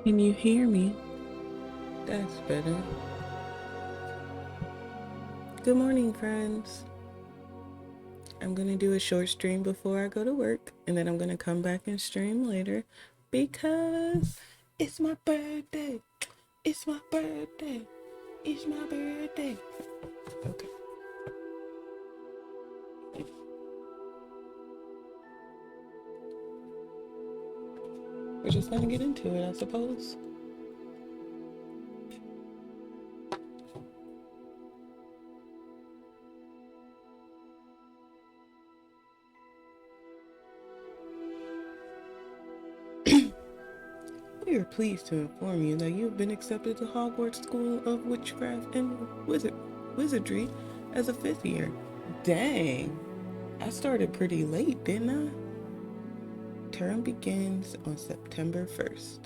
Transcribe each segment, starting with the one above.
Can you hear me? That's better. Good morning, friends. I'm going to do a short stream before I go to work, and then I'm going to come back and stream later because it's my birthday. It's my birthday. It's my birthday. Okay. We're just going to get into it, I suppose. We are pleased to inform you that you have been accepted to Hogwarts School of Witchcraft and Wizardry as a fifth year. Dang, I started pretty late, didn't I? Term begins on September 1st.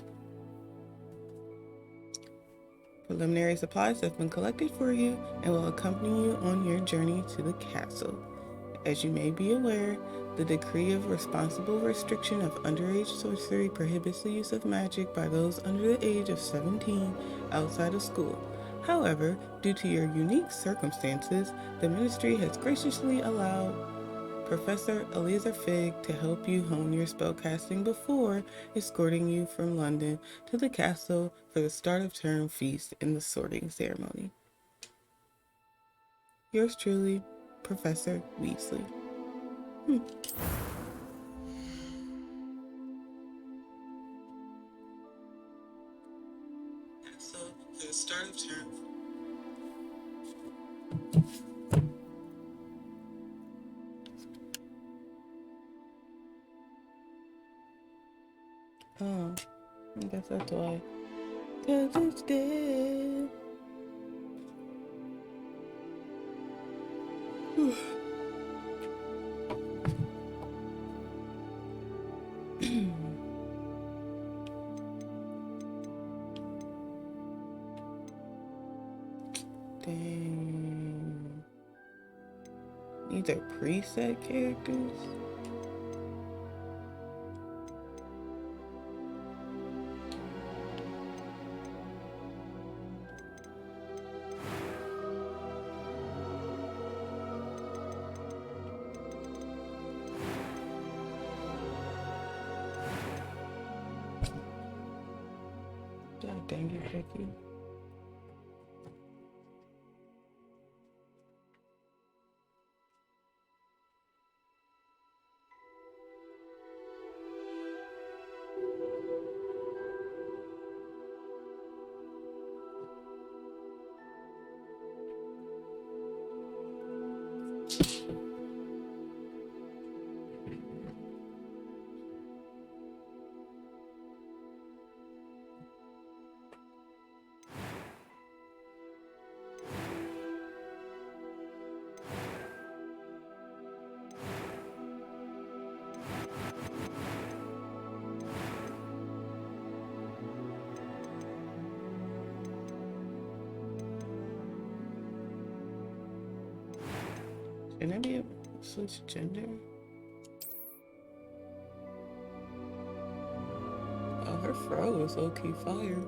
Preliminary supplies have been collected for you and will accompany you on your journey to the castle. As you may be aware, the decree of responsible restriction of underage sorcery prohibits the use of magic by those under the age of 17 outside of school. However, due to your unique circumstances, the ministry has graciously allowed Professor Eliza Fig to help you hone your spellcasting before escorting you from London to the castle for the start of term feast and the sorting ceremony. Yours truly, Professor Weasley. So, for the start of term. Oh, I guess that's why. 'Cause it's dead. Dang. These are preset characters? God dang it, Becky. Can I be able to switch gender? Oh, her fro is low-key fire.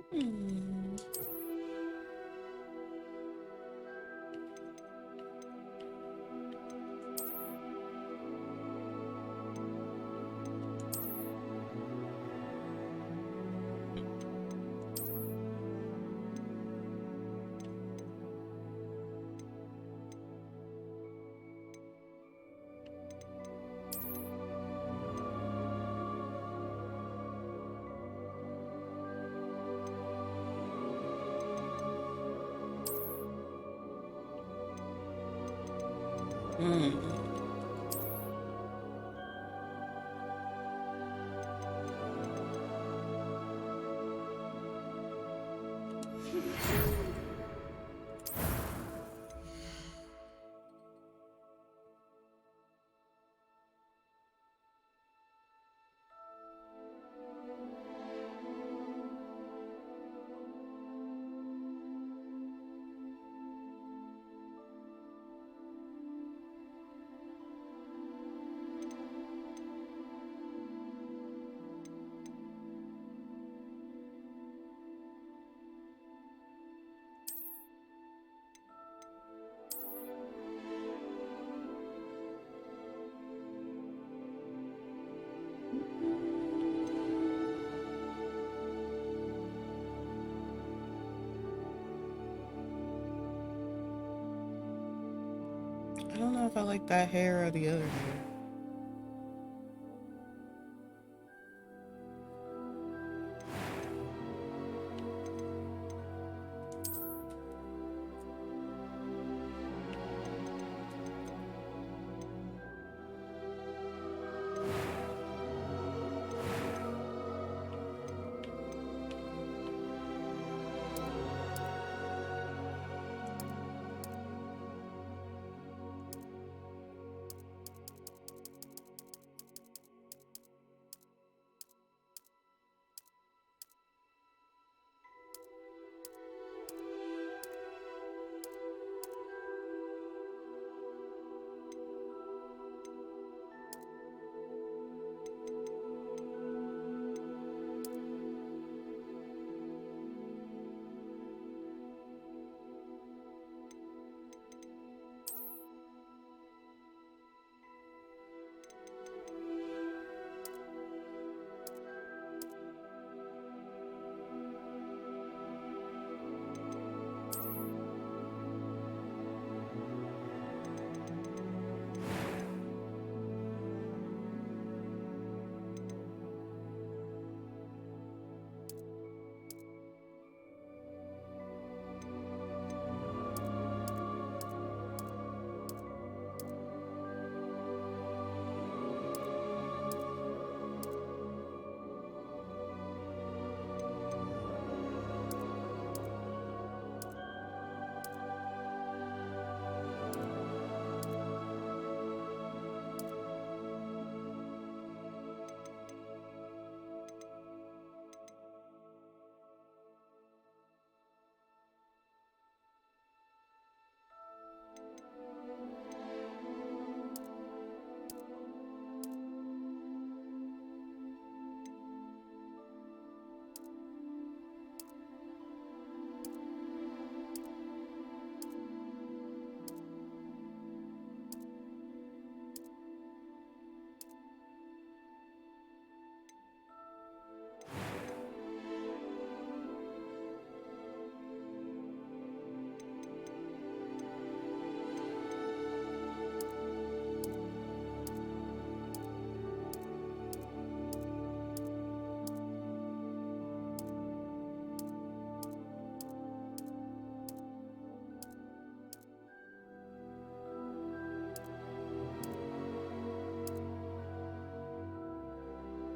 Hmm. Hmm. I don't know if I like that hair or the other hair.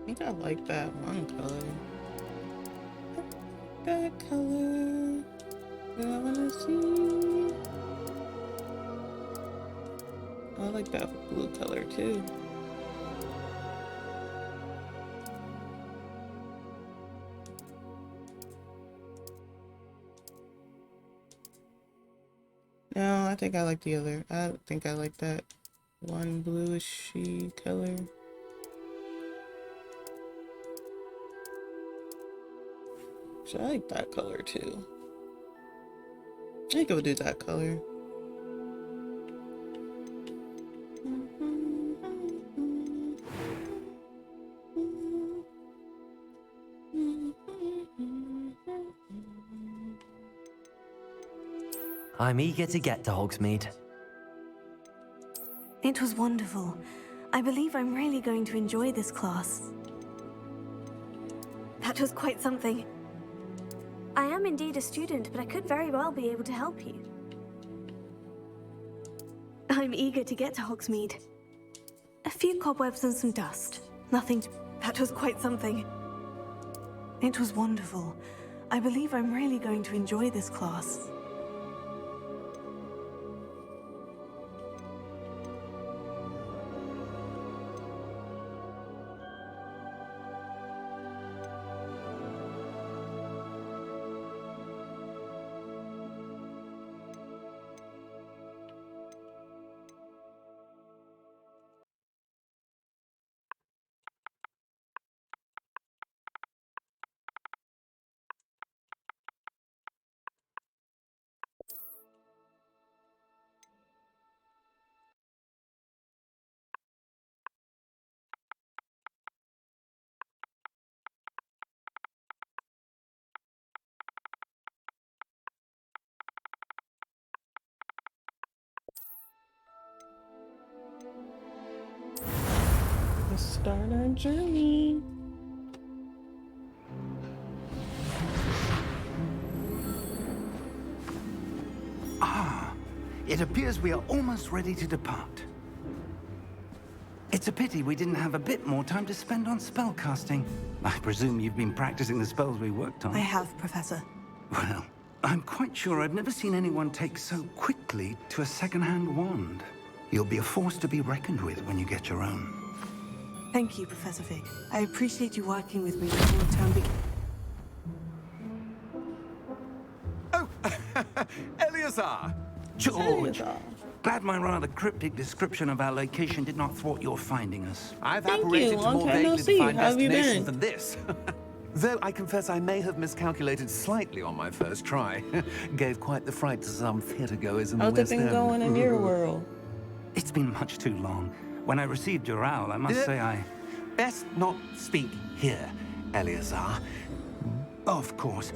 I think I like that one color. That color that I wanna see. I like that blue color too. No, I think I like the other. I think I like that one bluishy color. Actually, I like that color too. I think I would do that color. I'm eager to get to Hogsmeade. It was wonderful. I believe I'm really going to enjoy this class. That was quite something. I am indeed a student, but I could very well be able to help you. I'm eager to get to Hogsmeade. A few cobwebs and some dust. Nothing to... That was quite something. It was wonderful. I believe I'm really going to enjoy this class. Let's start our journey. It appears we are almost ready to depart. It's a pity we didn't have a bit more time to spend on spellcasting. I presume you've been practicing the spells we worked on. I have, Professor. Well, I'm quite sure I've never seen anyone take so quickly to a second-hand wand. You'll be a force to be reckoned with when you get your own. Thank you, Professor Fig. I appreciate you working with me before the term begins. Oh, Eleazar! George! Glad my rather cryptic description of our location did not thwart your finding us. I've Thank operated you. to Long more time no vaguely see. defined How have you destinations been? than this. Though I confess I may have miscalculated slightly on my first try. Gave quite the fright to some theatergoers in the How's it West been End. going in your world? It's been much too long. When I received your owl, I must say I... Best not speak here, Eleazar. Of course.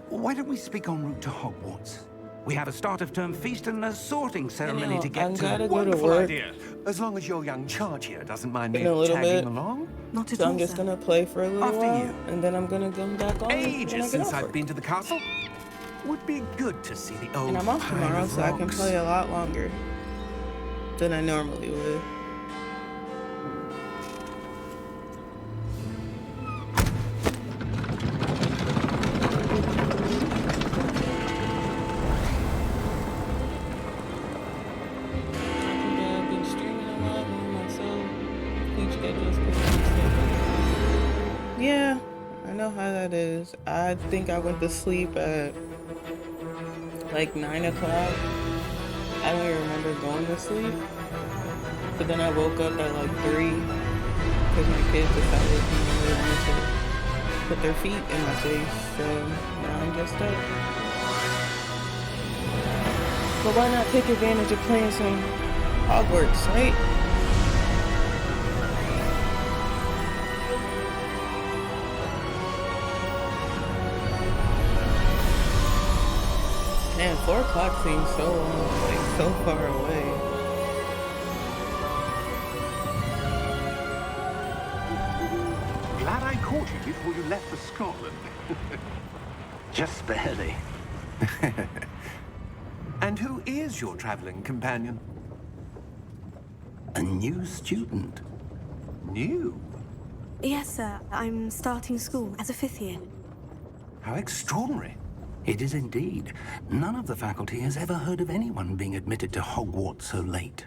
Why don't we speak en route to Hogwarts? We have a start-of-term feast and a sorting ceremony to get I'm to. gotta go to Wonderful work idea. As long as your young charge here doesn't mind me In a little tagging bit. along. Not at So all, I'm just sir. gonna play for a little After while, you. and then I'm gonna come back on when I Ages get since off I've work. been to the castle. Would be good to see the old And I'm off pile tomorrow, of so I can rocks. play a lot longer than I normally would. I've been streaming a lot with myself. Sleep schedule's pretty unstable. Yeah, I know how that is. I think I went to sleep at like 9 o'clock. I don't even remember going to sleep. But then I woke up at like 3 because my kids decided they wanted to put their feet in my face. So now I'm just up. But why not take advantage of playing some Hogwarts, right? Man, 4 o'clock seems so long, like so far away. Glad I caught you before you left for Scotland. Just barely. And who is your traveling companion? A new student. New? Yes, sir. I'm starting school as a 5th year. How extraordinary. It is indeed. None of the faculty has ever heard of anyone being admitted to Hogwarts so late.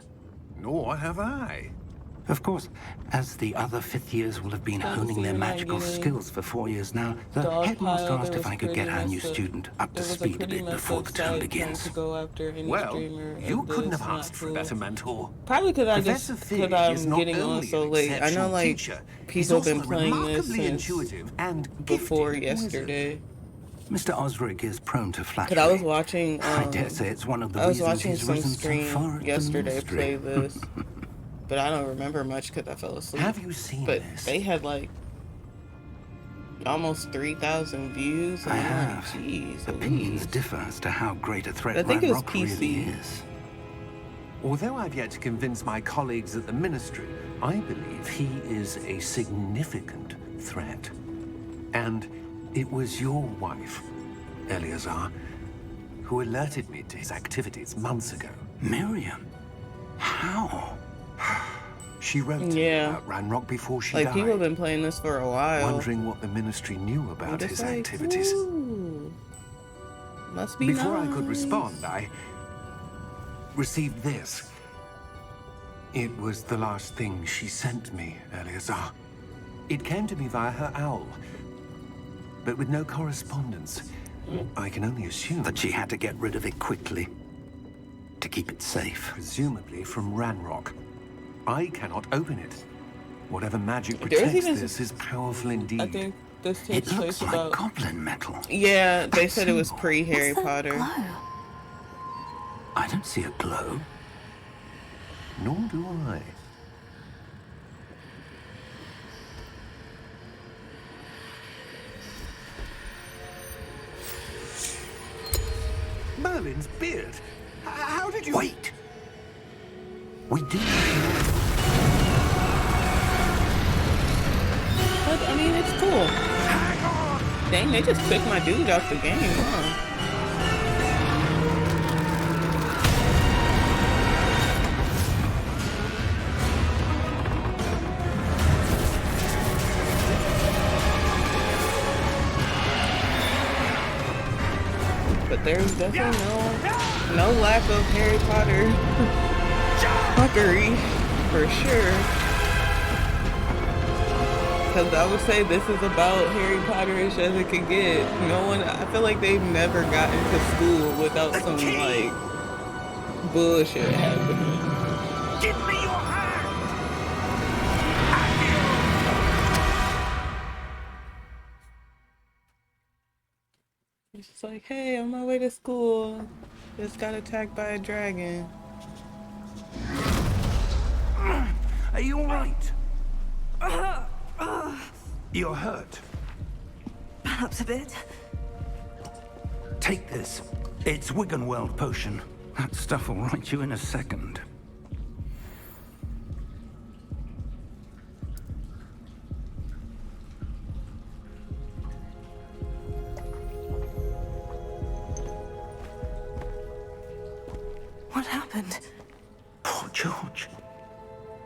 Nor have I. Of course, as the other fifth years will have been Fun to honing see their you're not magical getting skills for 4 years now, the dog headmaster pile. asked There if was I could get our new student up to there was a speed a pretty bit messed before up the term site trying begins. to go after any Well, streamer you of couldn't this have asked for a not better cool. mentor. Probably because Professor Fig is I'm not getting on only so an late. I know exceptional like teacher, he's people have also been playing this remarkably since intuitive and before gifted wizard. yesterday. Mr. Osric is prone to flattery. Cause I was watching. I dare say it's one of the I was reasons watching he's some risen so far stream at the yesterday ministry. play this, but I don't remember much because I fell asleep. Have you seen But this? they had like almost 3,000 views. And I I'm have. like, geez, Opinions Louise. differ as to how great a threat I think it was Ranrock really PC. is. Although I've yet to convince my colleagues at the Ministry, I believe he is a significant threat. And it was your wife, Eleazar, who alerted me to his activities months ago. Miriam? How? She wrote Yeah. about Ranrock before she Like died, people have been playing this for a while. wondering what the Ministry knew I'm about just his like, activities. ooh, must be Before I could nice. respond, I received this. It was the last thing she sent me, Eleazar. It came to me via her owl, but with no correspondence. I can only assume That she had to get rid of it quickly to keep it safe. presumably from Ranrock. I cannot open it. Whatever magic There's protects even- this is powerful indeed. I think this It takes looks place like about. goblin metal. Yeah, they That said it was symbol. pre-Harry What's that Potter. glow? I don't see a glow. Nor do I. Merlin's beard. How did you... Wait! We do. But I mean, it's cool. Dang, they just took my dude off the game, huh? But there's definitely no lack of Harry Potter fuckery, for sure. Because I would say this is about Harry Potterish as it could get. No one, I feel like they've never gotten to school without some, like, bullshit happening. Give me your hand! It's just like, hey, on my way to school, just got attacked by a dragon. Are you all right? You're hurt. Perhaps a bit. Take this. It's Wiggenweld potion. That stuff will right you in a second. What happened? Poor George.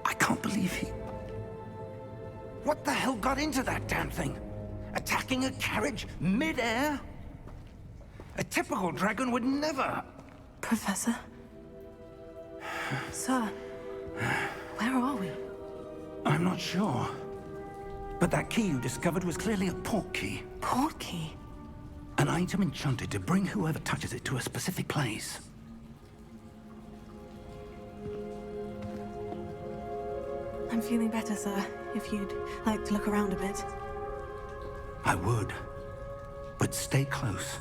I can't believe he... What the hell got into that damn thing? Attacking a carriage mid-air? A typical dragon would never... Professor? Sir, where are we? I'm not sure. But that key you discovered was clearly a port key. Port key? An item enchanted to bring whoever touches it to a specific place. I'm feeling better, sir. If you'd like to look around a bit. I would. But stay close.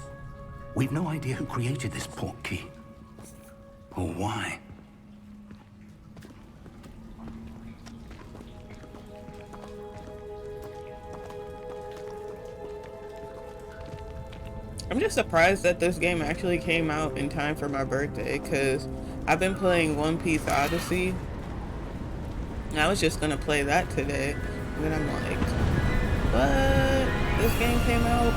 We've no idea who created this port key. Or why. I'm just surprised that this game actually came out in time for my birthday, because I've been playing One Piece Odyssey. And I was just gonna play that today. And then I'm like, what? This game came out?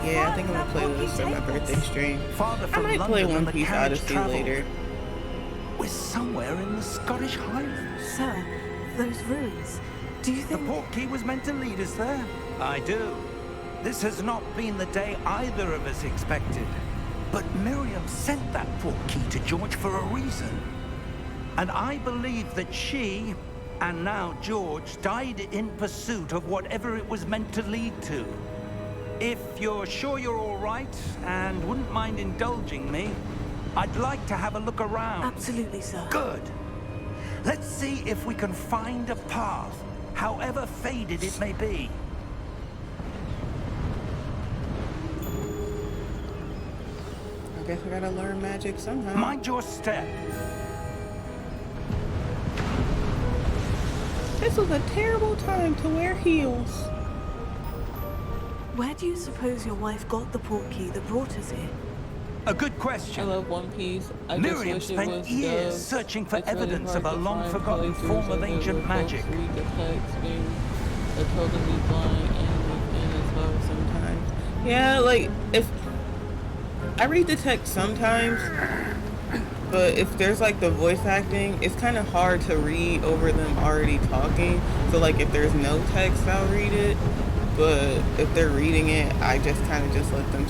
Yeah, I think I'm gonna play this for my birthday stream. Farther I from might play London than One the Piece carriage Odyssey travelled. later. We're somewhere in the Scottish Highlands. Sir, those ruins. Do you The think... port key was meant to lead us there. I do. This has not been the day either of us expected. But Miriam sent that port key to George for a reason. And I believe that she And now George died in pursuit of whatever it was meant to lead to. If you're sure you're all right and wouldn't mind indulging me, I'd like to have a look around. Absolutely, sir. Good. Let's see if we can find a path, however faded it may be. I guess I gotta learn magic somehow. Mind your step. This was a terrible time to wear heels. Where do you suppose your wife got the portkey that brought us here? A good I question. love One Piece. I just Miriam wish it spent was years dubbed. searching for It's really evidence hard of a to long-forgotten find form of playthroughs ancient where magic. folks read the text being a totally blind and as well sometimes. Yeah, like if I read the text sometimes, but if there's like the voice acting, it's kind of hard to read over them already talking. So like if there's no text, I'll read it. But if they're reading it, I just kind of just let them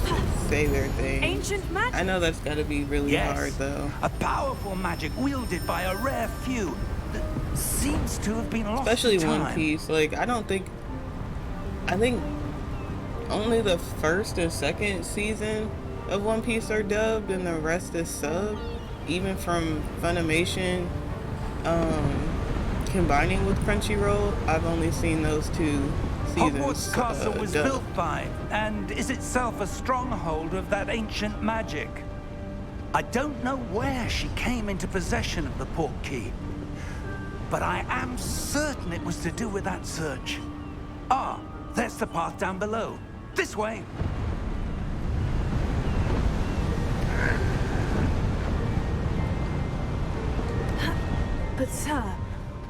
say their thing. Ancient magic? I know that's got to be really hard though. A powerful magic wielded by a rare few that seems to have been lost Especially to time. One Piece. Like I think only the first and second season of One Piece are dubbed and the rest is subbed. Even from Funimation combining with Crunchyroll, I've only seen those two seasons Hogwarts Castle was dubbed. built by, and is itself a stronghold of that ancient magic. I don't know where she came into possession of the portkey, but I am certain it was to do with that search. Ah, there's the path down below. This way. But sir,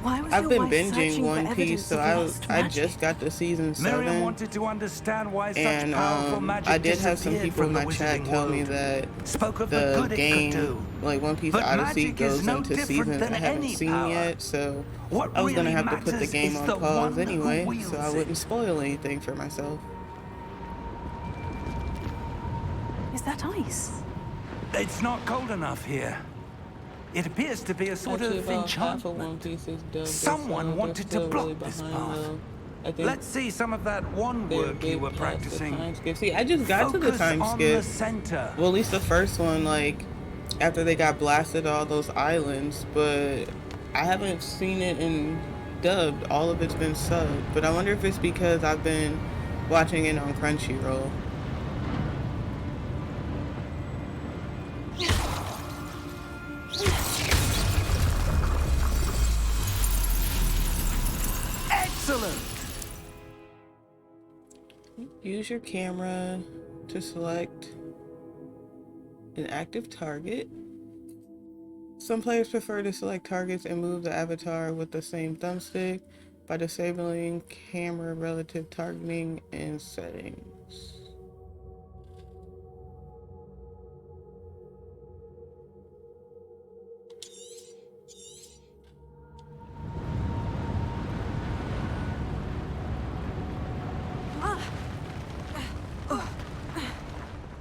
why was I've your been wife binging searching One for Piece, evidence so of lost I magic? just got to season Miriam 7. wanted to understand why such And powerful magic I did have some disappeared people in from my the chat wizarding tell me world. that Spoke of the good it could game, do. like One Piece But Odyssey, magic is goes no into different seasons than I haven't any seen power. yet, so What I was gonna really have to put the matters game is on the pause one who anyway, wields so I it. wouldn't spoil anything for myself. Is that ice? It's not cold enough here. It appears to be a sort Actually, of about half of One enchantment. Piece is dubbed. Someone so wanted to they're still block really this behind, path. though. I think Let's see some of that one they're work you big were past the practicing. time skip. See, I just got to the Focus time on the skip. center. Well, at least the first one, like, after they got blasted all those islands, but I haven't seen it in dubbed. All of it's been subbed. But I wonder if it's because I've been watching it on Crunchyroll. Excellent! Use your camera to select an active target. Some players prefer to select targets and move the avatar with the same thumbstick by disabling camera relative targeting and settings.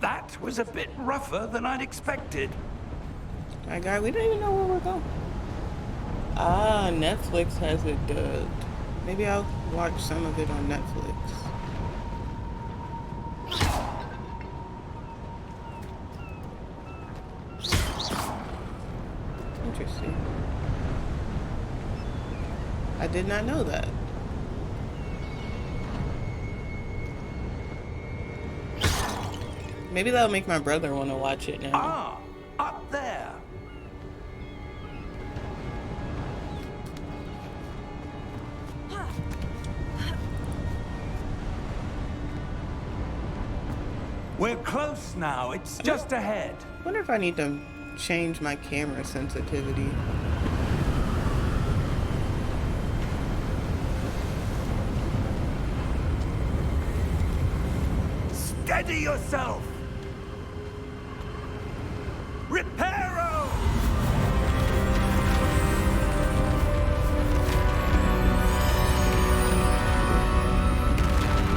That was a bit rougher than I'd expected. My God, we don't even know where we're going. Ah, Netflix has it dubbed. Maybe I'll watch some of it on Netflix. Interesting. I did not know that. Maybe that'll make my brother want to watch it now. Ah, up there. We're close now. It's just ahead. I wonder if I need to change my camera sensitivity. Steady yourself. Reparo!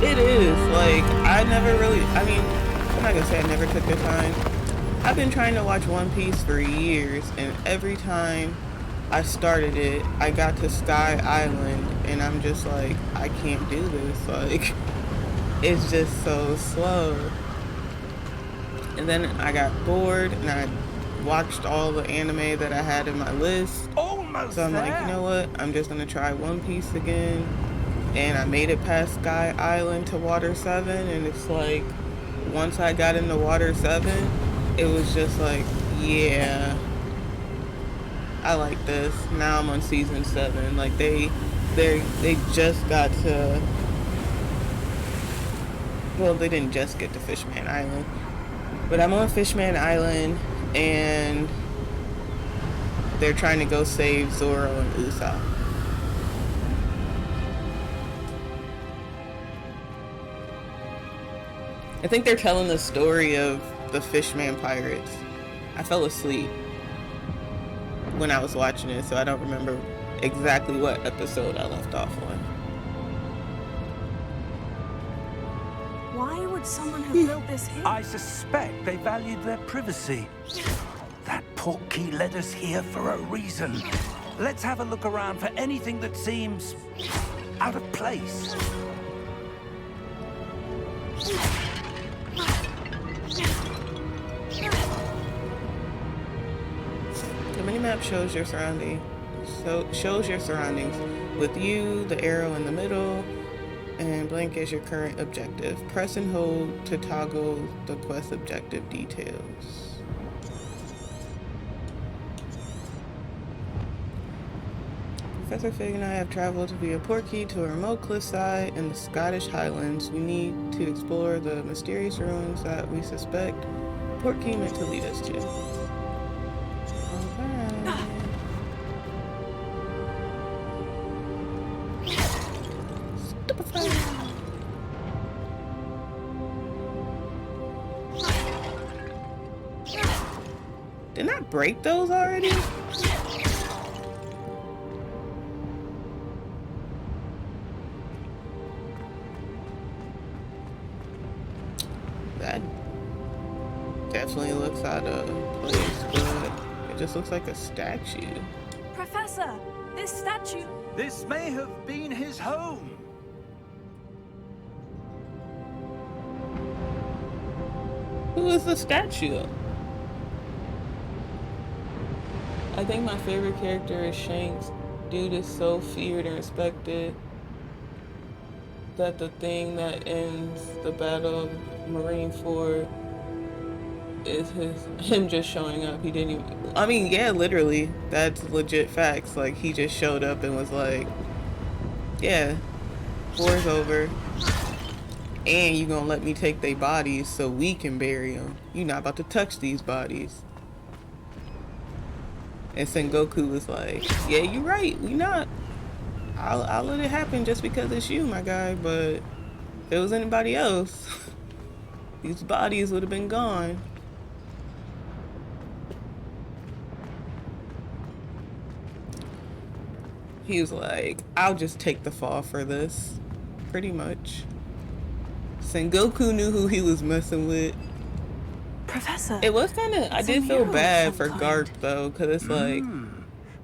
It is, like, I never really, I mean, I'm not gonna say I never took the time. I've been trying to watch One Piece for years, and every time I started it. I got to Sky Island, and I'm just like, I can't do this. Like, it's just so slow. And then I got bored, and I watched all the anime that I had in my list. Almost So I'm like, you know what? I'm just gonna try One Piece again. And I made it past Sky Island to Water 7, and it's like, once I got into Water 7, it was just like, yeah, I like this. Now I'm on season 7. Like they just got to, well, they didn't just get to Fishman Island, but I'm on Fishman Island, and they're trying to go save Zoro and Usopp. I think they're telling the story of the Fishman Pirates. I fell asleep when I was watching it, so I don't remember exactly what episode I left off on. Why would someone have built this here? I suspect they valued their privacy. That portkey led us here for a reason. Let's have a look around for anything that seems out of place. The minimap shows your surroundings with you, the arrow in the middle, and blank as your current objective. Press and hold to toggle the quest objective details. Professor Fig and I have traveled via Portkey to a remote cliffside in the Scottish Highlands. We need to explore the mysterious ruins that we suspect Portkey meant to lead us to. Didn't I break those already? That definitely looks out of place, but it just looks like a statue. Professor, this statue... This may have been his home. Who is the statue? I think my favorite character is Shanks. Dude is so feared and respected that the thing that ends the Battle of Marineford is him just showing up. He didn't even, I mean, yeah, literally, that's legit facts. Like, he just showed up and was like, yeah, war's over, and you gonna let me take their bodies so we can bury them. You not about to touch these bodies. And Sengoku was like, yeah, you right, we not. I'll let it happen just because it's you, my guy, but if it was anybody else, these bodies would have been gone. He was like, I'll just take the fall for this, pretty much. Sengoku knew who he was messing with. Professor. It was kind of, I did feel bad for Garp though, because it's like,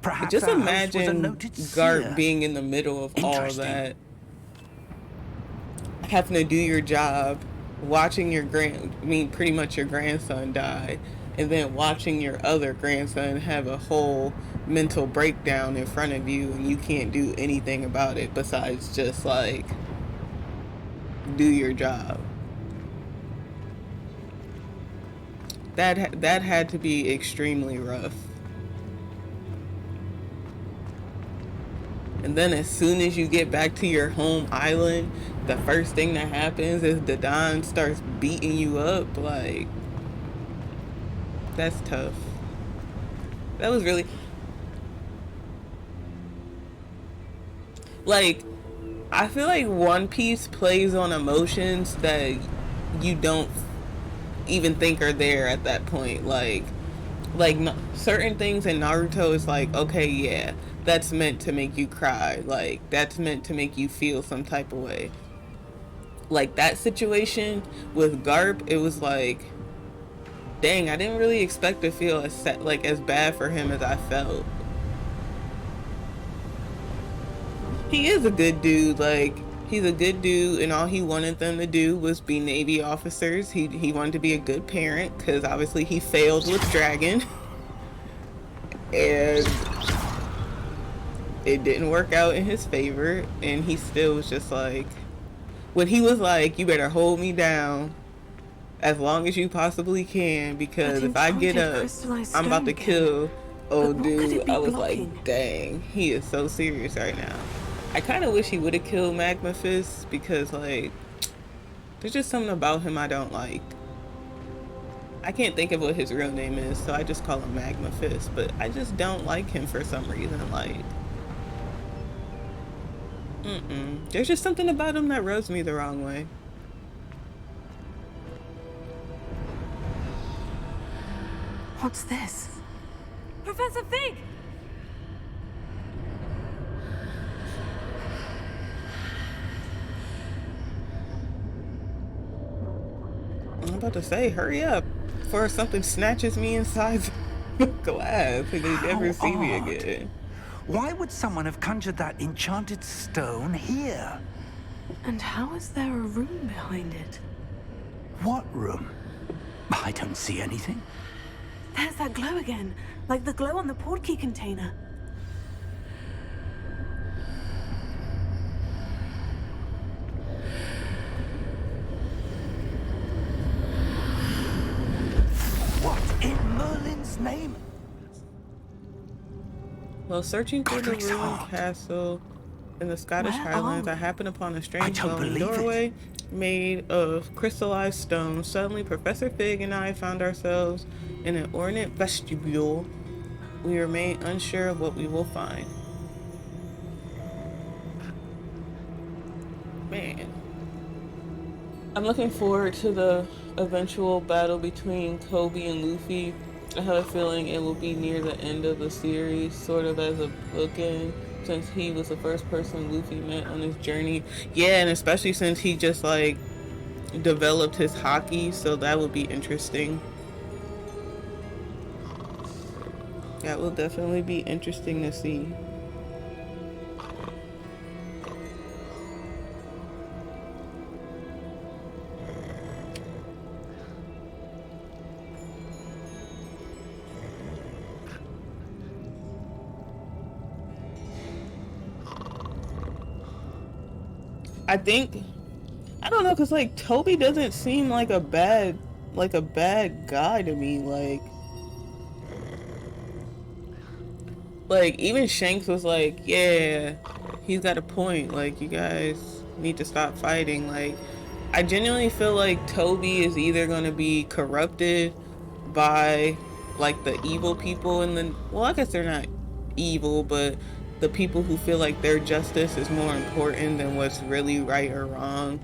Perhaps just our host was a imagine noted Garp seer. being in the middle of all Interesting. that, having to do your job, watching your pretty much your grandson die, and then watching your other grandson have a whole mental breakdown in front of you, and you can't do anything about it besides just like do your job. That had to be extremely rough. And then as soon as you get back to your home island, the first thing that happens is the Don starts beating you up. Like, that's tough. That was really, like, I feel like One Piece plays on emotions that you don't even think are there at that point. Like certain things in Naruto is like, okay, yeah, that's meant to make you cry. Like, that's meant to make you feel some type of way. Like, that situation with Garp, it was like, dang, I didn't really expect to feel as bad for him as I felt. He is a good dude. Like, he's a good dude, and all he wanted them to do was be Navy officers. He wanted to be a good parent because obviously he failed with Dragon, and it didn't work out in his favor. And he still was just like, when he was like, "You better hold me down as long as you possibly can, because if I get up, I'm about to kill old dude." I was like, dang, he is so serious right now. I kind of wish he would have killed Magma Fist, because like, there's just something about him I don't like. I can't think of what his real name is, so I just call him Magma Fist, but I just don't like him for some reason. Like, there's just something about him that rubs me the wrong way. What's this? Professor Fig! I'm about to say, hurry up before something snatches me inside the glass and they never see me again. Why would someone have conjured that enchanted stone here? And how is there a room behind it? What room? I don't see anything. There's that glow again, like the glow on the portkey container. What in Merlin's name? While searching through the Godric's ruined heart. castle in the Scottish Where Highlands, are I we? happened upon a strange don't glowing believe it. doorway made of crystallized stone. Suddenly, Professor Fig and I found ourselves in an ornate vestibule. We remain unsure of what we will find. Man. I'm looking forward to the eventual battle between Kobe and Luffy. I have a feeling it will be near the end of the series, sort of as a bookend, since he was the first person Luffy met on his journey. Yeah, and especially since he just like developed his hockey, so that would be interesting. That will definitely be interesting to see. I think, I don't know, cause like Toby doesn't seem like a bad guy to me. Like even Shanks was like, yeah, he's got a point. Like, you guys need to stop fighting. Like, I genuinely feel like Toby is either gonna be corrupted by like the evil people in the, well, I guess they're not evil, but the people who feel like their justice is more important than what's really right or wrong,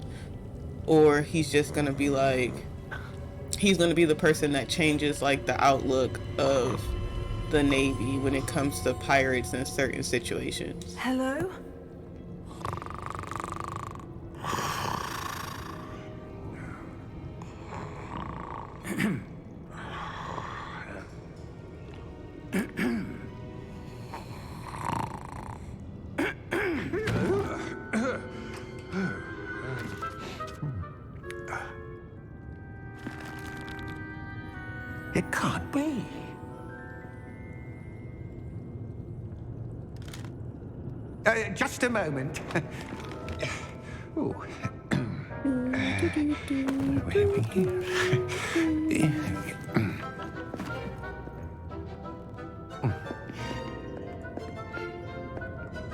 or he's just gonna be like, he's gonna be the person that changes like the outlook of the Navy when it comes to pirates in certain situations. Hello? It can't be. Just a moment. Ooh.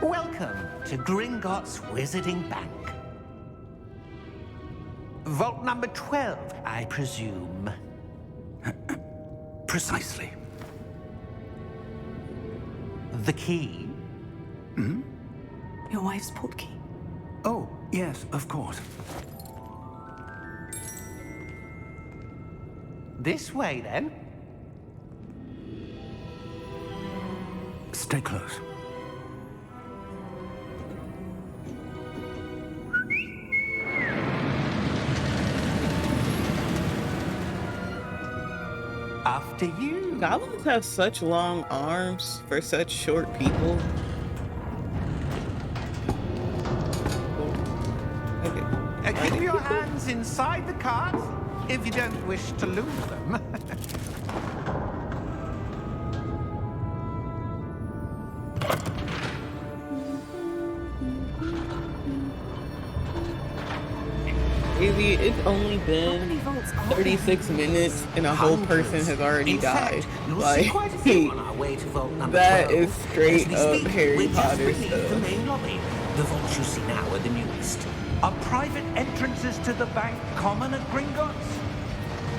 Welcome to Gringotts Wizarding Bank. Vault number 12, I presume. Precisely. The key? Your wife's portkey. Oh, yes, of course. This way, then. Stay close. After you. Goblins have such long arms for such short people. Keep your hands inside the cart if you don't wish to lose them. Crazy, it's only How been many vaults are there? 36 minutes and a whole person has already In died. fact, you'll see Like, quite a few on our way to vault number that 12. is straight As we up speak, Harry we're just Potter beneath the stuff. main lobby. The vaults you see now are the newest. Are private entrances to the bank common at Gringotts?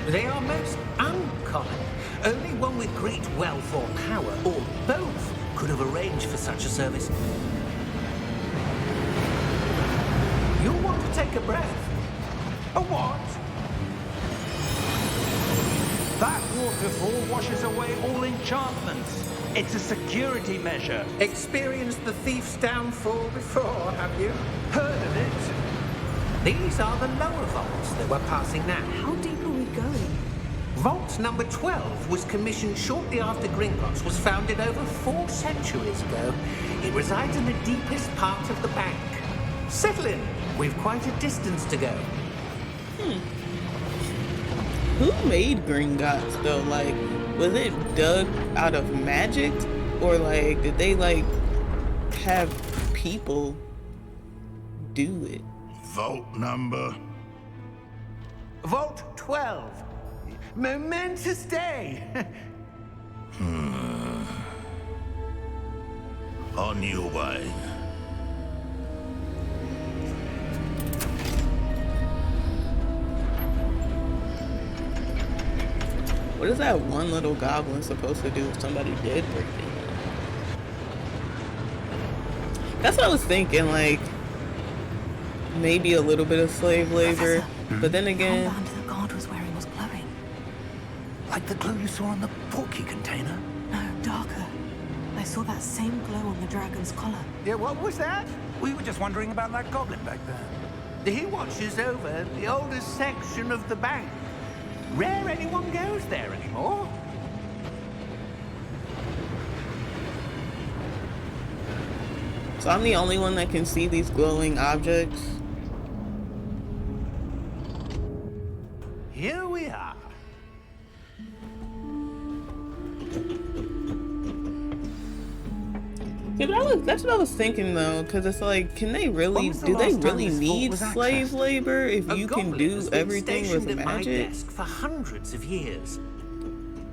They are most uncommon. Only one with great wealth or power, or both, could have arranged for such a service. You'll want to take a breath. A what? That waterfall washes away all enchantments. It's a security measure. Experienced the thief's downfall before, have you? Heard of it? These are the lower vaults that we're passing now. How deep are we going? Vault number 12 was commissioned shortly after Gringotts was founded over 4 centuries ago. It resides in the deepest part of the bank. Settle in. We've quite a distance to go. Who made Gringotts though? Like, was it dug out of magic? Or like, did they like have people do it? Vault number. Vault 12. Momentous day. On your way. What is that one little goblin supposed to do if somebody did break it? That's what I was thinking, like, maybe a little bit of slave labor, Professor, but then the again, armband the guard was wearing was glowing. Like the glow you saw on the portkey container? No, darker. I saw that same glow on the dragon's collar. Yeah, what was that? We were just wondering about that goblin back there. He watches over the oldest section of the bank. Rare anyone goes there anymore. so I'm the only one that can see these glowing objects. Here we are. Yeah, but that's what I was thinking though, because it's like, can they really, was the do they last time really this vault need was slave accessed? labor if A you can goblin do has been everything with stationed at my magic? desk for hundreds of years.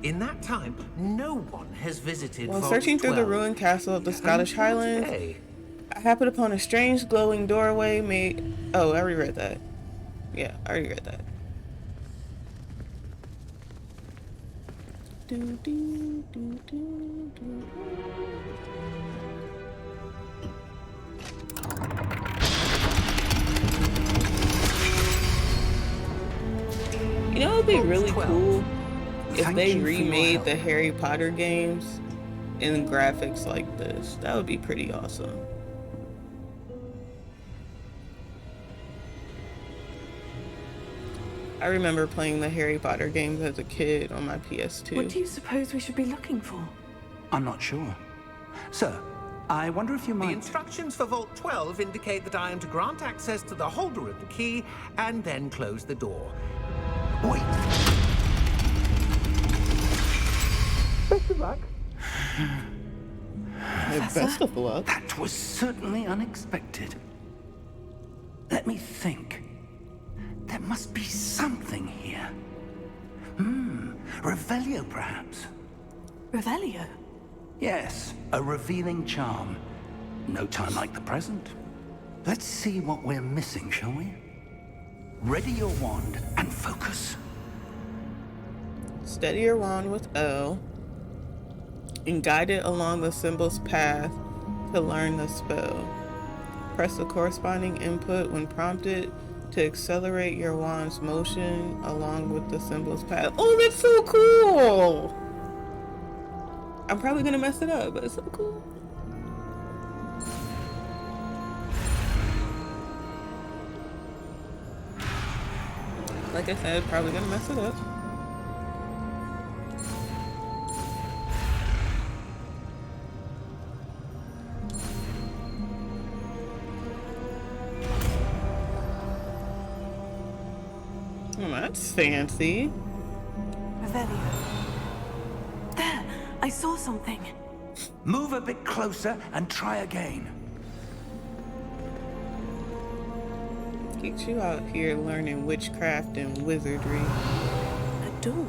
In that time, no one has visited While Vault searching through the 12. ruined castle of the Scottish Until Highlands, today. I happened upon a strange glowing doorway made... Oh, I already read that. Yeah, I already read that. Do, do, do, do, do. You know, it'd be really 12. cool if Thank they you for your remade help. the Harry Potter games in graphics like this. That would be pretty awesome. I remember playing the Harry Potter games as a kid on my PS2. What do you suppose we should be looking for? I'm not sure. Sir, I wonder if you The might... instructions for Vault 12 indicate that I am to grant access to the holder of the key and then close the door. Wait. Best of luck. Best of luck. That was certainly unexpected. Let me think. There must be something here. Revelio, perhaps? Revelio? Yes, a revealing charm. No time like the present. Let's see what we're missing, shall we? Ready your wand and focus. Steady your wand with L and guide it along the symbol's path to learn the spell. Press the corresponding input when prompted to accelerate your wand's motion along with the symbol's path. Oh, that's so cool! I'm probably gonna mess it up, but it's so cool. Like I said, probably gonna mess it up. That's fancy. Revelio. There! I saw something. Move a bit closer and try again. Get you out here learning witchcraft and wizardry. A door.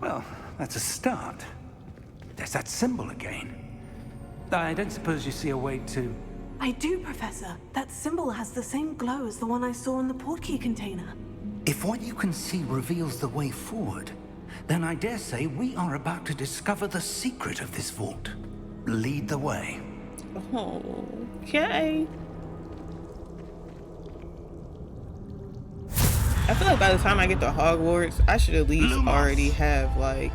Well, that's a start. There's that symbol again. I don't suppose you see a way to... I do, Professor. That symbol has the same glow as the one I saw in the portkey container. If what you can see reveals the way forward, then I dare say we are about to discover the secret of this vault. Lead the way. Okay. I feel like by the time I get to Hogwarts, I should at least Lumos. already have like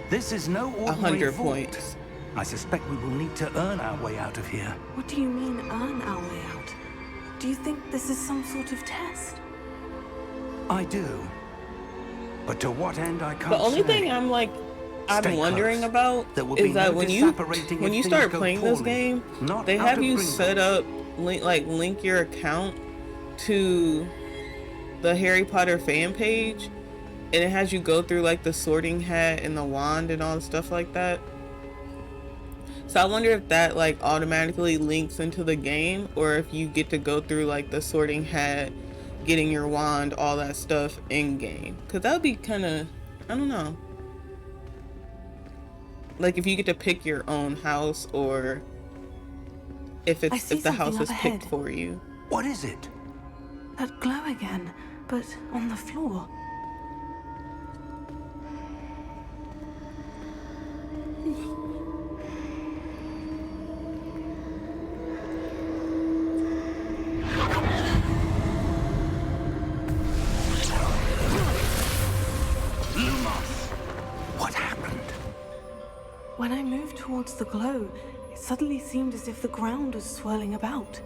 This is no ordinary 100 vault. points. I suspect we will need to earn our way out of here. What do you mean, earn our way out? Do you think this is some sort of test? I do. But to what end, I can't The only say. thing I'm Stay wondering close. about There will be is that no when you disapparating if start things go playing this poorly. game, Not they out have of you Gringotts. set up link your account to the Harry Potter fan page, and it has you go through like the sorting hat and the wand and all the stuff like that. So I wonder if that like automatically links into the game, or if you get to go through like the sorting hat, getting your wand, all that stuff in game. Cause that would be kind of, I don't know. Like if you get to pick your own house, or if I see the house something is up picked ahead. for you. What is it? That glow again, but on the floor. Lumos! What happened? When I moved towards the glow, it suddenly seemed as if the ground was swirling about.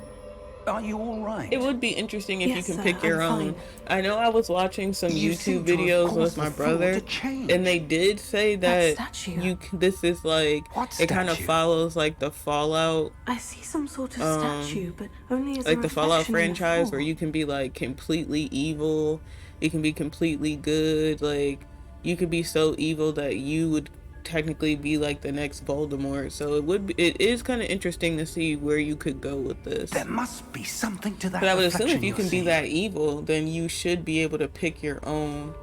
Are you all right? It would be interesting if Yes, you can sir, pick your I'm own. fine. I know I was watching some You YouTube seem to have videos caused with the my floor brother, to change. and they did say That that statue. this is like, What it kind of statue? follows like the Fallout, I see some sort of statue, but only as like a the Fallout reflection in the franchise, floor. where you can be like completely evil, you can be completely good, like you could be so evil that you would technically be like the next Voldemort. So it is kind of interesting to see where you could go with this. There must be something to that. But I would assume reflection if you you're can be seeing. that evil, then you should be able to pick your own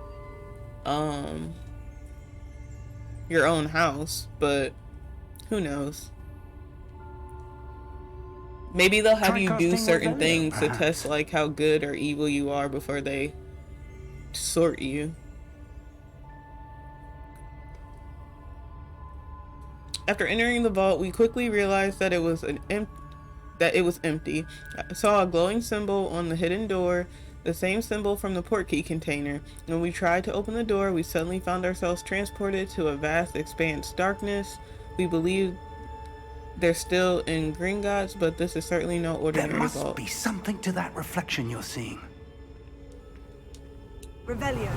house, but who knows? Maybe they'll have Try you do casting certain Revelio, things to perhaps. test like how good or evil you are before they sort you. After entering the vault, we quickly realized that it was empty. I saw a glowing symbol on the hidden door, the same symbol from the portkey container. When we tried to open the door, we suddenly found ourselves transported to a vast expanse darkness. We believe they're still in Gringotts, but this is certainly no There ordinary must vault. be something to that reflection you're seeing. Revelio.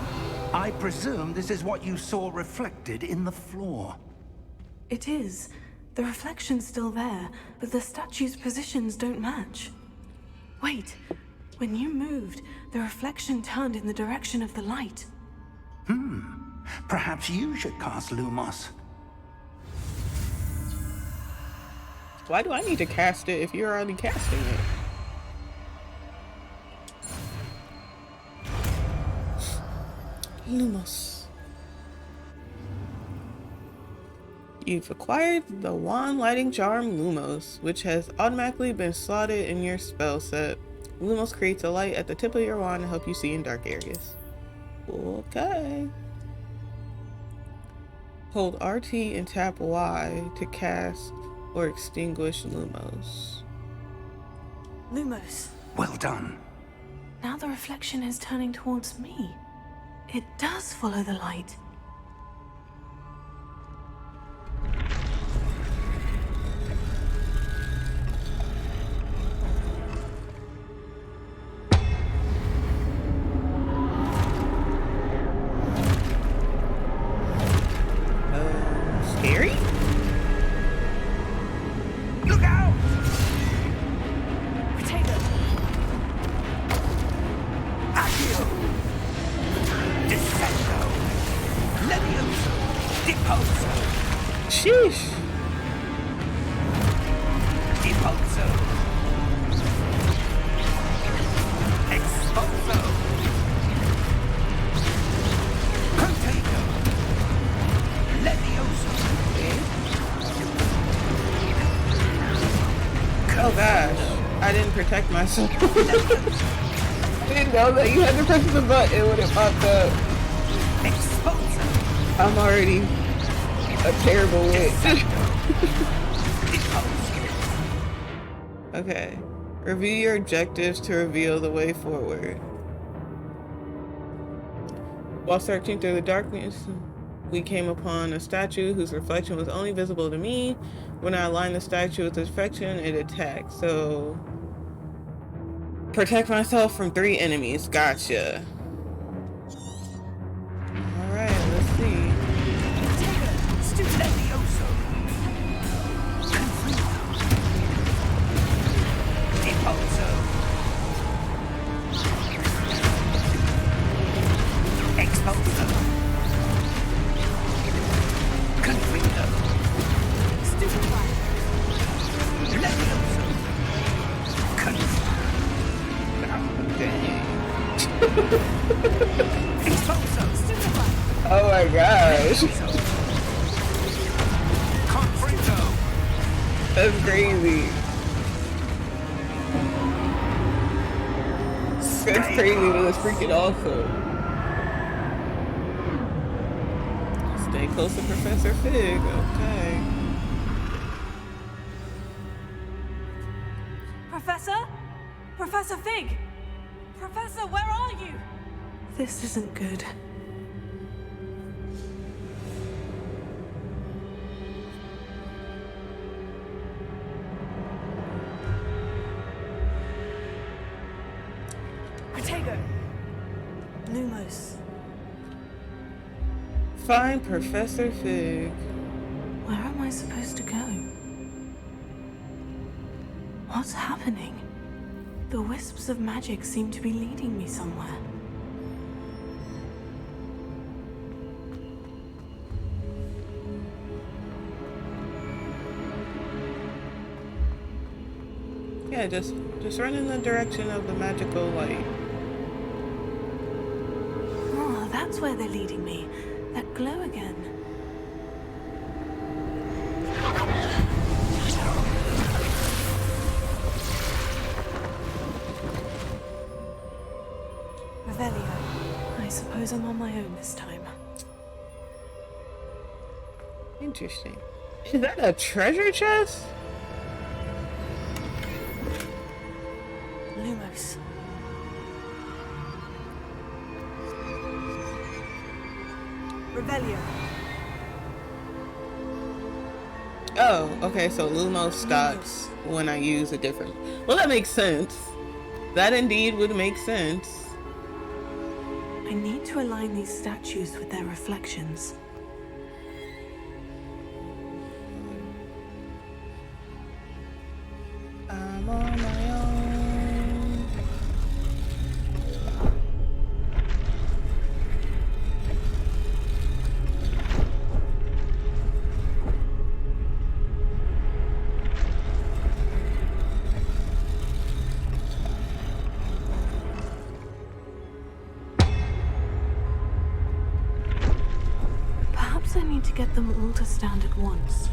I presume this is what you saw reflected in the floor. It is. The reflection's still there, but the statue's positions don't match. Wait. When you moved, the reflection turned in the direction of the light. Perhaps you should cast Lumos. Why do I need to cast it if you're already casting it? Lumos. You've acquired the wand lighting charm Lumos, which has automatically been slotted in your spell set. Lumos creates a light at the tip of your wand to help you see in dark areas. Okay. Hold RT and tap Y to cast or extinguish Lumos. Lumos. Well done. Now the reflection is turning towards me. It does follow the light. Scary? Look out! Potato. Sheesh. Depulso. Expulso. Contago. Levioso. Oh gosh, I didn't protect myself. I didn't know that you had to press the button when it popped up. Expulso. I'm already a terrible witch. Okay. Review your objectives to reveal the way forward. While searching through the darkness, we came upon a statue whose reflection was only visible to me. When I aligned the statue with its reflection, it attacked. So, protect myself from 3 enemies. Gotcha. Alright, let's see. Levioso. Depulso. Expulso. Confringo. Stupefy. Levioso. Expulso. Stupefy. Oh my gosh. Confringo. That's crazy. That's crazy, but it's freaking awesome. Stay close to Professor Fig. Okay. Professor? Professor Fig? Professor, where are you? This isn't good. Protego. Lumos. Find Professor Fig. Where am I supposed to go? What's happening? The wisps of magic seem to be leading me somewhere. Yeah, just run in the direction of the magical light. Oh, that's where they're leading me. That glow again. Revelio. I suppose I'm on my own this time. Interesting. Is that a treasure chest? Lumos. Revelio. Oh, okay, so Lumos stops when I use a different... Well, that makes sense. That indeed would make sense. I need to align these statues with their reflections. I'm on my own. Perhaps I need to get them all to stand at once.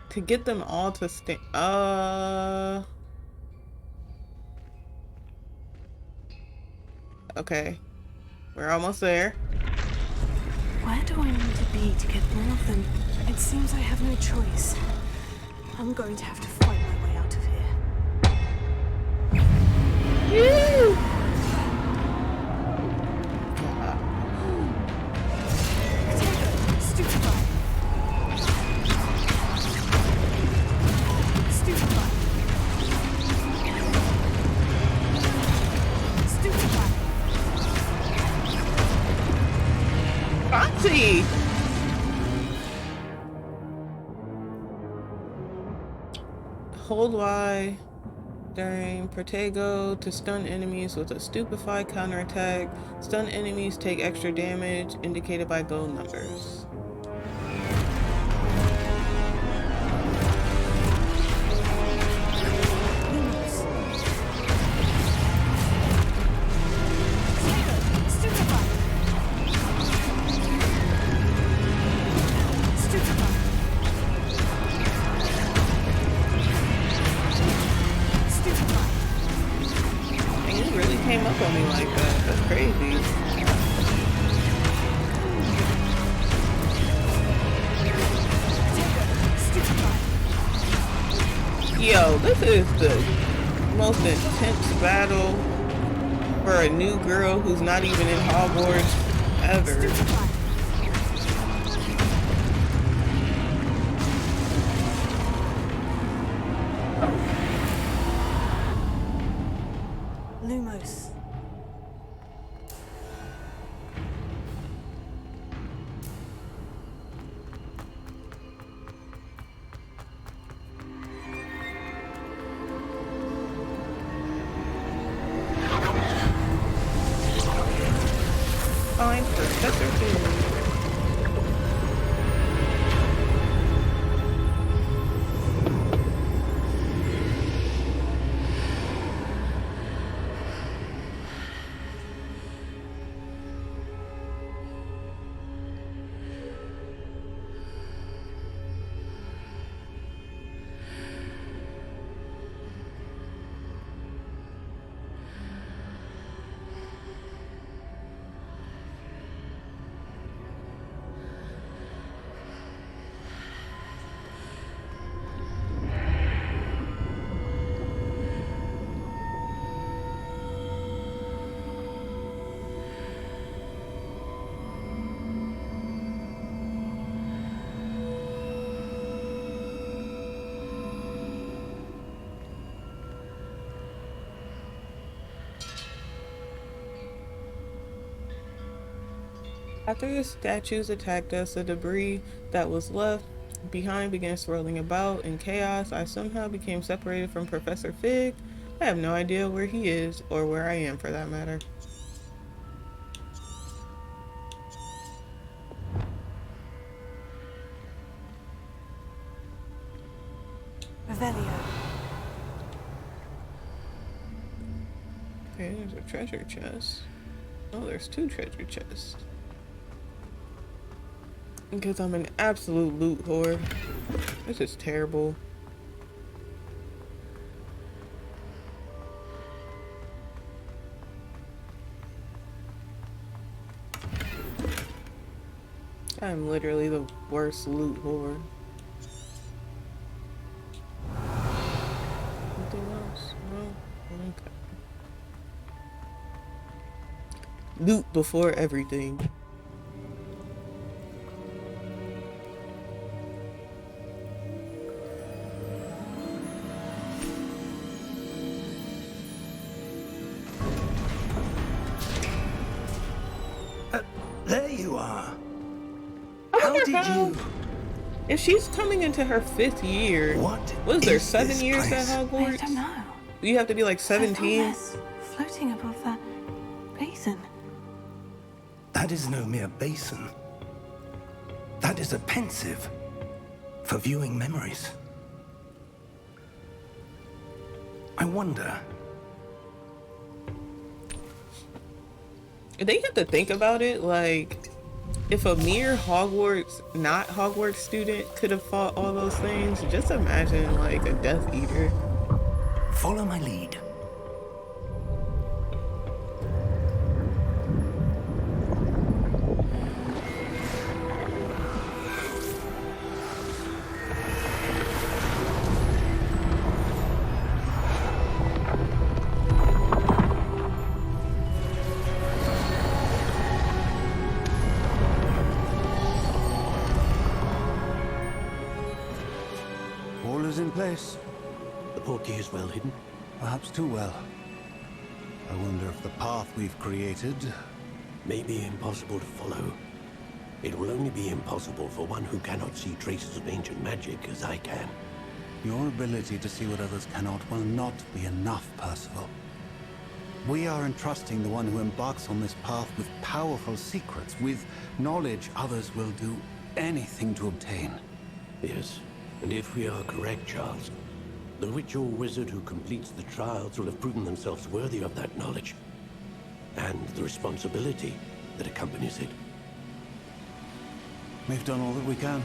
To get them all to stand... Okay. We're almost there. Where do I need to be to get all of them? It seems I have no choice. I'm going to have to fight my way out of here. Stupefy. Stupefy. Stupefy. hold Y during Protego to stun enemies with a Stupefy counterattack. Stun enemies take extra damage, indicated by gold numbers. Came up on me like that. That's crazy. Yo, this is the most intense battle for a new girl who's not even in Hogwarts ever. Lumos. Find Professor Fig. After the statues attacked us, the debris that was left behind began swirling about in chaos. I somehow became separated from Professor Fig. I have no idea where he is, or where I am for that matter. Revelio. Okay, there's a treasure chest. Oh, there's 2 treasure chests. Because I'm an absolute loot whore. This is terrible. I'm literally the worst loot whore. Anything else? No? Okay. Loot before everything. There you are. I How wonder did you? If she's coming into her 5th year, What was there is 7 this years place? at I Hogwarts? don't know. You have to be like 17? There's floating above that basin. That is no mere basin. That is a pensive for viewing memories. I wonder. They have to think about it, like, if a mere Hogwarts, not Hogwarts student could have fought all those things, just imagine, like, a Death Eater. Follow my lead. All is in place. The portkey is well hidden. Perhaps too well. I wonder if the path we've created... May be impossible to follow. It will only be impossible for one who cannot see traces of ancient magic as I can. Your ability to see what others cannot will not be enough, Percival. We are entrusting the one who embarks on this path with powerful secrets, with knowledge others will do anything to obtain. Yes, and if we are correct, Charles, the witch or wizard who completes the trials will have proven themselves worthy of that knowledge, and the responsibility that accompanies it. We've done all that we can.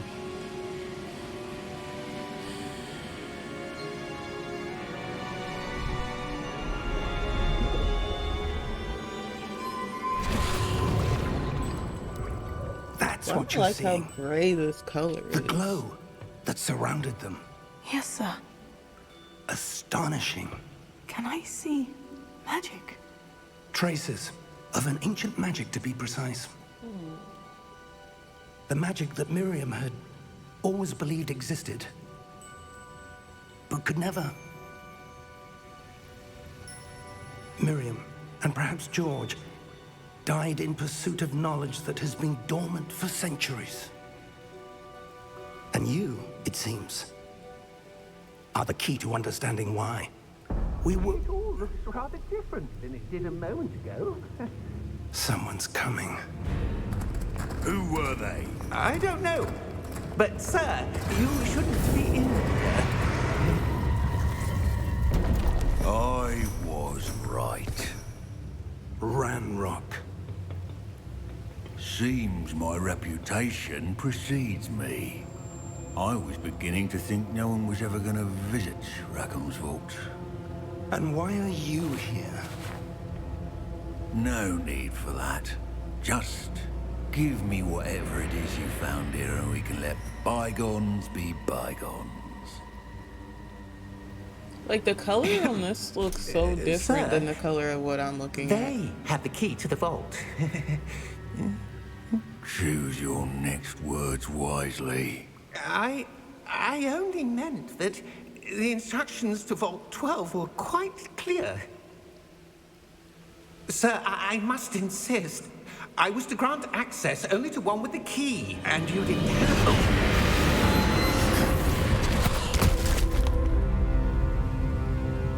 That's I what you're like how seeing. gray this color is. The glow that surrounded them. Yes, sir. Astonishing. Can I see magic? Traces of an ancient magic, to be precise. The magic that Miriam had always believed existed, but could never. Miriam, and perhaps George, died in pursuit of knowledge that has been dormant for centuries. And you, it seems, are the key to understanding why. We were... It all looks rather different than it did a moment ago. Someone's coming. Who were they? I don't know. But, sir, you shouldn't be in here. I was right. Ranrock. Seems my reputation precedes me. I was beginning to think no one was ever going to visit Rackham's vault. And why are you here? No need for that. Just give me whatever it is you found here and we can let bygones be bygones. Like, the color on this looks so different than the color of what I'm looking at. They have the key to the vault. Choose your next words wisely. I only meant that the instructions to Vault 12 were quite clear. Sir, I must insist. I was to grant access only to one with the key, and you didn't have...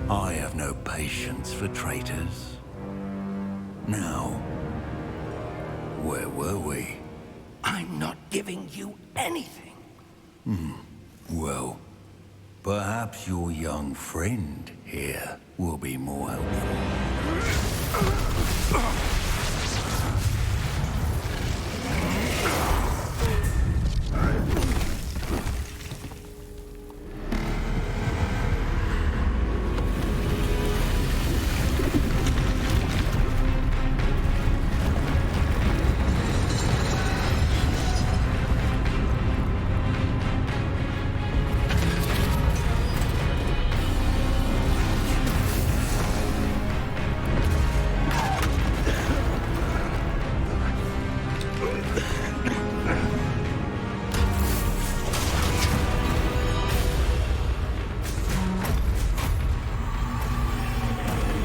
I have no patience for traitors. Now, where were we? I'm not giving you anything. Well, perhaps your young friend here will be more helpful.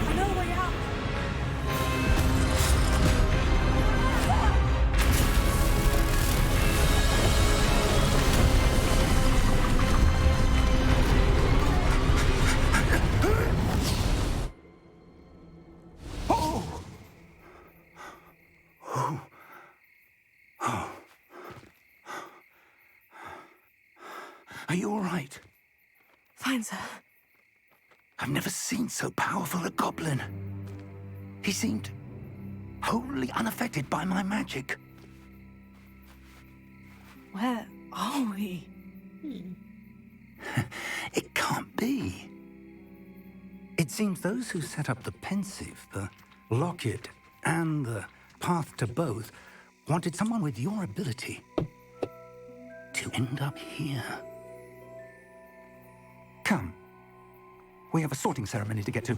I know a way out. Are you all right? Fine, sir. I've never seen so powerful a goblin. He seemed wholly unaffected by my magic. Where are we? It can't be. It seems those who set up the pensive, the locket, and the path to both wanted someone with your ability to end up here. Come. We have a sorting ceremony to get to.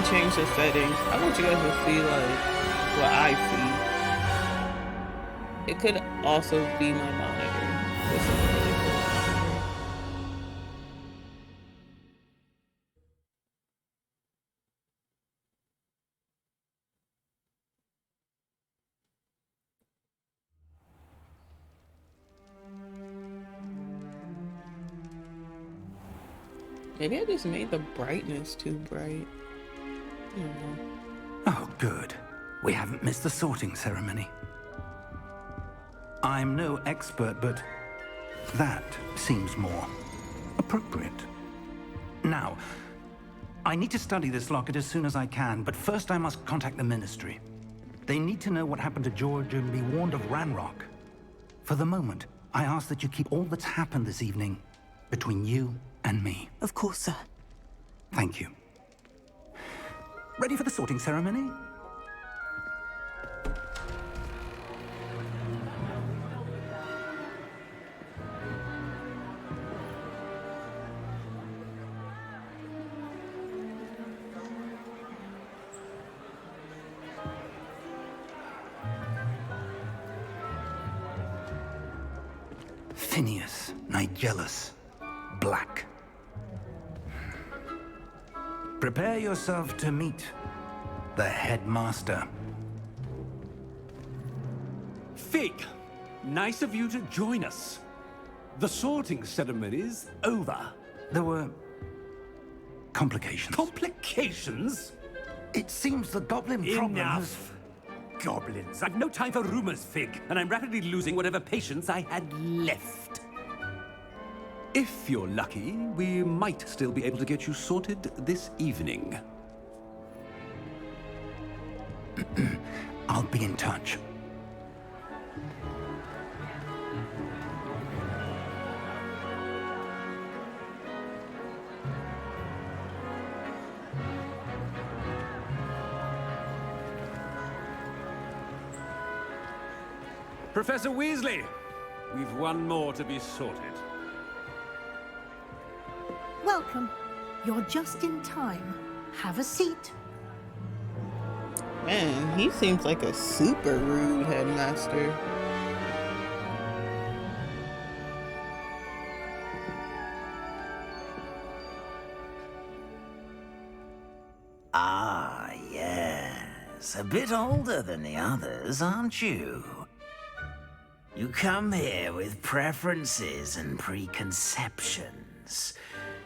can change the settings. I want you guys to see like what I see. It could also be my monitor. This is really cool. Maybe I just made the brightness too bright. I don't know. Oh, good. We haven't missed the sorting ceremony. I'm no expert, but that seems more appropriate. Now, I need to study this locket as soon as I can, but first I must contact the Ministry. They need to know what happened to George and be warned of Ranrock. For the moment, I ask that you keep all that's happened this evening between you and me. Of course, sir. Thank you. Ready for the sorting ceremony? Phineas, Nigellus, Black. Prepare yourself to meet the headmaster. Fig, nice of you to join us. The sorting ceremony's over. There were complications. Complications? It seems the goblin problem has... Enough. Goblins. I've no time for rumors, Fig, and I'm rapidly losing whatever patience I had left. If you're lucky, we might still be able to get you sorted this evening. I'll be in touch. Professor Weasley, we've one more to be sorted. Welcome. You're just in time. Have a seat. Man, he seems like a super rude headmaster. Ah, yes. A bit older than the others, aren't you? You come here with preferences and preconceptions.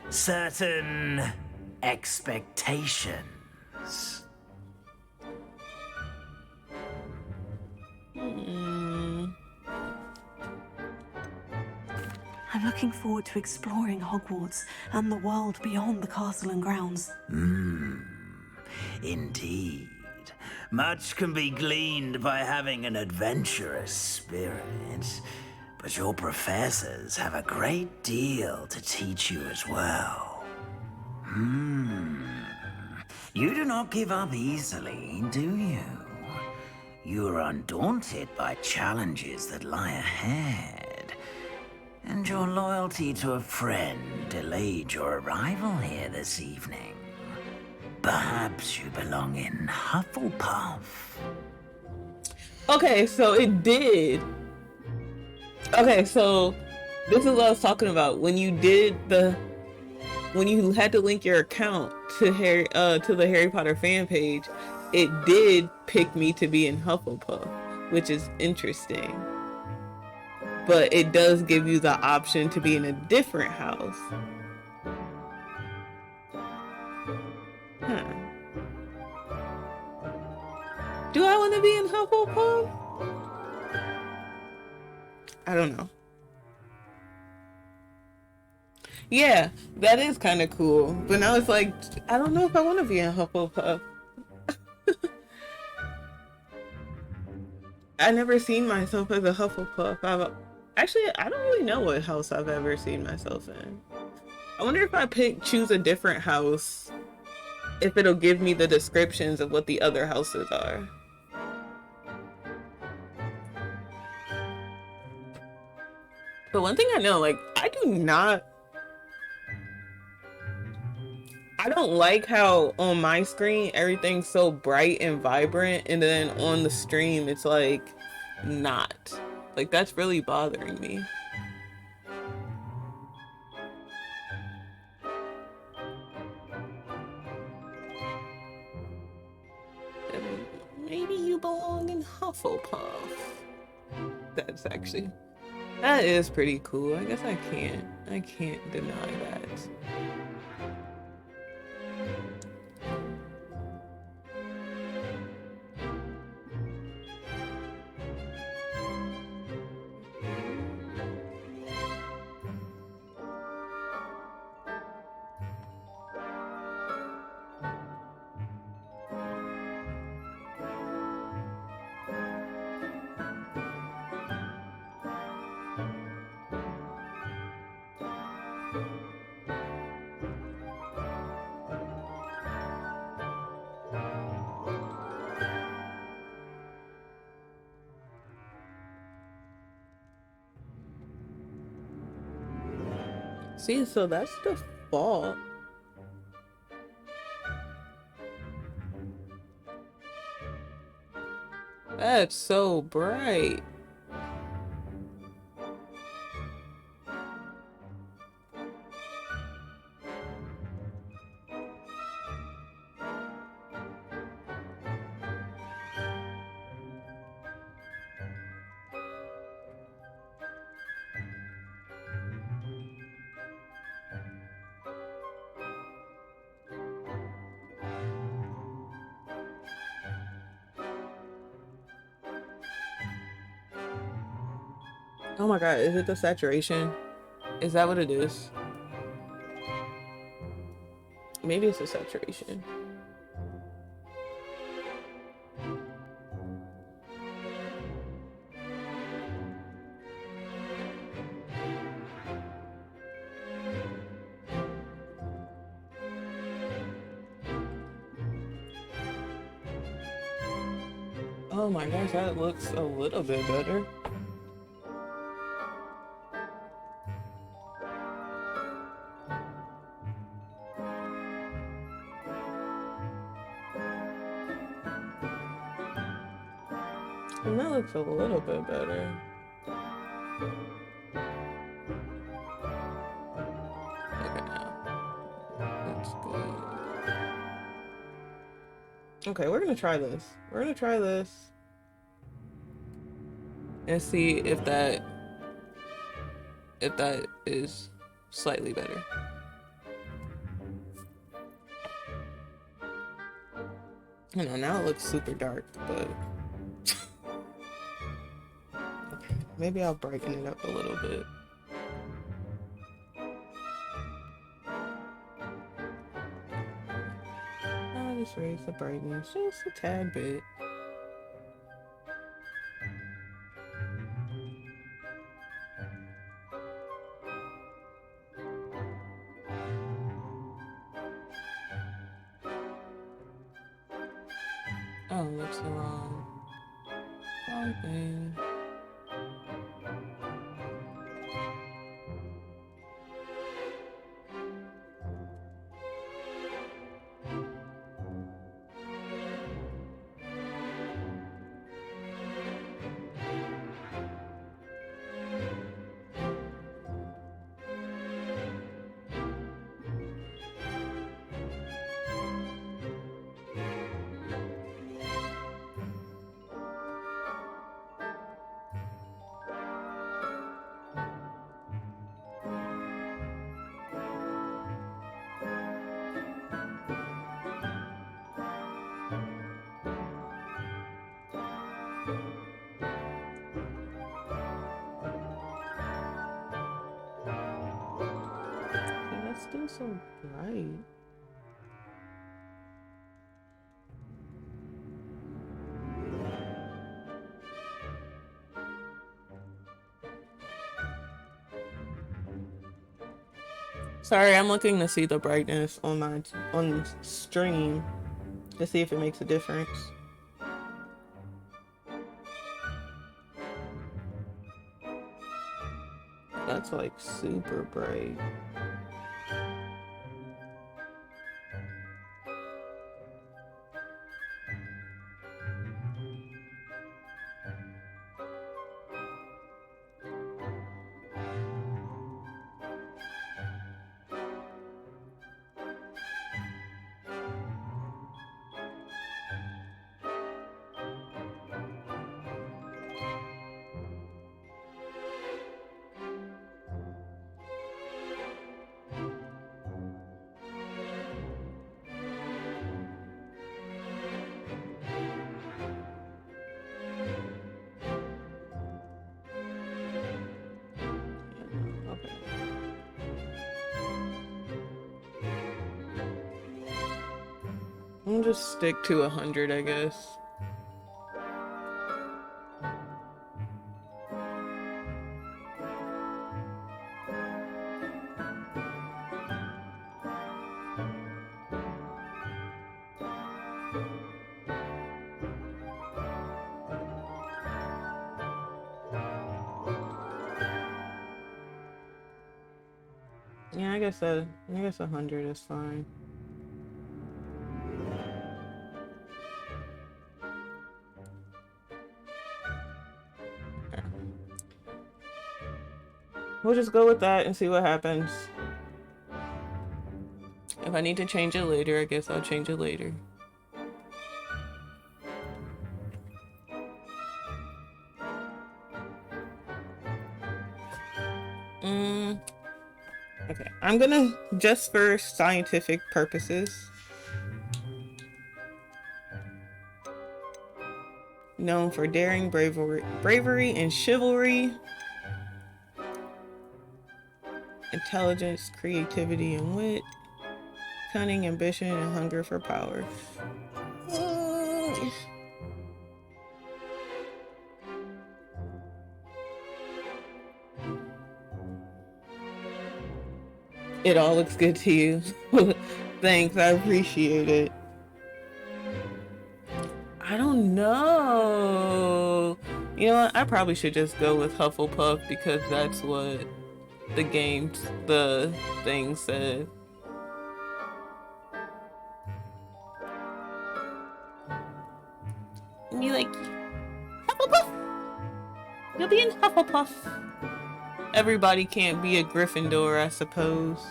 Certain expectations. I'm looking forward to exploring Hogwarts and the world beyond the castle and grounds. Indeed. Much can be gleaned by having an adventurous spirit, but your professors have a great deal to teach you as well. You do not give up easily, do you? You are undaunted by challenges that lie ahead, and your loyalty to a friend delayed your arrival here this evening. Perhaps you belong in Hufflepuff. Okay, so it did. Okay, so this is what I was talking about. When you had to link your account to the Harry Potter fan page, it did pick me to be in Hufflepuff, which is interesting. But it does give you the option to be in a different house. Do I want to be in Hufflepuff? I don't know. Yeah, that is kind of cool. But now it's like, I don't know if I want to be in Hufflepuff. I never seen myself as a Hufflepuff. Actually, I don't really know what house I've ever seen myself in. I wonder if I choose a different house, if it'll give me the descriptions of what the other houses are. But one thing I know, like, I I don't like how on my screen everything's so bright and vibrant, and then on the stream it's like not. Like that's really bothering me. Maybe you belong in Hufflepuff. That is pretty cool. I guess I can't deny that. See, so that's the fault. That's so bright. Oh my god, is it the saturation? Is that what it is? Maybe it's the saturation. Oh my gosh, that looks a little bit better. And that looks a little bit better. Okay, now. That's good. Okay, we're gonna try this. We're gonna try this. And see if that is slightly better. You know, now it looks super dark, but maybe I'll brighten it up a little bit. I'll just raise the brightness just a tad bit. Oh, that's the wrong thing. That's still so bright. Sorry, I'm looking to see the brightness on stream to see if it makes a difference. That's like super bright. I'll just stick to 100, I guess. Yeah, I guess 100 is fine. We'll just go with that and see what happens. If I need to change it later, I guess I'll change it later. Okay, I'm gonna, just for scientific purposes, known for daring, bravery and chivalry, intelligence, creativity and wit, cunning, ambition, and hunger for power. It all looks good to you. Thanks, I appreciate it. I don't know. You know what? I probably should just go with Hufflepuff because that's what the thing said. You like Hufflepuff? You'll be in Hufflepuff. Everybody can't be a Gryffindor, I suppose.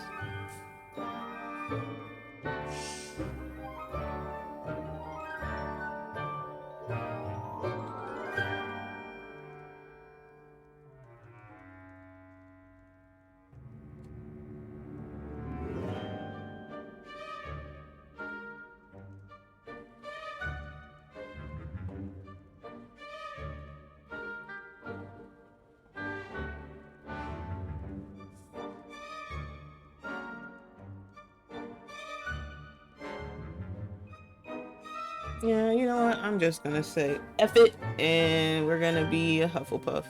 Yeah, you know what? I'm just gonna say F it, and we're gonna be a Hufflepuff.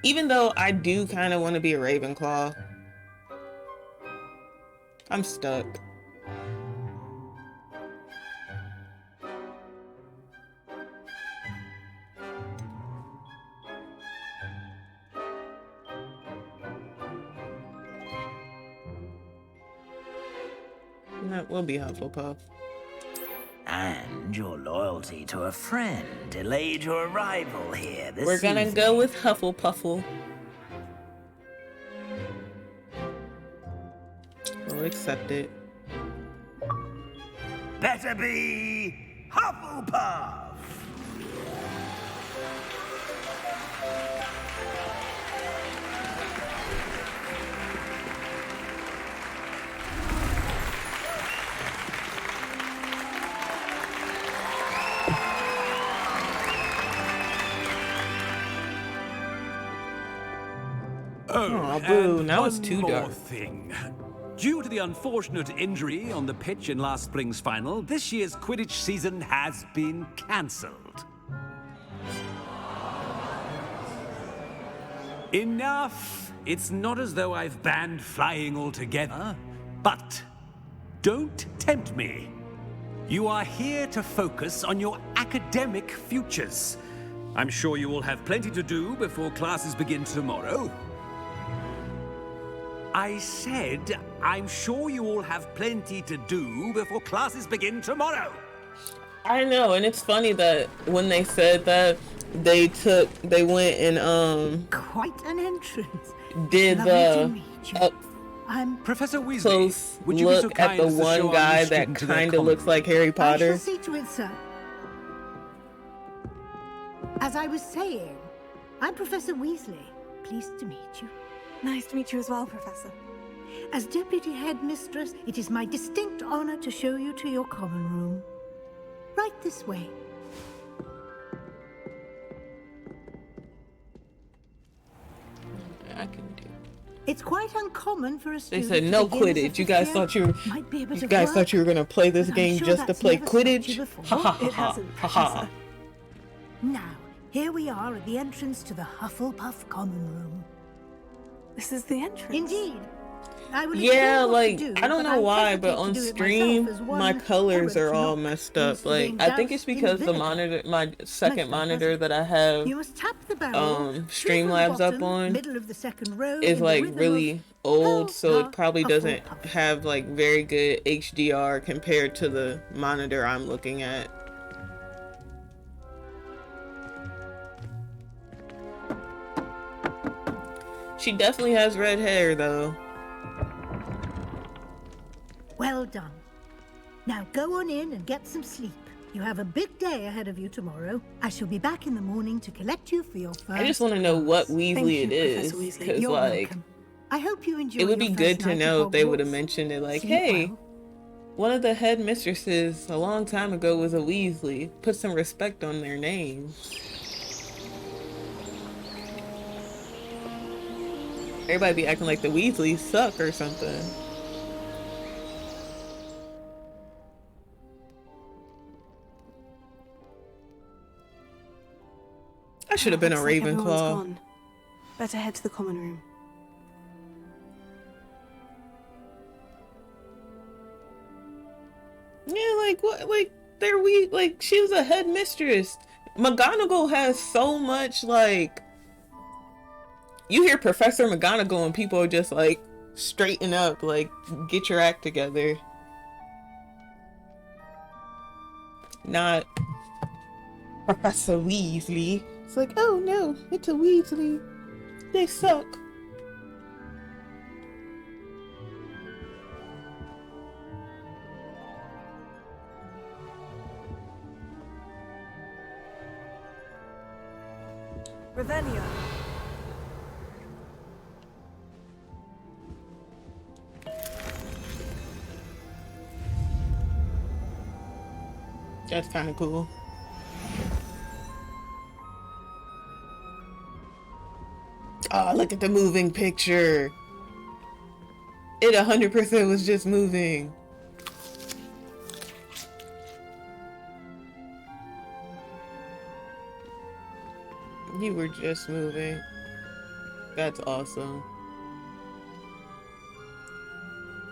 Even though I do kind of want to be a Ravenclaw. I'm stuck. That will be Hufflepuff. And your loyalty to a friend delayed your arrival here this We're gonna evening. go with Hufflepuffle. We'll accept it. Better be Hufflepuff! Oh, boo. And Now it's one too more dark. thing. Due to the unfortunate injury on the pitch in last spring's final, this year's Quidditch season has been cancelled. Enough! It's not as though I've banned flying altogether, but don't tempt me. You are here to focus on your academic futures. I'm sure you will have plenty to do before classes begin tomorrow. I said, I'm sure you all have plenty to do before classes begin tomorrow. I know, and it's funny that when they said that, they went and Quite an entrance. did Lovely the to meet you. I'm Professor Weasley, close would you be so look at kind the as to show one our guy new that student to their kind of common looks like Harry I Potter. shall see to it, sir. As I was saying, I'm Professor Weasley. Pleased to meet you. Nice to meet you as well, Professor. As Deputy Headmistress, it is my distinct honor to show you to your common room. Right this way. I can do. It's quite uncommon for a They student said to no begin as a Quidditch. You fifth guys year. thought you Might be a bit of guys work, thought you were gonna play this but I'm game sure just to that's play never stopped you Quidditch? before. Ha ha It ha hasn't, ha ha. Professor. Now, here we are at the entrance to the Hufflepuff Common Room. This is the entrance. Indeed. I will Yeah, explain what like to do, I don't but know why, hesitate but to on do it stream myself as one my colors are errant all knock messed leads up. to Like being I think it's doused in because the vinegar. monitor, my second Most monitor unpleasant. that I have You must tap the barrel, three from the Streamlabs up bottom, on middle of the second row, is in the like rhythm really of old, so it Huff, probably doesn't Hufflepuff. have like very good HDR compared to the monitor I'm looking at. She definitely has red hair though. Well done. Now go on in and get some sleep. You have a big day ahead of you tomorrow. I shall be back in the morning to collect you for your first I just want to know what Weasley Thank you, it is, Professor Weasley. because You're like welcome. I hope you enjoy it would be your good first to night know at if they would have Hogwarts. mentioned it, like, Sleep hey, well. one of the headmistresses a long time ago was a Weasley. Put some respect on their name. Everybody be acting like the Weasleys suck or something. I should have been a Looks like everyone's Ravenclaw. gone. Better head to the common room. Yeah, like what? Like they're like she was a headmistress. McGonagall has so much like. You hear Professor McGonagall and people are just like straighten up, like get your act together. Not Professor Weasley. It's like, oh no, it's a Weasley. They suck. Revelio. That's kind of cool. Oh, look at the moving picture. It 100% was just moving. You were just moving. That's awesome.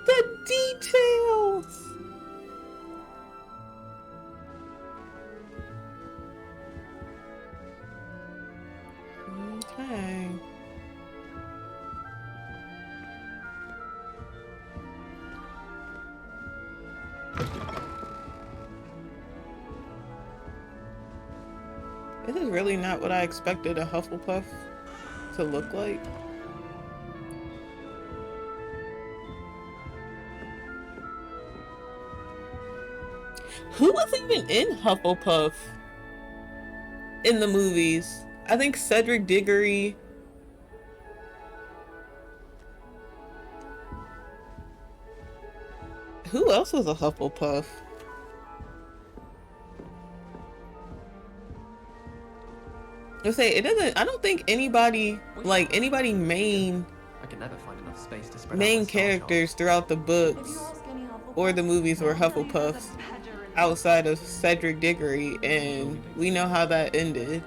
The details! Okay. This is really not what I expected a Hufflepuff to look like. Who was even in Hufflepuff in the movies? I think Cedric Diggory. Who else was a Hufflepuff? You'll say it doesn't. I don't think anybody like anybody main I can never find enough space to spread out main my star characters throughout the books or the movies were Hufflepuffs outside of Cedric Diggory, and we know how that ended.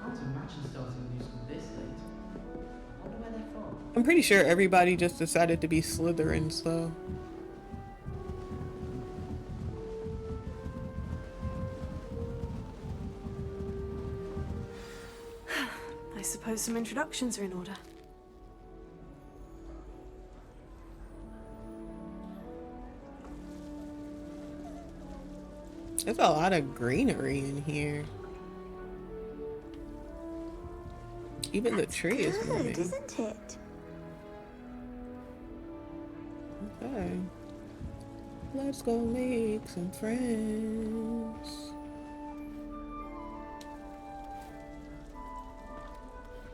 Can't imagine starting a new school this late. I wonder where they're from. I'm pretty sure everybody just decided to be Slytherins though. I suppose some introductions are in order. There's a lot of greenery in here. Even the tree is moving. Isn't it? Okay. Let's go make some friends.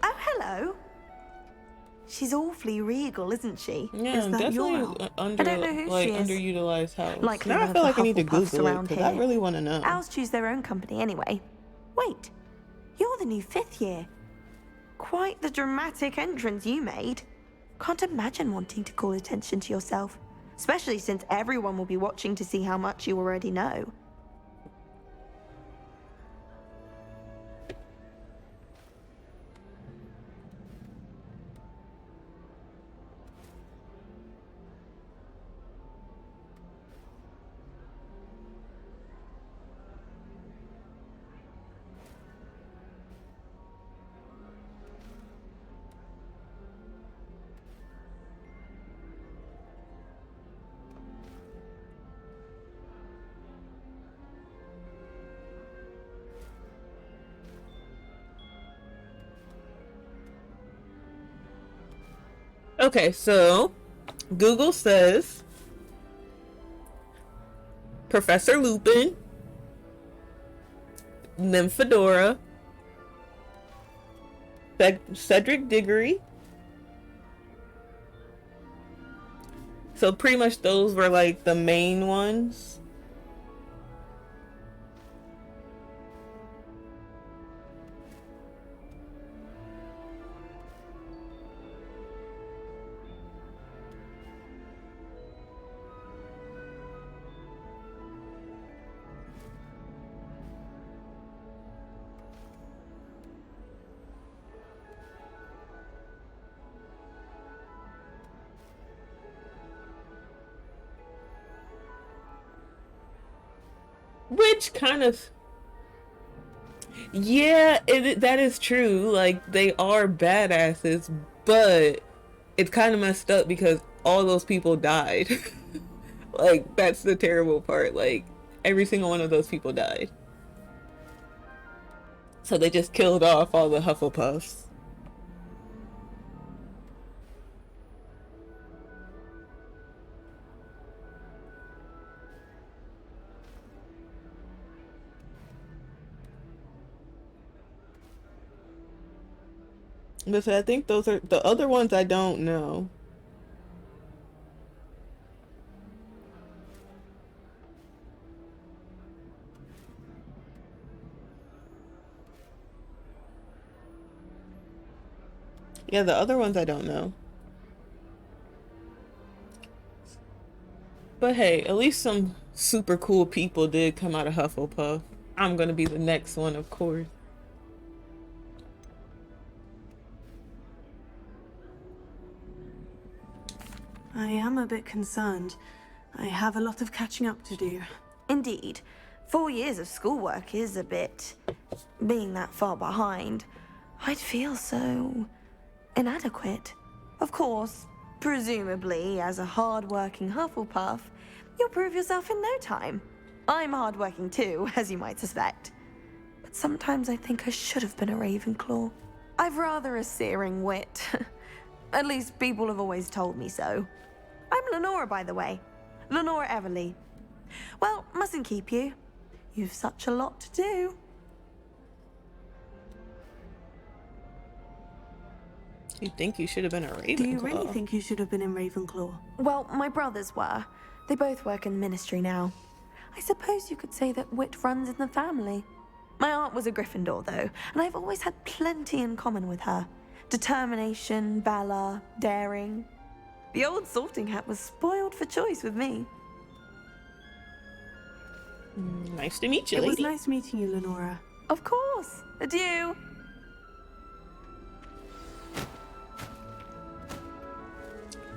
Oh, hello. She's awfully regal, isn't she? Yeah, Is that definitely your owl? I don't know who she is. underutilized house. Likely Now one I of feel the like I need to Hufflepuffs Google it around because I here. really want to know. Owls choose their own company anyway. Wait, you're the new 5th year. Quite the dramatic entrance you made. Can't imagine wanting to call attention to yourself, especially since everyone will be watching to see how much you already know. Okay, so Google says Professor Lupin, Nymphadora, Cedric Diggory. So pretty much those were like the main ones. Which kind of, yeah, that is true. Like, they are badasses, but it's kind of messed up because all those people died. Like, that's the terrible part. Like, every single one of those people died. So they just killed off all the Hufflepuffs. But I think those are the other ones I don't know. Yeah, the other ones I don't know. But hey, at least some super cool people did come out of Hufflepuff. I'm gonna be the next one, of course. I am a bit concerned. I have a lot of catching up to do. Indeed. 4 years of schoolwork is a bit... being that far behind. I'd feel so... inadequate. Of course, presumably, as a hard-working Hufflepuff, you'll prove yourself in no time. I'm hard-working too, as you might suspect. But sometimes I think I should have been a Ravenclaw. I've rather a searing wit. At least people have always told me so. I'm Lenora, by the way. Lenora Everly. Well, mustn't keep you. You've such a lot to do. You think you should have been a Ravenclaw? Do you really think you should have been in Ravenclaw? Well, my brothers were. They both work in the ministry now. I suppose you could say that wit runs in the family. My aunt was a Gryffindor, though, and I've always had plenty in common with her. Determination, valor, daring. The old sorting hat was spoiled for choice with me. Nice to meet you, It lady. was nice meeting you, Lenora. Of course. Adieu.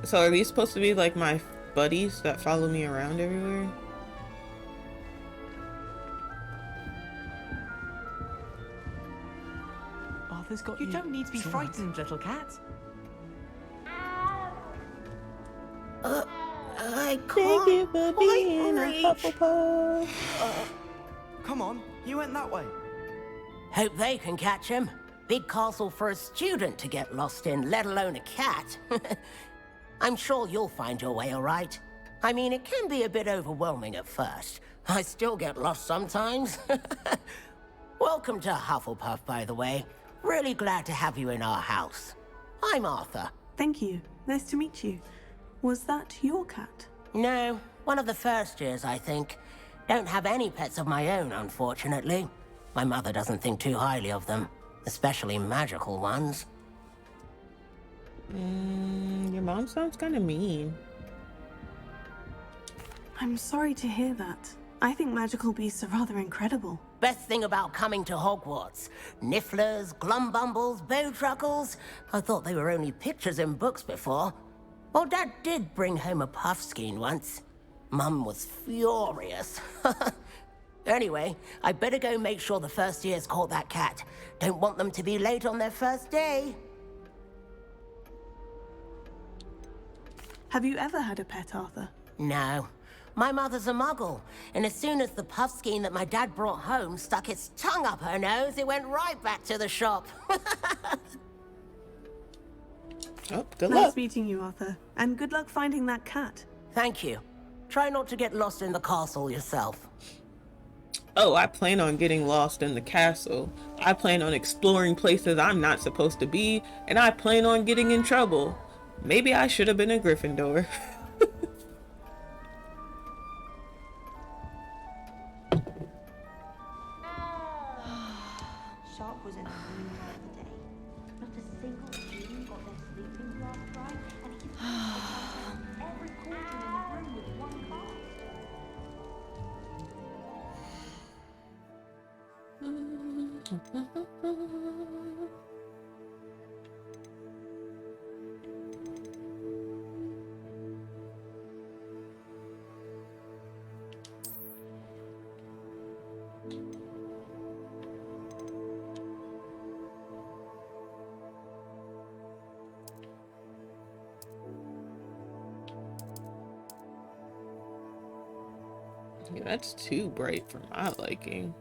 So are these supposed to be like my buddies that follow me around everywhere? Arthur's got you. You don't need to be frightened, little cat. I can't. Thank you for being a reach. Hufflepuff. Come on, you went that way. Hope they can catch him. Big castle for a student to get lost in, let alone a cat. I'm sure you'll find your way all right. I mean, it can be a bit overwhelming at first. I still get lost sometimes. Welcome to Hufflepuff, by the way. Really glad to have you in our house. I'm Arthur. Thank you. Nice to meet you. Was that your cat? No, one of the first years, I think. Don't have any pets of my own, unfortunately. My mother doesn't think too highly of them, especially magical ones. Your mom sounds kind of mean. I'm sorry to hear that. I think magical beasts are rather incredible. Best thing about coming to Hogwarts. Nifflers, glumbumbles, bowtruckles. I thought they were only pictures in books before. Well, Dad did bring home a puffskein once. Mum was furious. Anyway, I better go make sure the first years caught that cat. Don't want them to be late on their first day. Have you ever had a pet, Arthur? No. My mother's a muggle, and as soon as the puffskein that my dad brought home stuck its tongue up her nose, it went right back to the shop. Oh, good Nice luck. meeting you, Arthur. And good luck finding that cat. Thank you. Try not to get lost in the castle yourself. Oh, I plan on getting lost in the castle. I plan on exploring places I'm not supposed to be, and I plan on getting in trouble. Maybe I should have been a Gryffindor. Sharp was in a mood the other day. Not a single student got their sleeping draft right, and he's every quarter in the room with one cast. Yeah, that's too bright for my liking.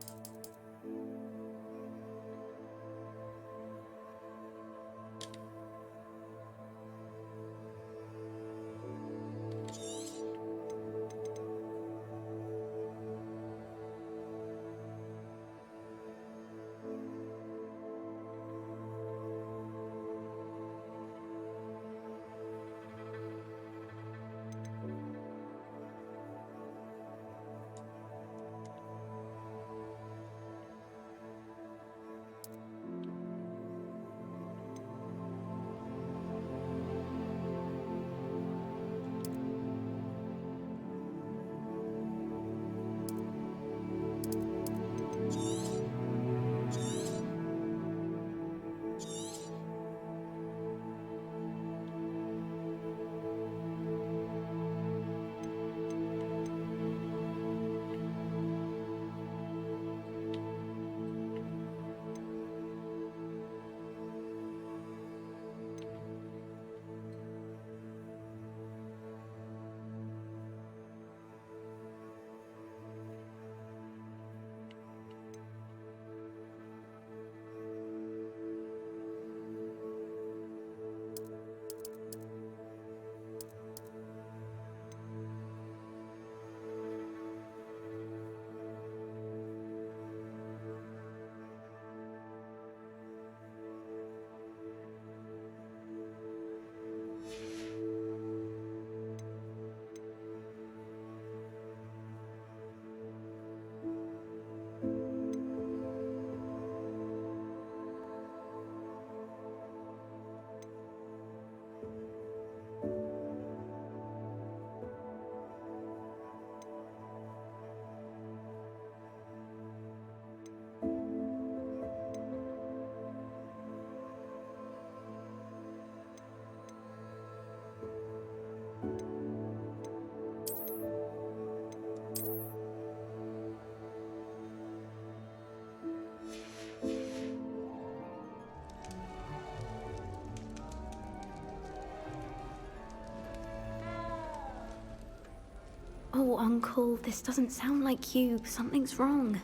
Oh, Uncle, this doesn't sound like you. Something's wrong.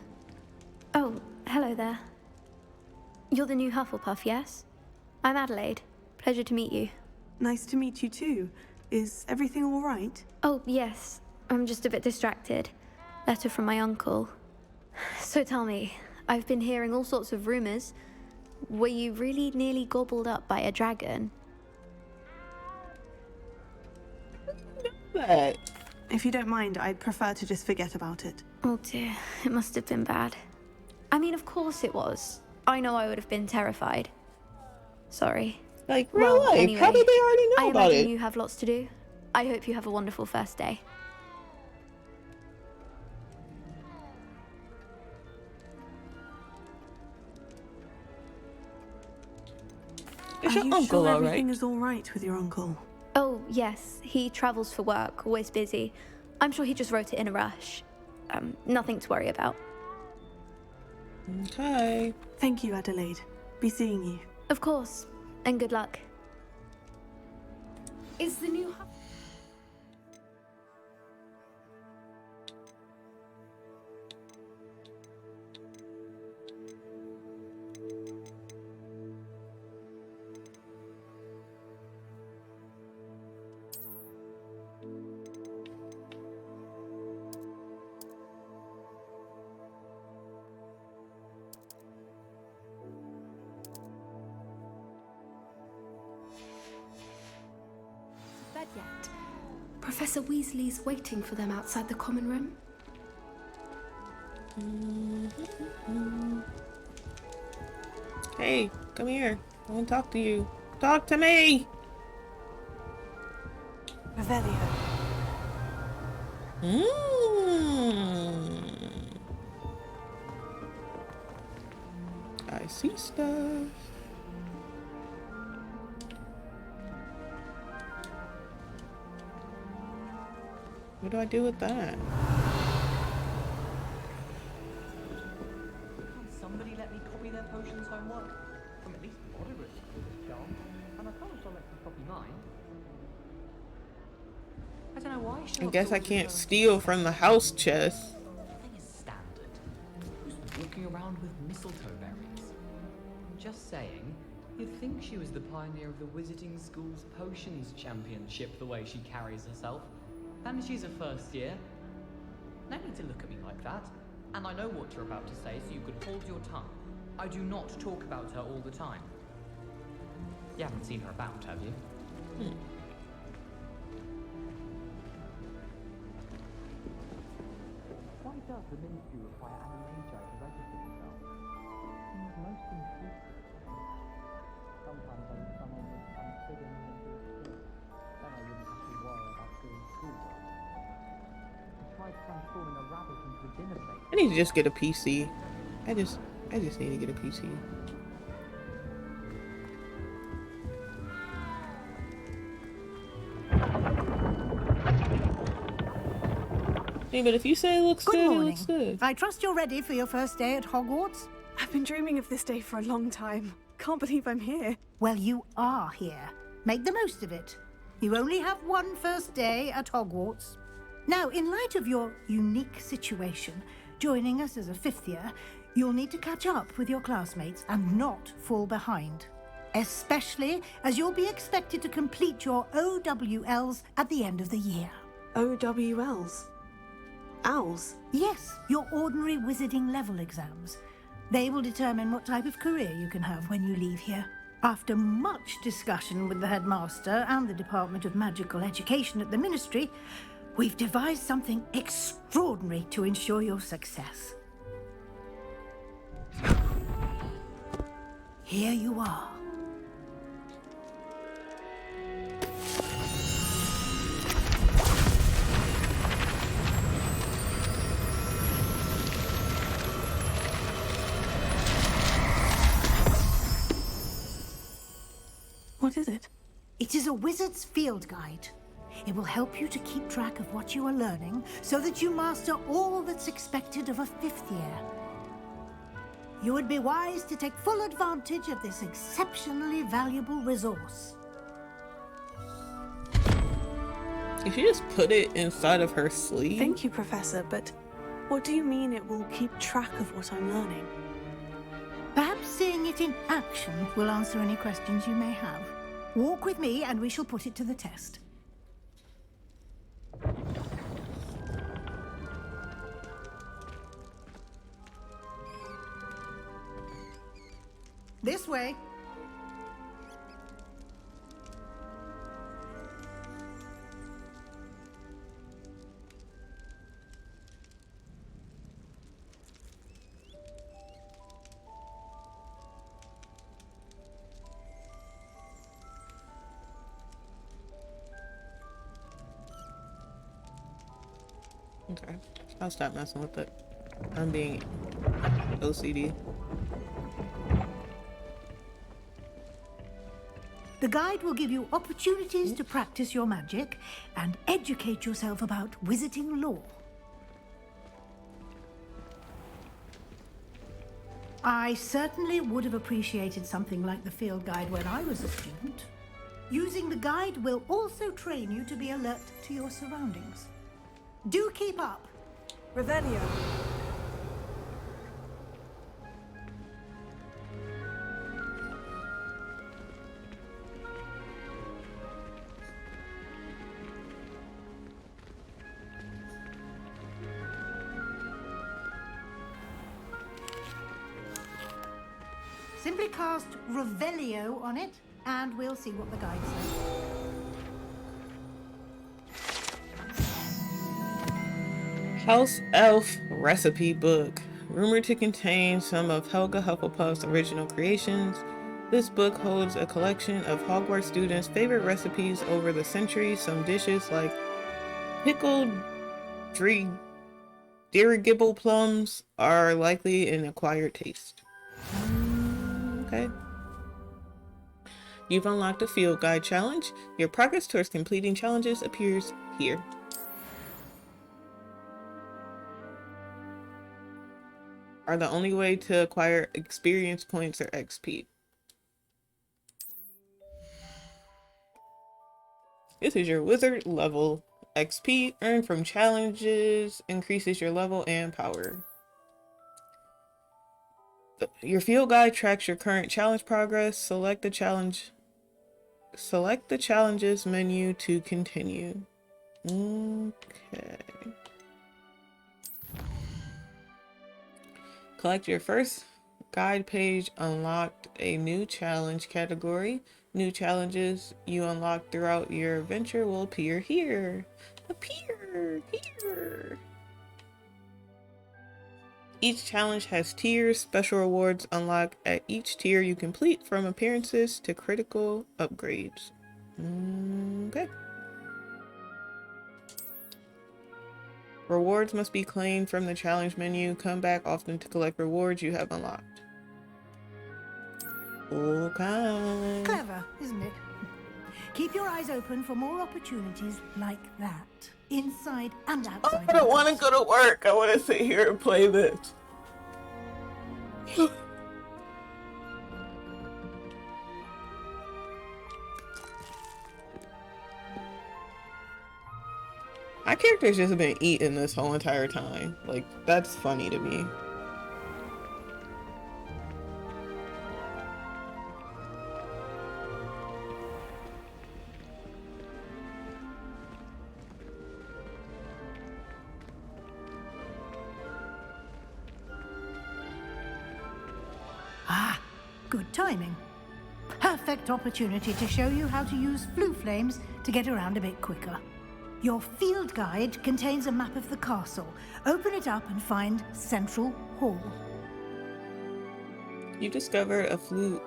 Oh, hello there. You're the new Hufflepuff, yes? I'm Adelaide. Pleasure to meet you. Nice to meet you too. Is everything all right? Oh, yes. I'm just a bit distracted. Letter from my uncle. So tell me, I've been hearing all sorts of rumors. Were you really nearly gobbled up by a dragon? that? If you don't mind, I'd prefer to just forget about it. Oh dear, it must have been bad. I mean, of course it was. I know I would have been terrified. Sorry. Like, real life, anyway, how did they already know I about imagine it? you have lots to do. I hope you have a wonderful first day. Is Are your you uncle sure all everything right? is all right with your uncle? Oh, yes. He travels for work, always busy. I'm sure he just wrote it in a rush. Nothing to worry about. Okay. Thank you, Adelaide. Be seeing you. Of course. And good luck. Is the new... bed yet? Professor Weasley's waiting for them outside the common room. Hey, come here. I want to talk to you. Talk to me! Revelio. I see stuff. What do I do with that? Can't somebody let me copy their potions homework? I'm at least moderate with this charm, and I promise I'll let you copy mine. I don't know why she I guess I can't steal from the house chest. Nothing is standard. Who's walking around with mistletoe berries? Just saying, you'd think she was the pioneer of the Wizarding School's Potions Championship the way she carries herself. And she's a first year. No need to look at me like that. And I know what you're about to say, so you could hold your tongue. I do not talk about her all the time. You haven't seen her about, have you? Why does the Ministry require an major to register himself? Seems most intrusive. Sometimes I wish someone would come figure me into a school. Then I wouldn't have to worry about doing schoolwork. I tried transforming a rabbit into a dinner plate. I need to just get a PC. I just need to get a PC. Hey, but if you say it looks good, it looks good. I trust you're ready for your first day at Hogwarts? I've been dreaming of this day for a long time. Can't believe I'm here. Well, you are here. Make the most of it. You only have one first day at Hogwarts. Now, in light of your unique situation, joining us as a fifth year, you'll need to catch up with your classmates and not fall behind. Especially as you'll be expected to complete your OWLs at the end of the year. OWLs? Owls? Yes, your ordinary wizarding level exams. They will determine what type of career you can have when you leave here. After much discussion with the headmaster and the Department of Magical Education at the Ministry, we've devised something extraordinary to ensure your success. Here you are. What is it? It is a wizard's field guide. It will help you to keep track of what you are learning so that you master all that's expected of a fifth year. You would be wise to take full advantage of this exceptionally valuable resource. If you just put it inside of her sleeve. Thank you, Professor, but what do you mean it will keep track of what I'm learning? Perhaps seeing it in action will answer any questions you may have. Walk with me and we shall put it to the test. This way. Okay. I'll stop messing with it. I'm being OCD. The guide will give you opportunities to practice your magic and educate yourself about wizarding lore. I certainly would have appreciated something like the field guide when I was a student. Using the guide will also train you to be alert to your surroundings. Do keep up. Revelio. Simply cast Revelio on it, and we'll see what the guide says. House Elf Recipe Book. Rumored to contain some of Helga Hufflepuff's original creations, this book holds a collection of Hogwarts students' favorite recipes over the centuries. Some dishes like pickled dirigible plums are likely an acquired taste. Okay. You've unlocked a field guide challenge. Your progress towards completing challenges appears here. Are the only way to acquire experience points or XP. This is your wizard level. XP earned from challenges increases your level and power. Your field guide tracks your current challenge progress. Select the challenges menu to continue. Okay. Collect your first guide page. Unlocked a new challenge category. New challenges you unlock throughout your adventure will appear here. Appear here. Each challenge has tiers. Special rewards unlock at each tier you complete, from appearances to critical upgrades. Okay. Rewards must be claimed from the challenge menu. Come back often to collect rewards you have unlocked. Okay. Clever, isn't it? Keep your eyes open for more opportunities like that, inside and outside. I don't want to go to work. I want to sit here and play this. My character's just been eating this whole entire time. Like, that's funny to me. Ah, good timing. Perfect opportunity to show you how to use flue flames to get around a bit quicker. Your field guide contains a map of the castle. Open it up and find Central Hall. You discovered a flue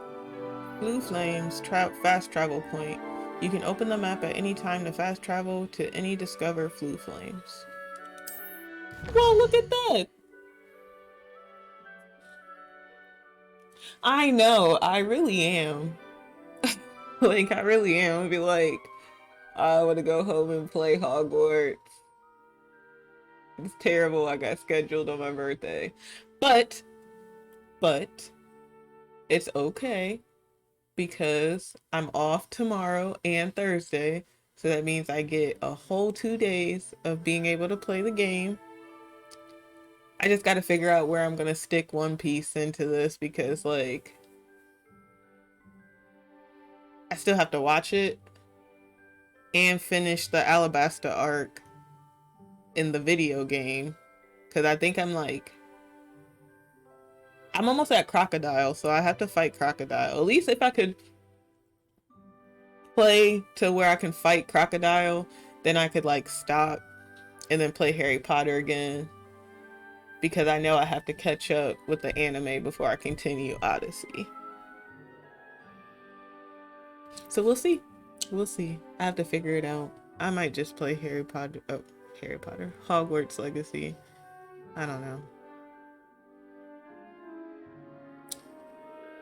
flames fast travel point. You can open the map at any time to fast travel to any discovered flue flames. Well, look at that. I know, I really am. Like, I really am. I'd be like, I want to go home and play Hogwarts. It's terrible I got scheduled on my birthday. But, it's okay because I'm off tomorrow and Thursday. So that means I get a whole 2 days of being able to play the game. I just got to figure out where I'm going to stick One Piece into this because, like, I still have to watch it and finish the Alabasta arc in the video game. Because I think I'm almost at Crocodile, so I have to fight Crocodile. At least if I could play to where I can fight Crocodile, then I could, like, stop and then play Harry Potter again. Because I know I have to catch up with the anime before I continue Odyssey. So we'll see. We'll see. I have to figure it out. I might just play Harry Harry Potter. Hogwarts Legacy. I don't know.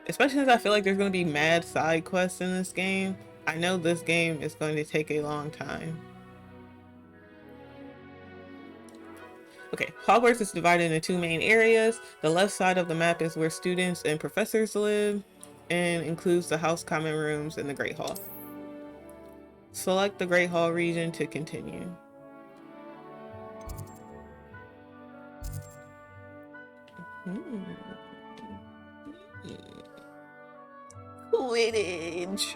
Especially since I feel like there's going to be mad side quests in this game. I know this game is going to take a long time. Okay, Hogwarts is divided into two main areas. The left side of the map is where students and professors live and includes the house common rooms and the Great Hall. Select the Great Hall region to continue. Quidditch.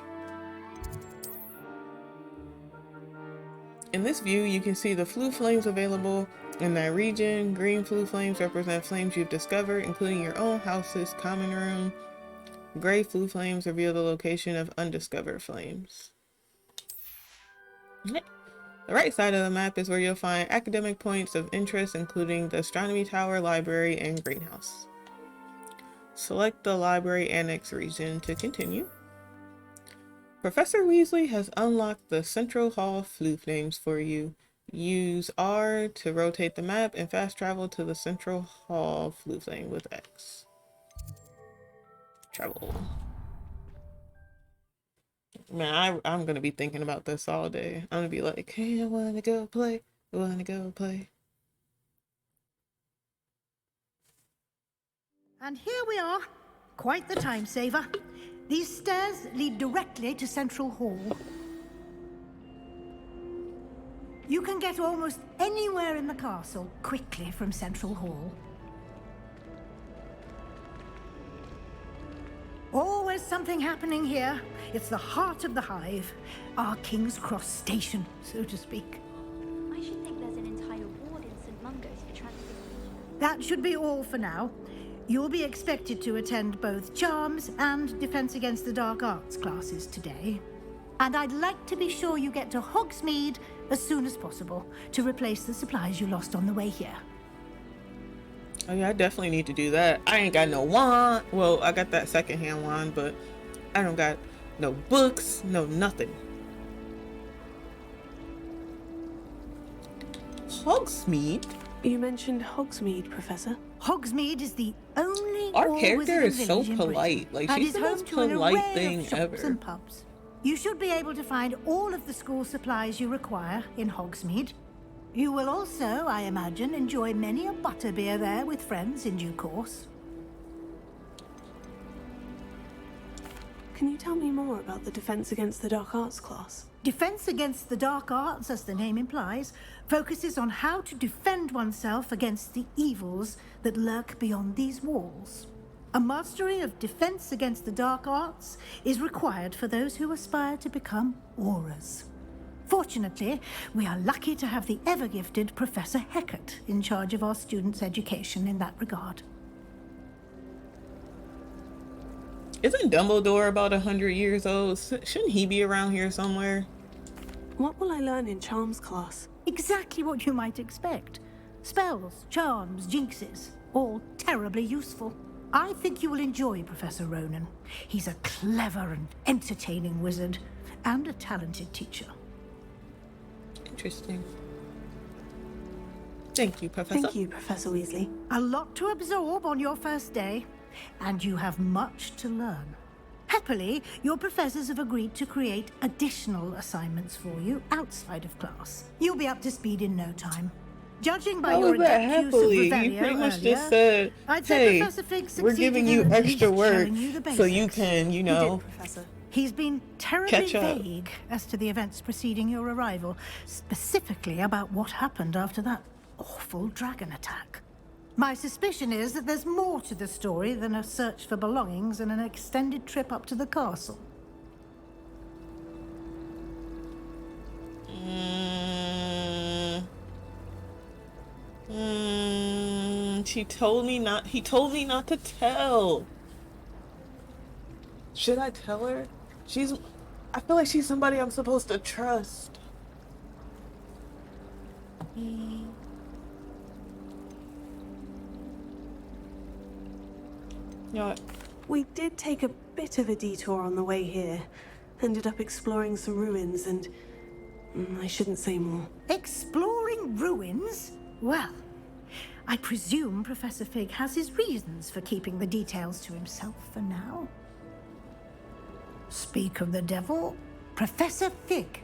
In this view, you can see the flue flames available in that region. Green flue flames represent flames you've discovered, including your own house's common room. Gray flue flames reveal the location of undiscovered flames. The right side of the map is where you'll find academic points of interest, including the Astronomy Tower, Library, and Greenhouse. Select the Library Annex region to continue. Professor Weasley has unlocked the Central Hall flue flames for you. Use R to rotate the map and fast travel to the Central Hall flue flame with X. Travel. Man, I'm gonna be thinking about this all day. I'm gonna be like, hey, I wanna go play. I wanna go play. And here we are. Quite the time saver. These stairs lead directly to Central Hall. You can get almost anywhere in the castle quickly from Central Hall. Always something happening here. It's the heart of the Hive, our King's Cross station, so to speak. I should think there's an entire ward in St. Mungo's for transfiguration. That should be all for now. You'll be expected to attend both Charms and Defense Against the Dark Arts classes today. And I'd like to be sure you get to Hogsmeade as soon as possible to replace the supplies you lost on the way here. Oh yeah, I definitely need to do that. I ain't got no wand. Well, I got that secondhand wand, but I don't got no books, no nothing. Hogsmeade? You mentioned Hogsmeade, Professor. Hogsmeade is the only Our character all-wizarding is so village in polite. Britain, Like, and she's is the home most to an polite array thing of shops ever. and pubs. You should be able to find all of the school supplies you require in Hogsmeade. You will also, I imagine, enjoy many a butterbeer there with friends in due course. Can you tell me more about the Defense Against the Dark Arts class? Defense Against the Dark Arts, as the name implies, focuses on how to defend oneself against the evils that lurk beyond these walls. A mastery of Defense Against the Dark Arts is required for those who aspire to become Aurors. Fortunately, we are lucky to have the ever-gifted Professor Hecat in charge of our students' education in that regard. Isn't Dumbledore about 100 years old? Shouldn't he be around here somewhere? What will I learn in Charms class? Exactly what you might expect. Spells, charms, jinxes, all terribly useful. I think you will enjoy Professor Ronan. He's a clever and entertaining wizard, and a talented teacher. Interesting. Thank you, Professor. Thank you, Professor Weasley. A lot to absorb on your first day, and you have much to learn. Happily, your professors have agreed to create additional assignments for you outside of class. You'll be up to speed in no time. Judging by your adept use of He Revelio pretty much earlier, just said, I'd say hey, Professor Fig we're succeeded giving in you at extra least work showing you the so you basics. can, you know, Professor. He's been terribly catch up. vague as to the events preceding your arrival, specifically about what happened after that awful dragon attack. My suspicion is that there's more to the story than a search for belongings and an extended trip up to the castle. He told me not to tell. Should I tell her? I feel like she's somebody I'm supposed to trust. Yeah. We did take a bit of a detour on the way here. Ended up exploring some ruins and I shouldn't say more. Exploring ruins? Well, I presume Professor Fig has his reasons for keeping the details to himself for now. Speak of the devil, Professor Fig.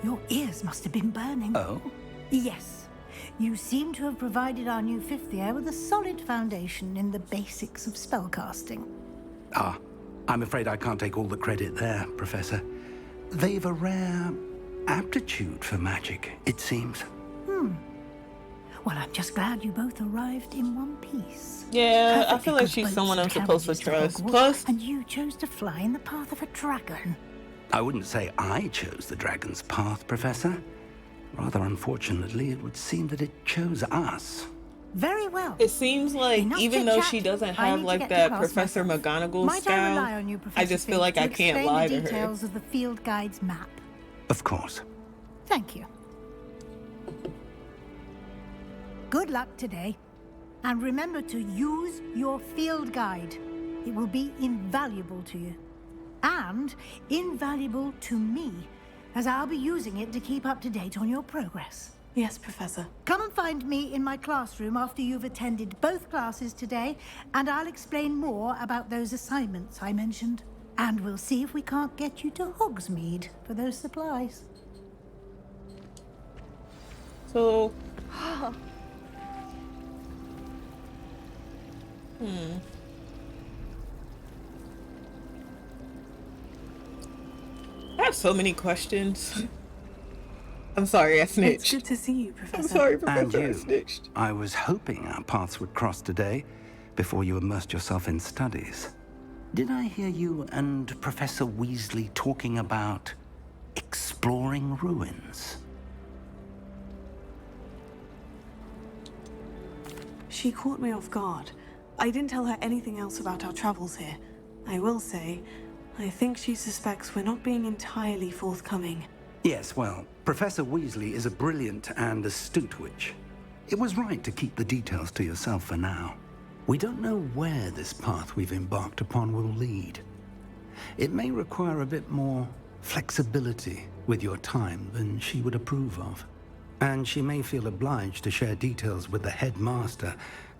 Your ears must have been burning. Oh? Yes. You seem to have provided our new fifth year with a solid foundation in the basics of spellcasting. Ah, I'm afraid I can't take all the credit there, Professor. They've a rare aptitude for magic, it seems. Well, I'm just glad you both arrived in one piece. Yeah, I Perfectly feel like good she's boats someone I'm and supposed to carriages trust. Hogwarts, Plus, and you chose to fly in the path of a dragon. I wouldn't say I chose the dragon's path, Professor. Rather unfortunately, it would seem that it chose us. Very well. it seems like Enough even though chit-chat. she doesn't I have need to like get to that class Professor myself. McGonagall Might I rely style, on you, I Professor just feel Fig, like I to can't explain lie the to her. details of the field guide's map? Of course. Thank you. Good luck today. And remember to use your field guide. It will be invaluable to you. And invaluable to me, as I'll be using it to keep up to date on your progress. Yes, Professor. Come and find me in my classroom after you've attended both classes today, and I'll explain more about those assignments I mentioned. And we'll see if we can't get you to Hogsmeade for those supplies. So, I have so many questions. I'm sorry, I snitched. It's good to see you, Professor. I'm sorry, And Professor, I you. snitched. I was hoping our paths would cross today before you immersed yourself in studies. Did I hear you and Professor Weasley talking about exploring ruins? She caught me off guard. I didn't tell her anything else about our travels here. I will say, I think she suspects we're not being entirely forthcoming. Yes, well, Professor Weasley is a brilliant and astute witch. It was right to keep the details to yourself for now. We don't know where this path we've embarked upon will lead. It may require a bit more flexibility with your time than she would approve of. And she may feel obliged to share details with the headmaster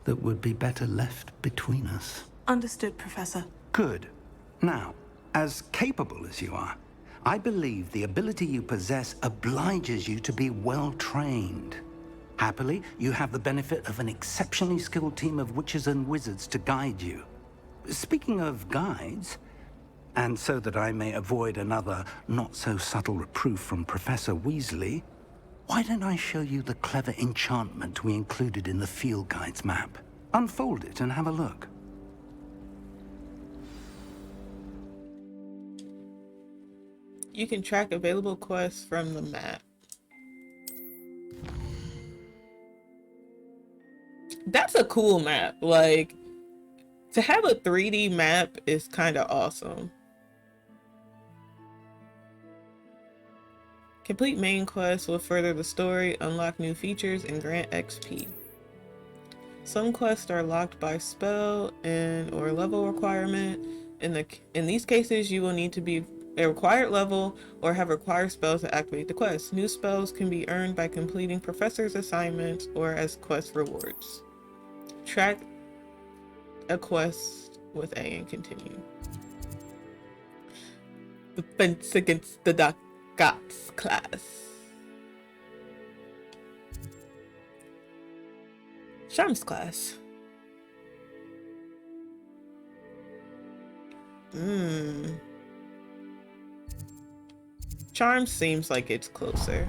that would be better left between us. Understood, Professor. Good. Now, as capable as you are, I believe the ability you possess obliges you to be well trained. Happily, you have the benefit of an exceptionally skilled team of witches and wizards to guide you. Speaking of guides, and so that I may avoid another not-so-subtle reproof from Professor Weasley, why don't I show you the clever enchantment we included in the field guide's map? Unfold it and have a look. You can track available quests from the map. That's a cool map. Like, to have a 3D map is kind of awesome. Complete main quests will further the story, unlock new features, and grant XP. Some quests are locked by spell and or level requirement. In these cases, you will need to be a required level or have required spells to activate the quest. New spells can be earned by completing professor's assignments or as quest rewards. Track a quest with A and continue. Defense against the Dark Arts class. Charms class. Charms seems like it's closer.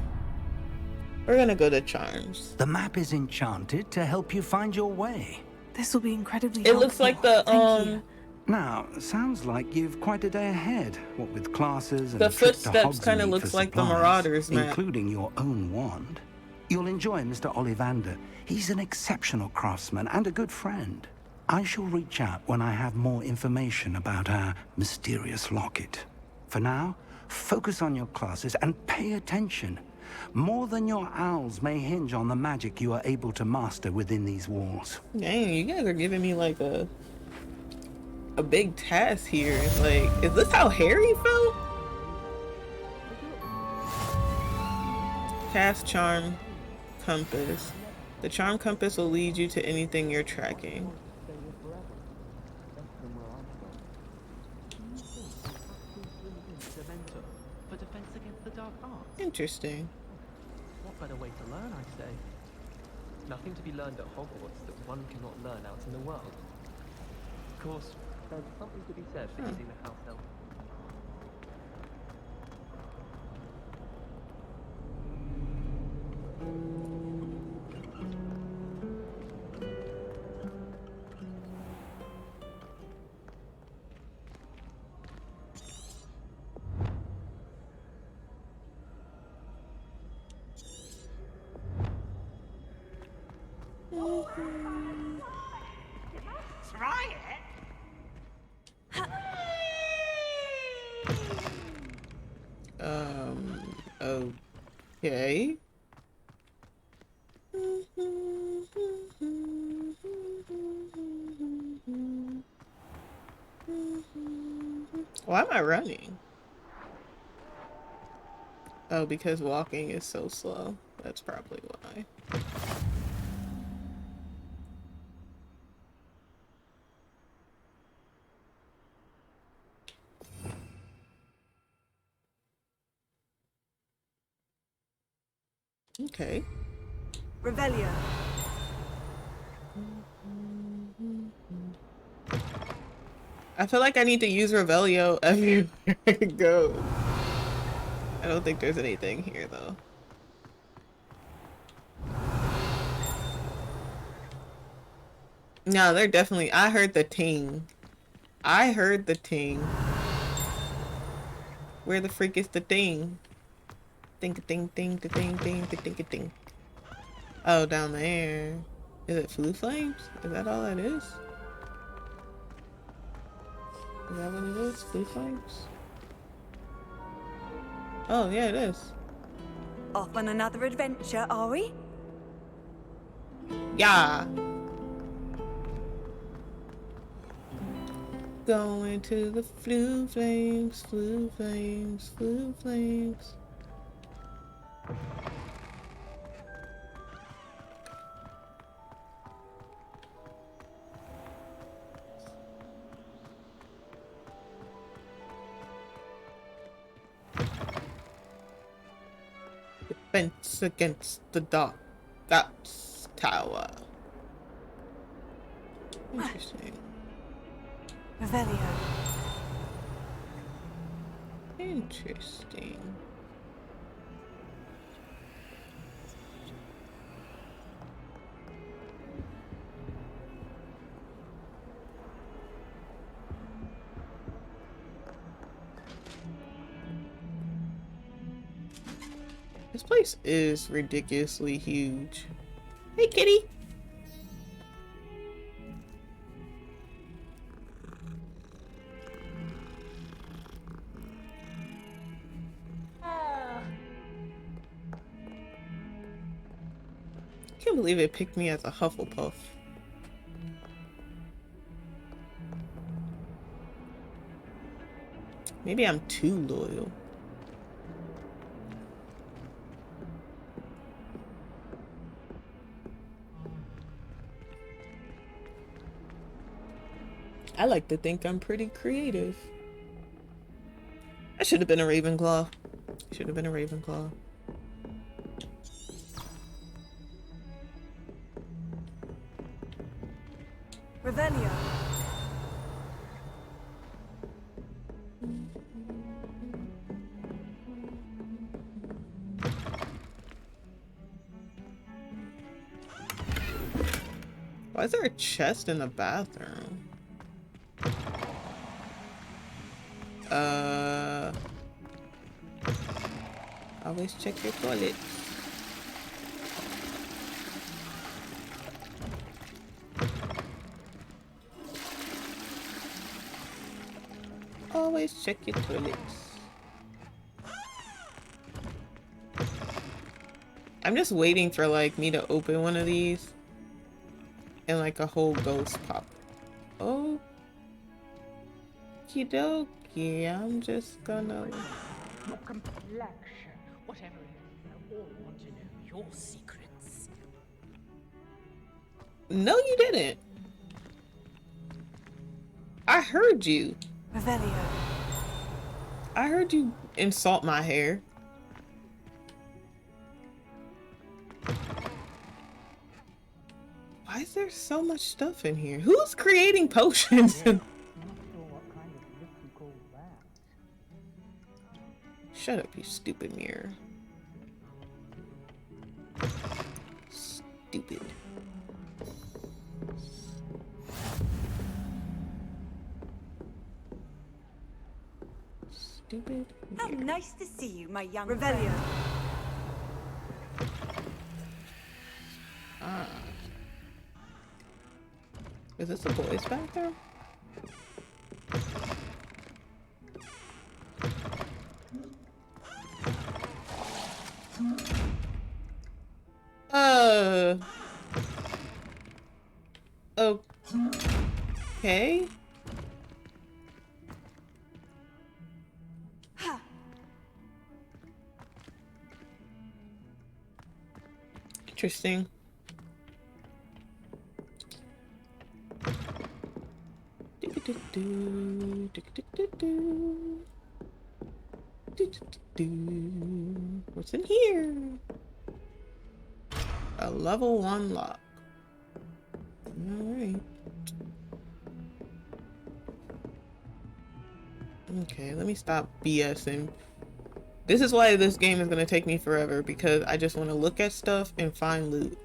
We're gonna go to Charms. The map is enchanted to help you find your way. This will be incredibly It helpful. looks like the Thank you. Now, sounds like you've quite a day ahead, what with classes and The a trip to footsteps kinda Hogsmeade looks for like the supplies, Marauders map. including your own wand. You'll enjoy Mr. Ollivander. He's an exceptional craftsman and a good friend. I shall reach out when I have more information about our mysterious locket. For now, focus on your classes and pay attention. More than your owls may hinge on the magic you are able to master within these walls. Dang, you guys are giving me like a big task here. Like, is this how Harry felt? Cast Charm Compass. The Charm Compass will lead you to anything you're tracking. For defense against the dark arts. Interesting. What better way to learn, I say? Nothing to be learned at Hogwarts that one cannot learn out in the world. Of course, there's something to be said for using the house elf. Try Okay. Why am I running? Oh, because walking is so slow. That's probably why. Okay. Revelio. I feel like I need to use Revelio everywhere I go. I don't think there's anything here though. No, they're definitely. I heard the ting. I heard the ting. Where the freak is the ting? Think a ting ting the ting ting the ting a ting. Oh, down there. Is it Flu Flames? Is that all that is? Is that what it is? Flu Flames? Oh, yeah, it is. Off on another adventure, are we? Yeah. Going to the Flu Flames, Flu Flames, Flu Flames. Defense against the Dark Arts Tower. Interesting. Revelio. Interesting. This place is ridiculously huge. Hey, kitty. Can't believe it picked me as a Hufflepuff. Maybe I'm too loyal. I like to think I'm pretty creative. I should have been a Ravenclaw. Should have been a Ravenclaw. Revelio. Why is there a chest in the bathroom? Always check your toilet. Always check your toilets. I'm just waiting for like me to open one of these and like a whole ghost pop. Oh, okie dokie. I'm just gonna. Your complexion, whatever it is, all want to know your secrets. No, you didn't. I heard you. Revelio. I heard you insult my hair. Why is there so much stuff in here? Who's creating potions? Shut up, you stupid mirror. Stupid. Stupid. How nice to see you, my young Revelio. Ah. Is this a boys' bathroom? Okay. Interesting. What's in here? A level 1 lock. Alright. Okay, let me stop BSing. This is why this game is gonna take me forever, because I just want to look at stuff and find loot.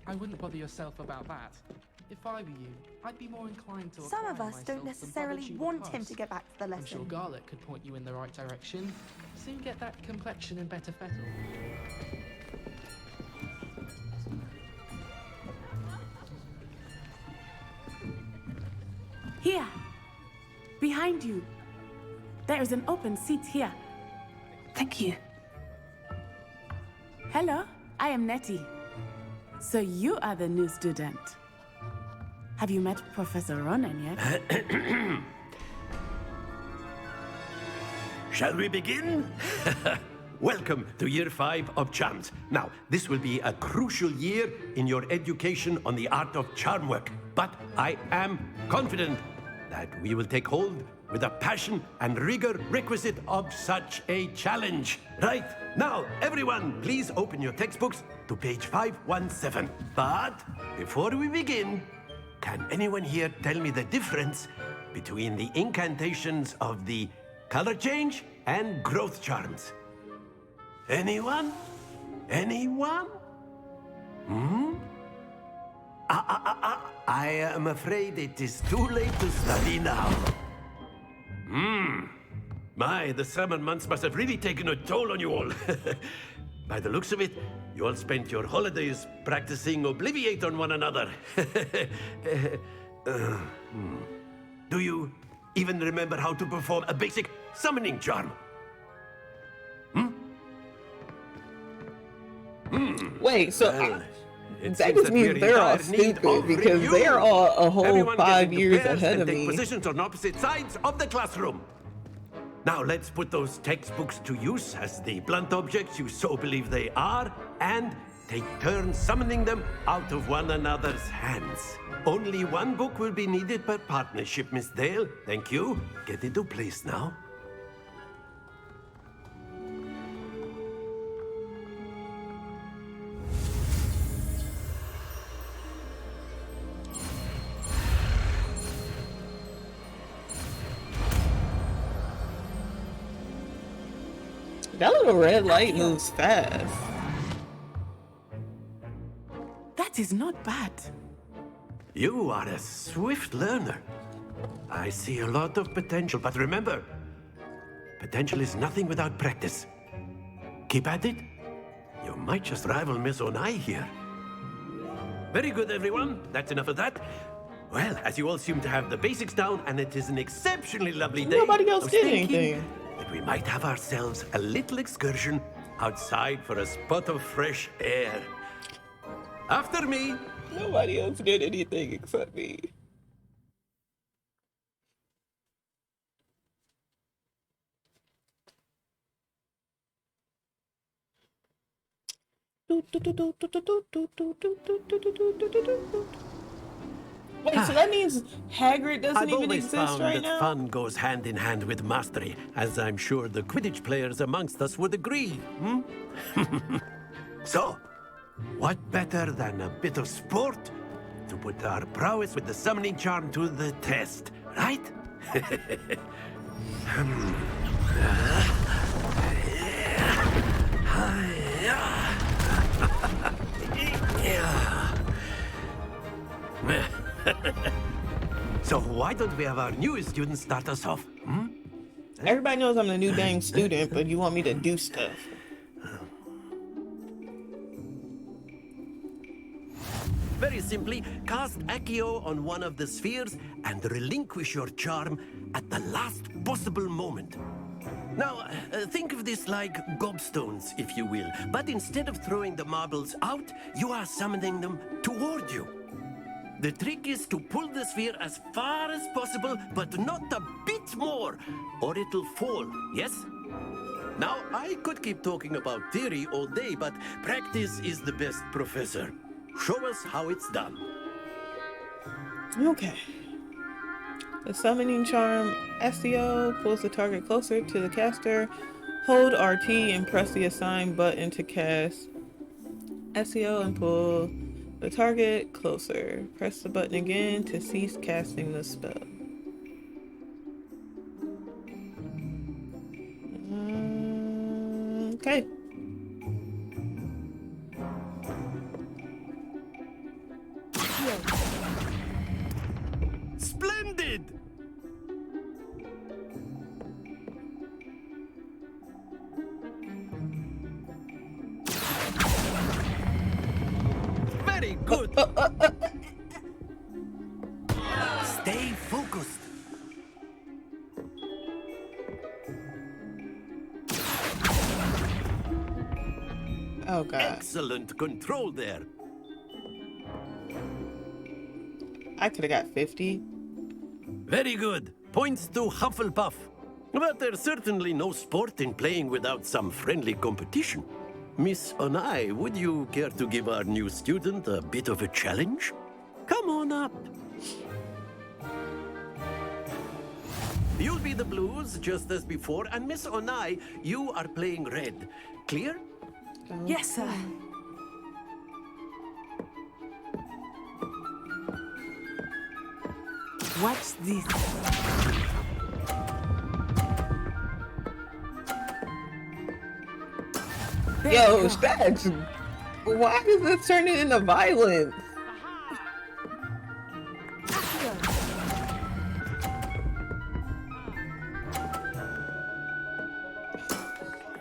I wouldn't bother yourself about that. If I were you, I'd be more inclined to. Some of apply us myself don't than necessarily bother you want with him us. to get back to the lesson. I'm sure Garlic could point you in the right direction. Soon get that complexion in better fettle. Here! Behind you! There is an open seat here. Thank you. Hello, I am Nettie. So you are the new student. Have you met Professor Ronan yet? Shall we begin? Welcome to Year 5 of Charms. Now, this will be a crucial year in your education on the art of charm work. But I am confident that we will take hold with the passion and rigor requisite of such a challenge. Right, now, everyone, please open your textbooks to page 517. But before we begin, can anyone here tell me the difference between the incantations of the color change and growth charms? Anyone? Anyone? I am afraid it is too late to study now. My, the summer months must have really taken a toll on you all. By the looks of it, you all spent your holidays practicing Obliviate on one another. Do you even remember how to perform a basic summoning charm? Wait, so Well, it that seems just that means we're they're all in dire need stupid of because review. they're all a whole Everyone get 5 into years pairs ahead and of take me. positions on opposite sides of the classroom. Now let's put those textbooks to use as the blunt objects you so believe they are, and take turns summoning them out of one another's hands. Only one book will be needed per partnership, Miss Dale. Thank you. Get into place now. That little red light moves fast. That is not bad. You are a swift learner. I see a lot of potential, but remember, potential is nothing without practice. Keep at it. You might just rival Miss Onai here. Very good, everyone. That's enough of that. Well, as you all seem to have the basics down, and it is an exceptionally lovely day, Nobody else I was did thinking anything. that we might have ourselves a little excursion outside for a spot of fresh air. After me. Nobody else did anything except me. Wait, so that means Hagrid doesn't I've even always exist found right that now? fun goes hand in hand with mastery, as I'm sure the Quidditch players amongst us would agree. So, what better than a bit of sport to put our prowess with the summoning charm to the test, right? So why don't we have our newest student start us off? Everybody knows I'm the new dang student, but you want me to do stuff. Very simply, cast Accio on one of the spheres and relinquish your charm at the last possible moment. Now, think of this like gobstones, if you will, but instead of throwing the marbles out, you are summoning them toward you. The trick is to pull the sphere as far as possible, but not a bit more, or it'll fall, yes? Now, I could keep talking about theory all day, but practice is the best professor. Show us how it's done. Okay. The summoning charm SEO pulls the target closer to the caster. Hold RT and press the assign button to cast SEO and pull the target closer. Press the button again to cease casting the spell. Okay. Splendid! Very good. Stay focused. Oh God. Excellent control there. I could have got 50. Very good. Points to Hufflepuff. But there's certainly no sport in playing without some friendly competition. Miss Onai, would you care to give our new student a bit of a challenge? Come on up. You'll be the blues, just as before, and Miss Onai, you are playing red. Clear? Yes, sir. Watch this. Yo, Stacks, why does this turn it into violence?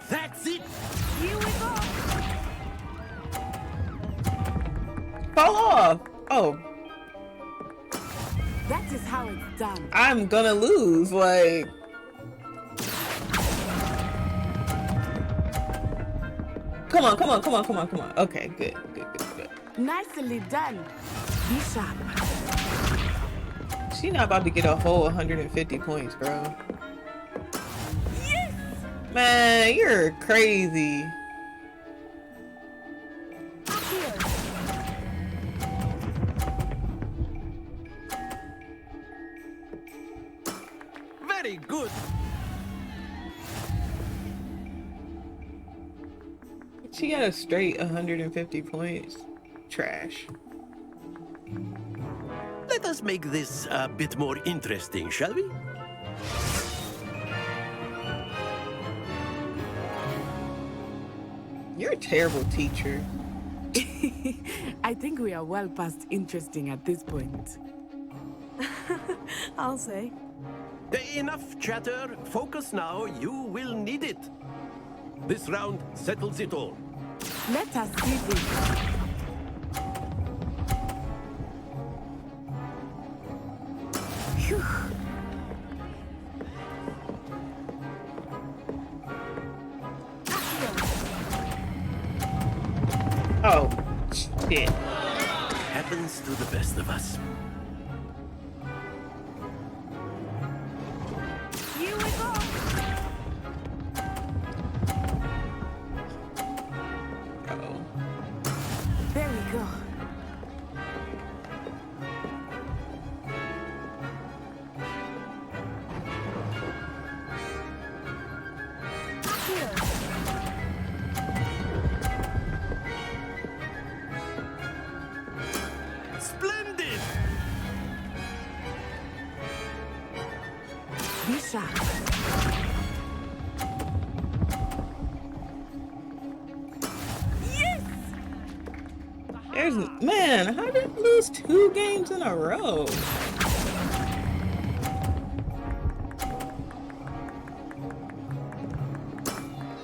That's it! Here we go! Fall off! Oh. That is how it's done. I'm gonna lose, like... Come on, come on, come on, come on, come on. Okay, good, good, good, good. Nicely done. Be sharp. She not about to get a whole 150 points, bro. Yes! Man, you're crazy. Very good. She got a straight 150 points. Trash. Let us make this a bit more interesting, shall we? You're a terrible teacher. I think we are well past interesting at this point. I'll say. Enough chatter. Focus now. You will need it. This round settles it all. Let us see this. Phew. Oh, shit. happens to the best of us. Here we go! There we go. Splendid! Be sharp. There's man, how did you lose 2 games in a row?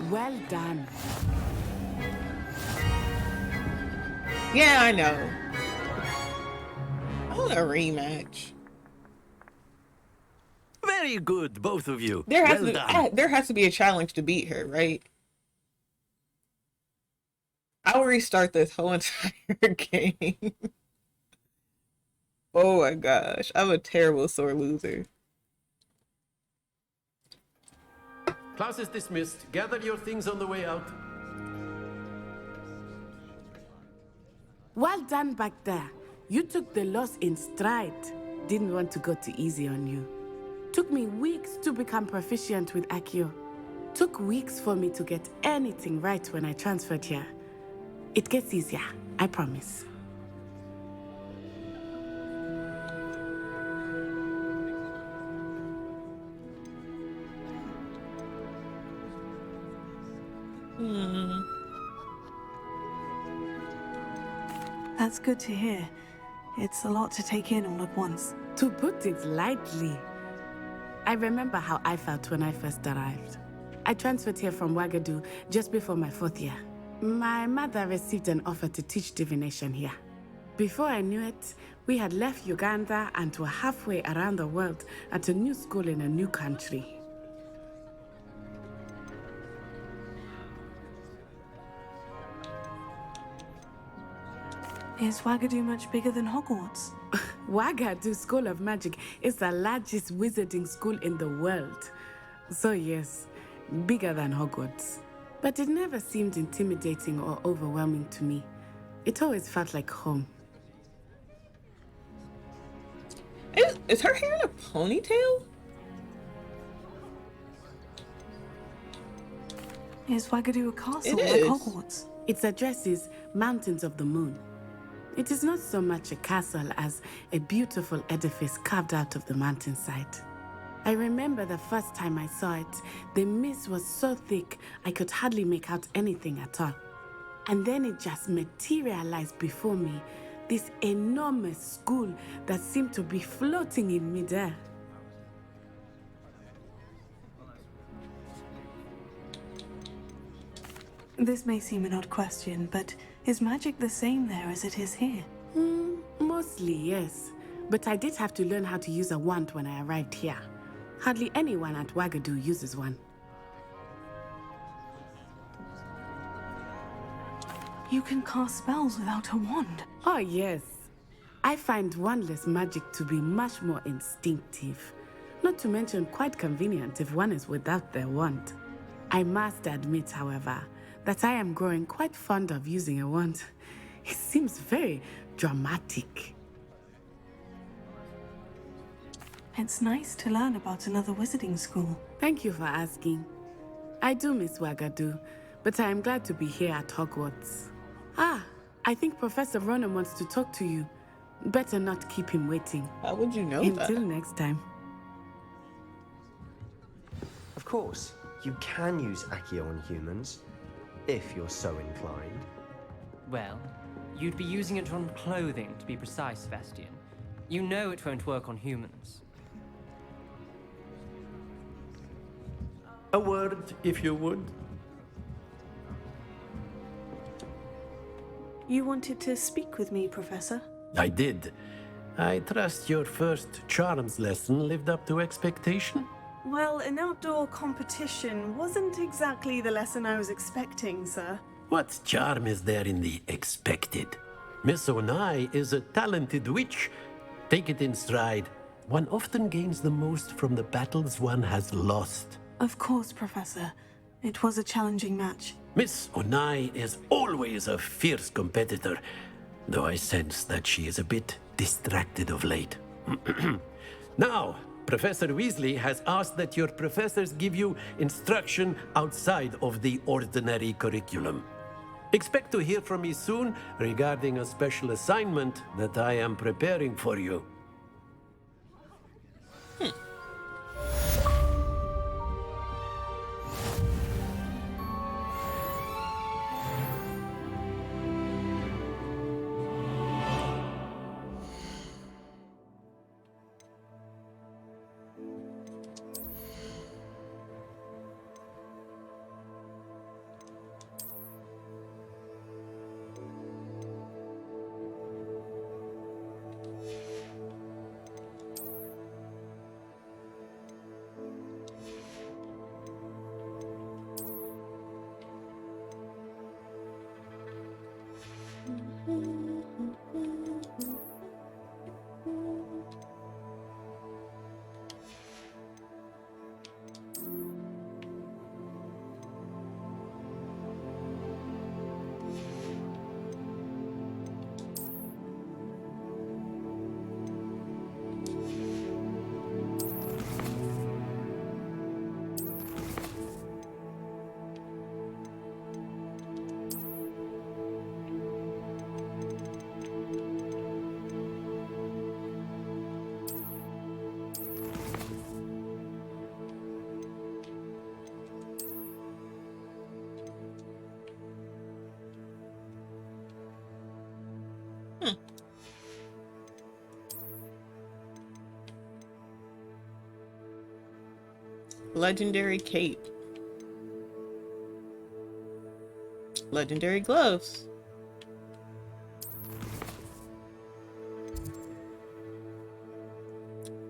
Well done. Yeah, I know. I want a rematch. Very good, both of you. There has Well done. there has to be a challenge to beat her, right? I'll restart this whole entire game. Oh my gosh, I'm a terrible sore loser. Class is dismissed. Gather your things on the way out. Well done back there. You took the loss in stride. Didn't want to go too easy on you. Took me weeks to become proficient with Accio. Took weeks for me to get anything right when I transferred here. It gets easier, I promise. That's good to hear. It's a lot to take in all at once. To put it lightly, I remember how I felt when I first arrived. I transferred here from Ouagadougou just before my 4th year. My mother received an offer to teach divination here. Before I knew it, we had left Uganda and were halfway around the world at a new school in a new country. Is Ouagadougou much bigger than Hogwarts? Ouagadougou School of Magic is the largest wizarding school in the world. So yes, bigger than Hogwarts. But it never seemed intimidating or overwhelming to me. It always felt like home. Is her hair in a ponytail? Is Ouagadougou a castle It like is. Hogwarts? Its address is Mountains of the Moon. It is not so much a castle as a beautiful edifice carved out of the mountainside. I remember the first time I saw it, the mist was so thick I could hardly make out anything at all. And then it just materialized before me, this enormous school that seemed to be floating in midair. This may seem an odd question, but is magic the same there as it is here? Mostly, yes. But I did have to learn how to use a wand when I arrived here. Hardly anyone at Ouagadougou uses one. You can cast spells without a wand. Oh, yes. I find wandless magic to be much more instinctive. Not to mention quite convenient if one is without their wand. I must admit, however, that I am growing quite fond of using a wand. It seems very dramatic. It's nice to learn about another wizarding school. Thank you for asking. I do miss Ouagadougou, but I am glad to be here at Hogwarts. Ah, I think Professor Ronan wants to talk to you. Better not keep him waiting. How would you know that? Until next time. Of course, you can use Accio on humans, if you're so inclined. Well, you'd be using it on clothing, to be precise, Vestian. You know it won't work on humans. A word, if you would. You wanted to speak with me, Professor? I did. I trust your first charms lesson lived up to expectation? Well, an outdoor competition wasn't exactly the lesson I was expecting, sir. What charm is there in the expected? Miss Onai is a talented witch. Take it in stride. One often gains the most from the battles one has lost. Of course, Professor. It was a challenging match. Miss Onai is always a fierce competitor, though I sense that she is a bit distracted of late. Now, Professor Weasley has asked that your professors give you instruction outside of the ordinary curriculum. Expect to hear from me soon regarding a special assignment that I am preparing for you. Legendary cape. Legendary gloves.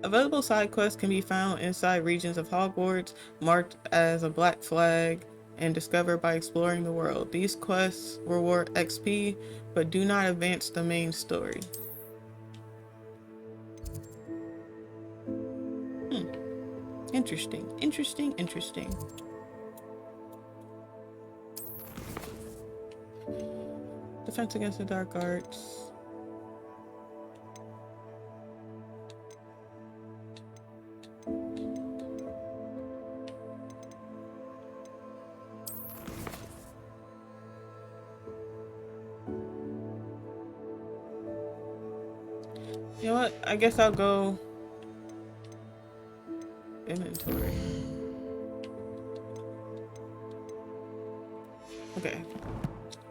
Available side quests can be found inside regions of Hogwarts, marked as a black flag, and discovered by exploring the world. These quests reward XP, but do not advance the main story. Interesting, interesting, interesting. Defense against the dark arts. You know what? I guess I'll go inventory. Okay.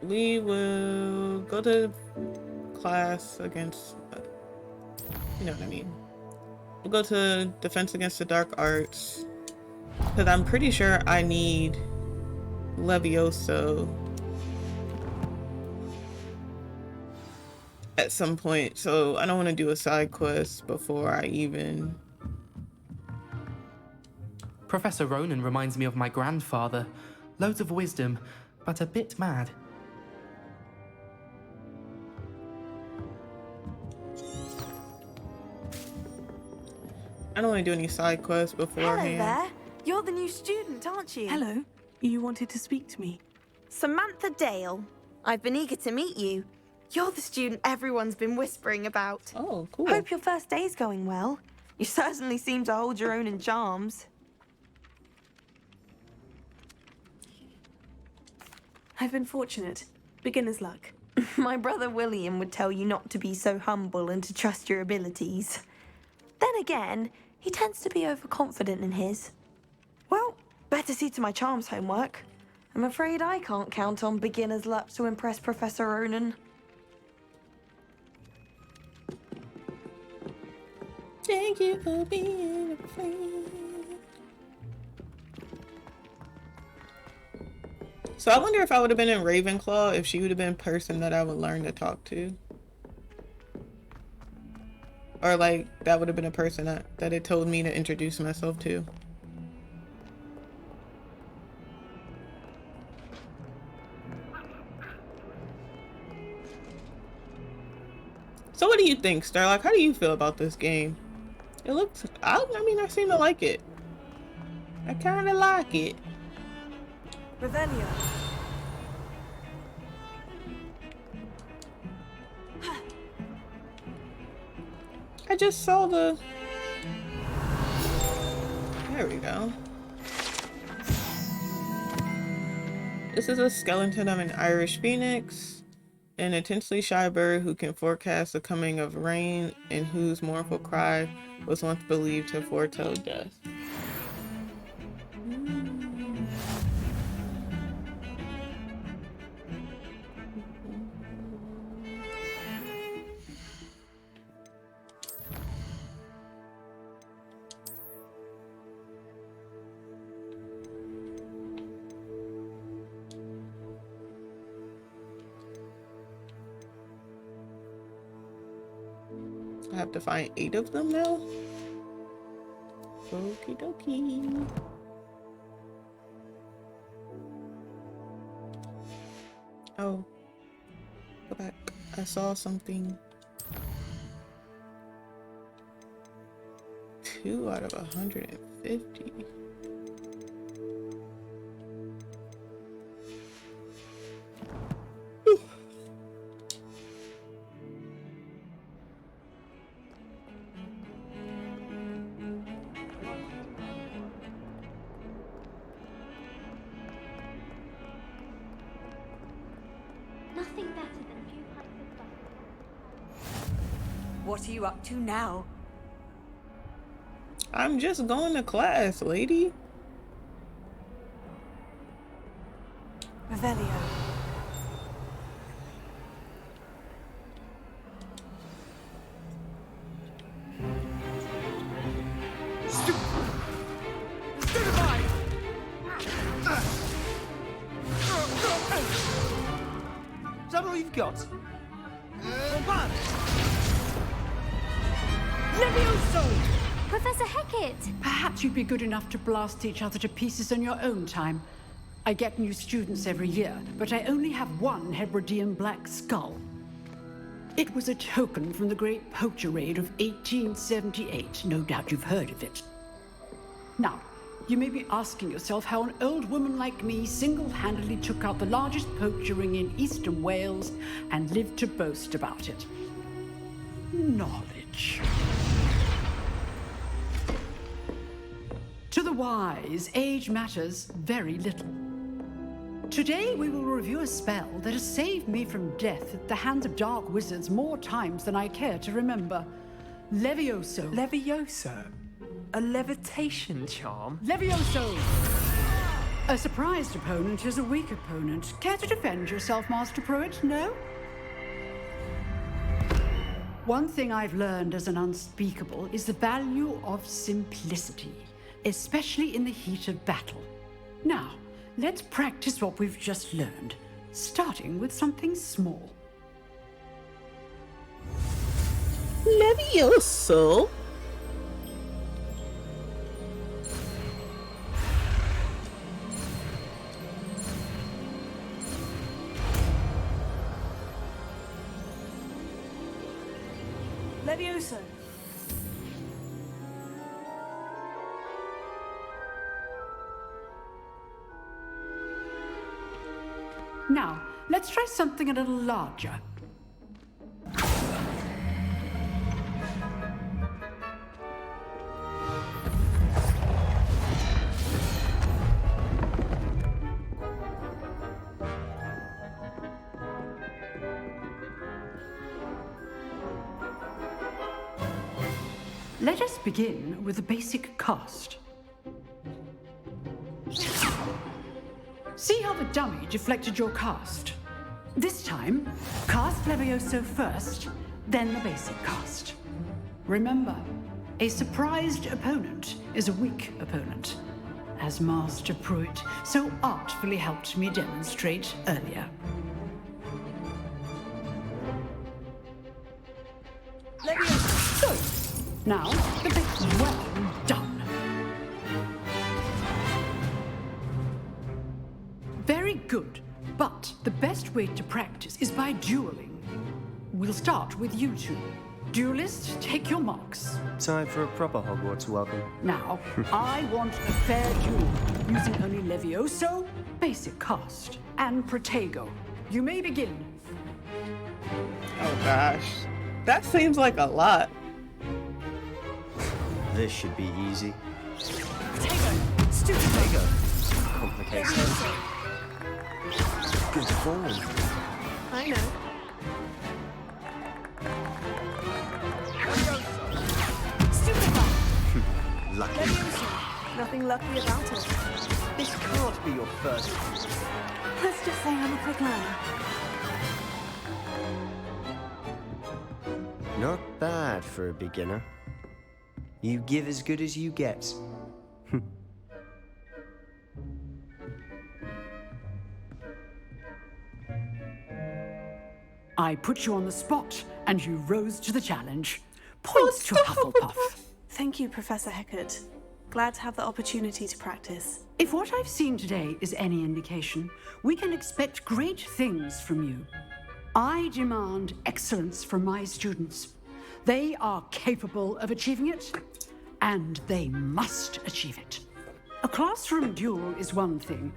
We will go to class against, you know what I mean. We'll go to defense against the dark arts, because I'm pretty sure I need Levioso at some point, so I don't want to do a side quest before I even... Professor Ronan reminds me of my grandfather. Loads of wisdom, but a bit mad. I don't want to do any side quests beforehand. Hello there. You're the new student, aren't you? Hello. You wanted to speak to me. Samantha Dale. I've been eager to meet you. You're the student everyone's been whispering about. Oh, cool. Hope your first day's going well. You certainly seem to hold your own in charms. I've been fortunate. Beginner's luck. My brother William would tell you not to be so humble and to trust your abilities. Then again, he tends to be overconfident in his. Well, better see to my charms homework. I'm afraid I can't count on beginner's luck to impress Professor Ronan. Thank you for being a friend. So I wonder if I would have been in Ravenclaw if she would have been a person that I would learn to talk to. Or like that would have been a person that it told me to introduce myself to. So what do you think, Starlock? How do you feel about this game? It looks, I mean, I seem to like it. I kind of like it. Revelio. I just saw the... There we go. This is a skeleton of an Irish phoenix, an intensely shy bird who can forecast the coming of rain and whose mournful cry was once believed to foretell death. I have to find 8 of them now. Okie dokie. Oh, go back. I saw something. 2 out of 150. Nothing better than a few pints of butter. What are you up to now? I'm just going to class, lady. Revelio. Is that all you've got? Levioso! Professor Hecat! Perhaps you'd be good enough to blast each other to pieces on your own time. I get new students every year, but I only have one Hebridean black skull. It was a token from the Great Poacher Raid of 1878. No doubt you've heard of it. Now, you may be asking yourself how an old woman like me single-handedly took out the largest poacher ring in eastern Wales and lived to boast about it. Knowledge. To the wise, age matters very little. Today we will review a spell that has saved me from death at the hands of dark wizards more times than I care to remember. Levioso. Levioso? A levitation charm? Levioso! A surprised opponent is a weak opponent. Care to defend yourself, Master Pruitt? No? One thing I've learned as an unspeakable is the value of simplicity, especially in the heat of battle. Now, let's practice what we've just learned, starting with something small. Levioso? Levioso. Now, let's try something a little larger. Let us begin with the basic cast. See how the dummy deflected your cast? This time, cast Levioso first, then the basic cast. Remember, a surprised opponent is a weak opponent, as Master Pruitt so artfully helped me demonstrate earlier. Levioso! Good. Now, the bit well done. Very good, but the best way to practice is by dueling. we'll start with you two. Duelists, take your marks. Time for a proper Hogwarts welcome. Now, I want a fair duel, using only Levioso, basic cast, and Protego. You may begin. Oh gosh. That seems like a lot. This should be easy. Protego! Stupid Protego! Complicated. Good form. I know. Lucky. Nothing lucky about it. This can't be your first. Let's just say I'm a quick learner. Not bad for a beginner. You give as good as you get. I put you on the spot, and you rose to the challenge. Points to Hufflepuff. Thank you, Professor Hecat. Glad to have the opportunity to practice. If what I've seen today is any indication, we can expect great things from you. I demand excellence from my students. They are capable of achieving it, and they must achieve it. A classroom duel is one thing,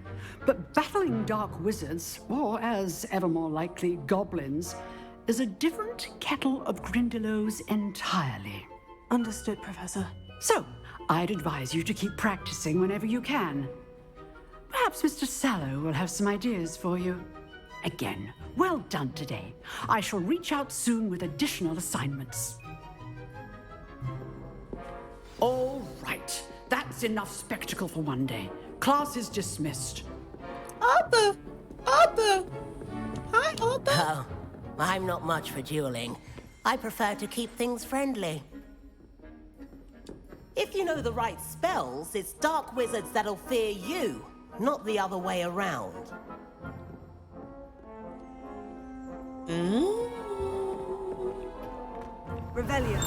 but battling dark wizards, or as ever more likely, goblins, is a different kettle of Grindylows entirely. Understood, Professor. So, I'd advise you to keep practicing whenever you can. Perhaps Mr. Sallow will have some ideas for you. Again, well done today. I shall reach out soon with additional assignments. All right, that's enough spectacle for one day. Class is dismissed. Arthur! Arthur! Hi, Arthur! Oh, I'm not much for dueling. I prefer to keep things friendly. If you know the right spells, it's dark wizards that'll fear you, not the other way around. Revelio.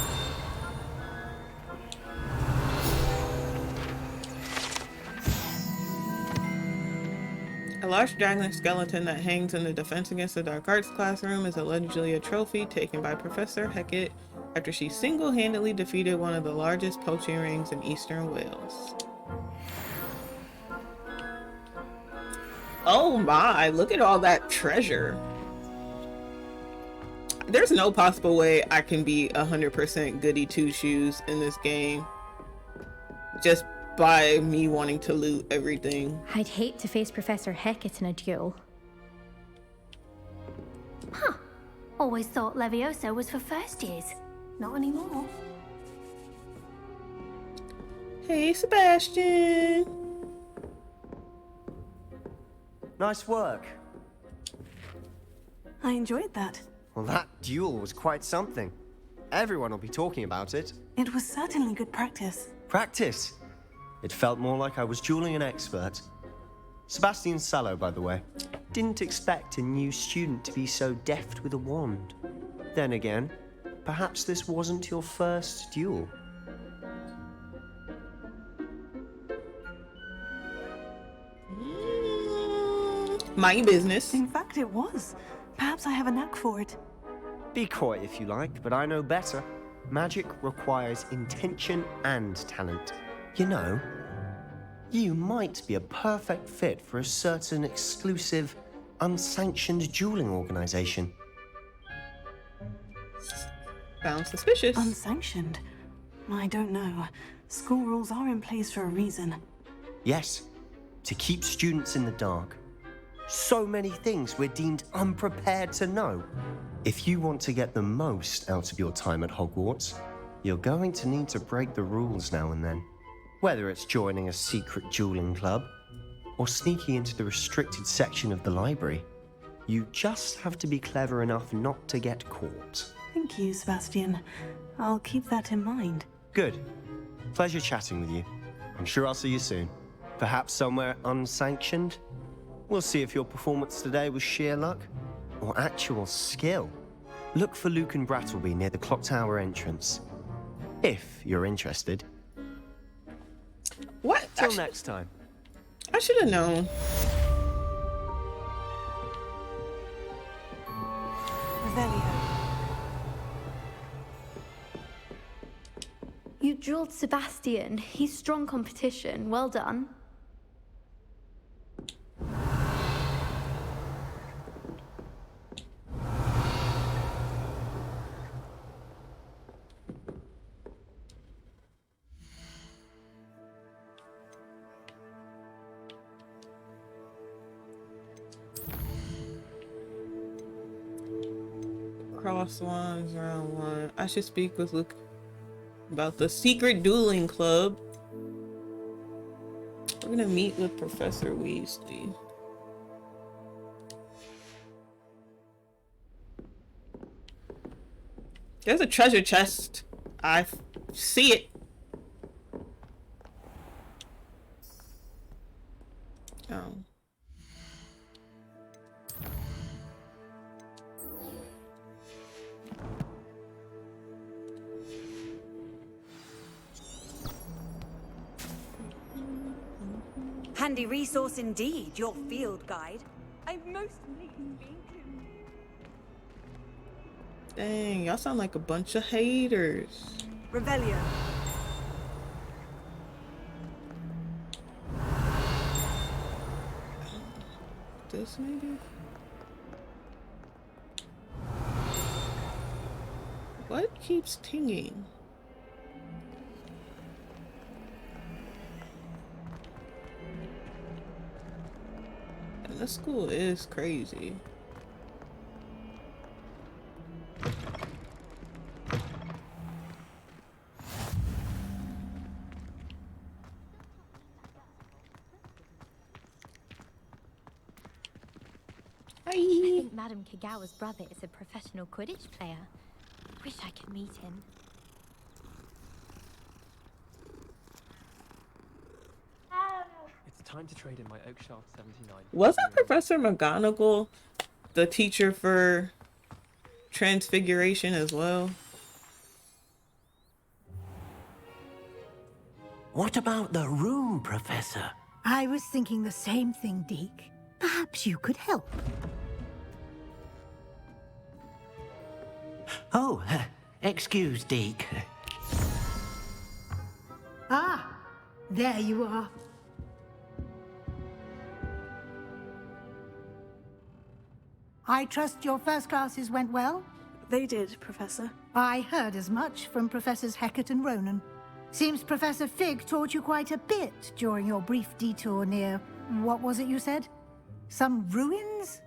A large dragon skeleton that hangs in the Defense Against the Dark Arts classroom is allegedly a trophy taken by Professor Hecat after she single-handedly defeated one of the largest poaching rings in Eastern Wales. Oh my, look at all that treasure. There's no possible way I can be 100% goody two-shoes in this game. Just by me wanting to loot everything. I'd hate to face Professor Hecat in a duel. Huh. Always thought Levioso was for first years. Not anymore. Hey, Sebastian. Nice work. I enjoyed that. Well, that duel was quite something. Everyone will be talking about it. It was certainly good practice. Practice? It felt more like I was dueling an expert. Sebastian Sallow, by the way. Didn't expect a new student to be so deft with a wand. Then again, perhaps this wasn't your first duel. Mind business. In fact, it was. Perhaps I have a knack for it. Be coy if you like, but I know better. Magic requires intention and talent. You know, you might be a perfect fit for a certain exclusive, unsanctioned dueling organization. Sounds suspicious. Unsanctioned? I don't know. School rules are in place for a reason. Yes, to keep students in the dark. So many things we're deemed unprepared to know. If you want to get the most out of your time at Hogwarts, you're going to need to break the rules now and then. Whether it's joining a secret dueling club or sneaking into the restricted section of the library, you just have to be clever enough not to get caught. Thank you, Sebastian. I'll keep that in mind. Good. Pleasure chatting with you. I'm sure I'll see you soon. Perhaps somewhere unsanctioned? We'll see if your performance today was sheer luck or actual skill. Look for Luke and Brattleby near the clock tower entrance. If you're interested. What? Till next time. I should have known. Revelio. You drilled Sebastian. He's strong competition. Well done. Cross lines, round one. I should speak with Luke about the secret dueling club. We're gonna meet with Professor Weasley. There's a treasure chest. I see it. Oh. Handy resource indeed, your field guide. I'm most pleased being included. Dang, y'all sound like a bunch of haters. Revelio. This maybe? What keeps tinging? And this school is crazy. I think Madame Kagawa's brother is a professional Quidditch player. Wish I could meet him. It's time to trade in my Oakshaft 79. Wasn't Professor McGonagall the teacher for Transfiguration as well? What about the room, Professor? I was thinking the same thing, Deke. Perhaps you could help. Oh, excuse, Deke. Ah, there you are. I trust your first classes went well? They did, Professor. I heard as much from Professors Hecat and Ronan. Seems Professor Fig taught you quite a bit during your brief detour near... what was it you said? Some ruins?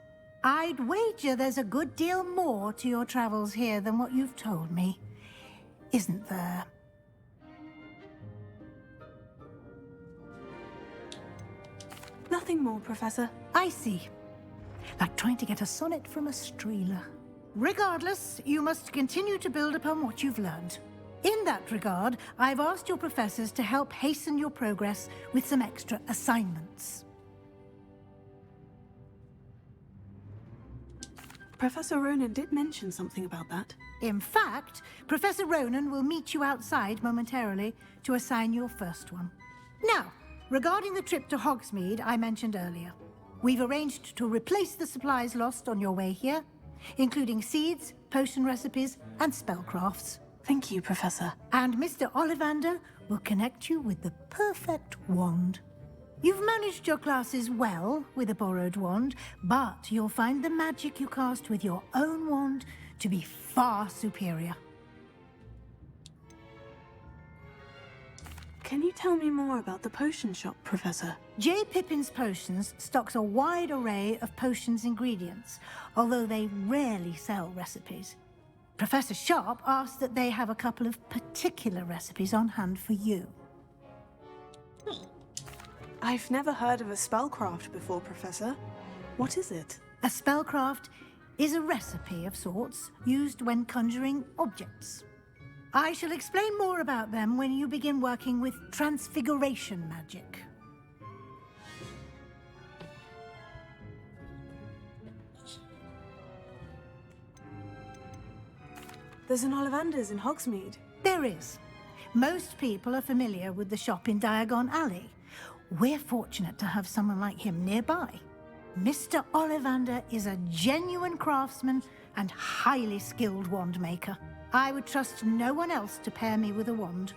I'd wager there's a good deal more to your travels here than what you've told me. Isn't there? Nothing more, Professor. I see. Like trying to get a sonnet from a streeler. Regardless, you must continue to build upon what you've learned. In that regard, I've asked your professors to help hasten your progress with some extra assignments. Professor Ronan did mention something about that. In fact, Professor Ronan will meet you outside momentarily to assign your first one. Now, regarding the trip to Hogsmeade I mentioned earlier, we've arranged to replace the supplies lost on your way here, including seeds, potion recipes, and spellcrafts. Thank you, Professor. And Mr. Ollivander will connect you with the perfect wand. You've managed your classes well with a borrowed wand, but you'll find the magic you cast with your own wand to be far superior. Can you tell me more about the potion shop, Professor? J. Pippin's Potions stocks a wide array of potions ingredients, although they rarely sell recipes. Professor Sharp asked that they have a couple of particular recipes on hand for you. I've never heard of a spellcraft before, Professor. What is it? A spellcraft is a recipe of sorts used when conjuring objects. I shall explain more about them when you begin working with transfiguration magic. There's an Ollivander's in Hogsmeade. There is. Most people are familiar with the shop in Diagon Alley. We're fortunate to have someone like him nearby. Mr. Ollivander is a genuine craftsman and highly skilled wand maker. I would trust no one else to pair me with a wand.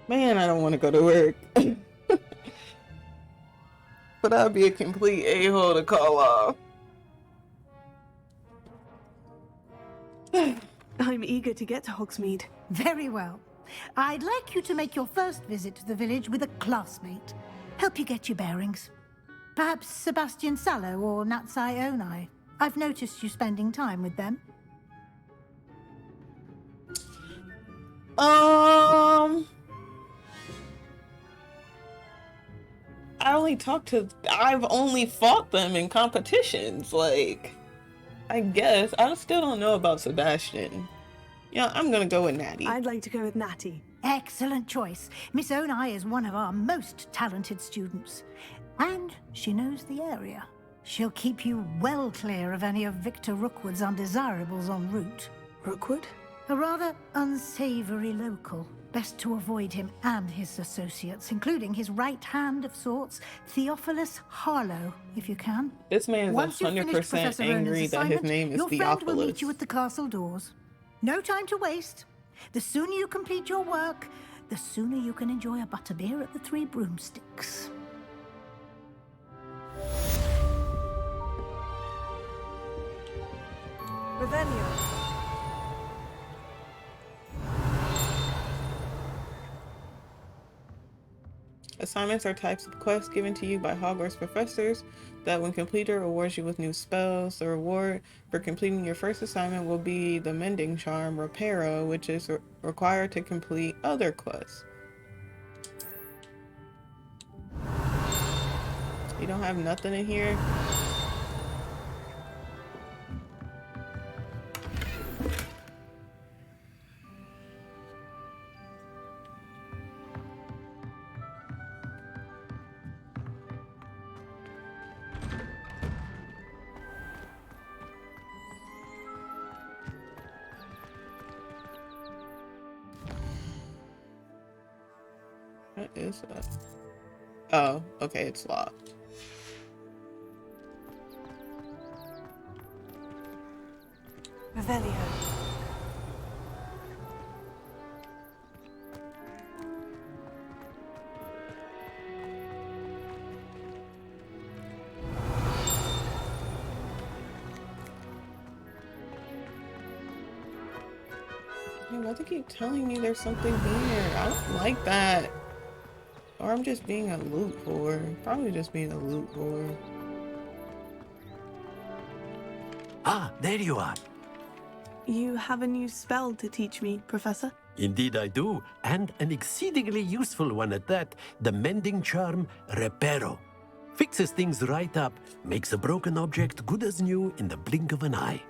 Man, I don't want to go to work. But I'd be a complete a-hole to call off. I'm eager to get to Hogsmeade. Very well. I'd like you to make your first visit to the village with a classmate. Help you get your bearings. Perhaps Sebastian Sallow or Natsai Onai. I've noticed you spending time with them. I've only fought them in competitions. Like, I guess. I still don't know about Sebastian. Yeah, I'm gonna go with Natty. I'd like to go with Natty. Excellent choice. Miss Onai is one of our most talented students. And she knows the area. She'll keep you well clear of any of Victor Rookwood's undesirables en route. Rookwood? A rather unsavory local. Best to avoid him and his associates, including his right hand of sorts, Theophilus Harlow, if you can. This man is Once you've finished 100% Professor angry Ronan's that his assignment, name is your friend will meet Theophilus. you at the castle doors. No time to waste. The sooner you complete your work, the sooner you can enjoy a butterbeer at the Three Broomsticks. Revelio. Assignments are types of quests given to you by Hogwarts professors that, when completed, rewards you with new spells. The reward for completing your first assignment will be the Mending Charm, Reparo, which is required to complete other quests. You don't have nothing in here? What is that? Oh, okay, it's locked. Revelio. Hey, why do they keep telling me there's something here? I don't like that. Or I'm just being a loot whore. Probably just being a loot whore. Ah, there you are. You have a new spell to teach me, Professor? Indeed I do, and an exceedingly useful one at that. The Mending Charm, Reparo. Fixes things right up, makes a broken object good as new in the blink of an eye.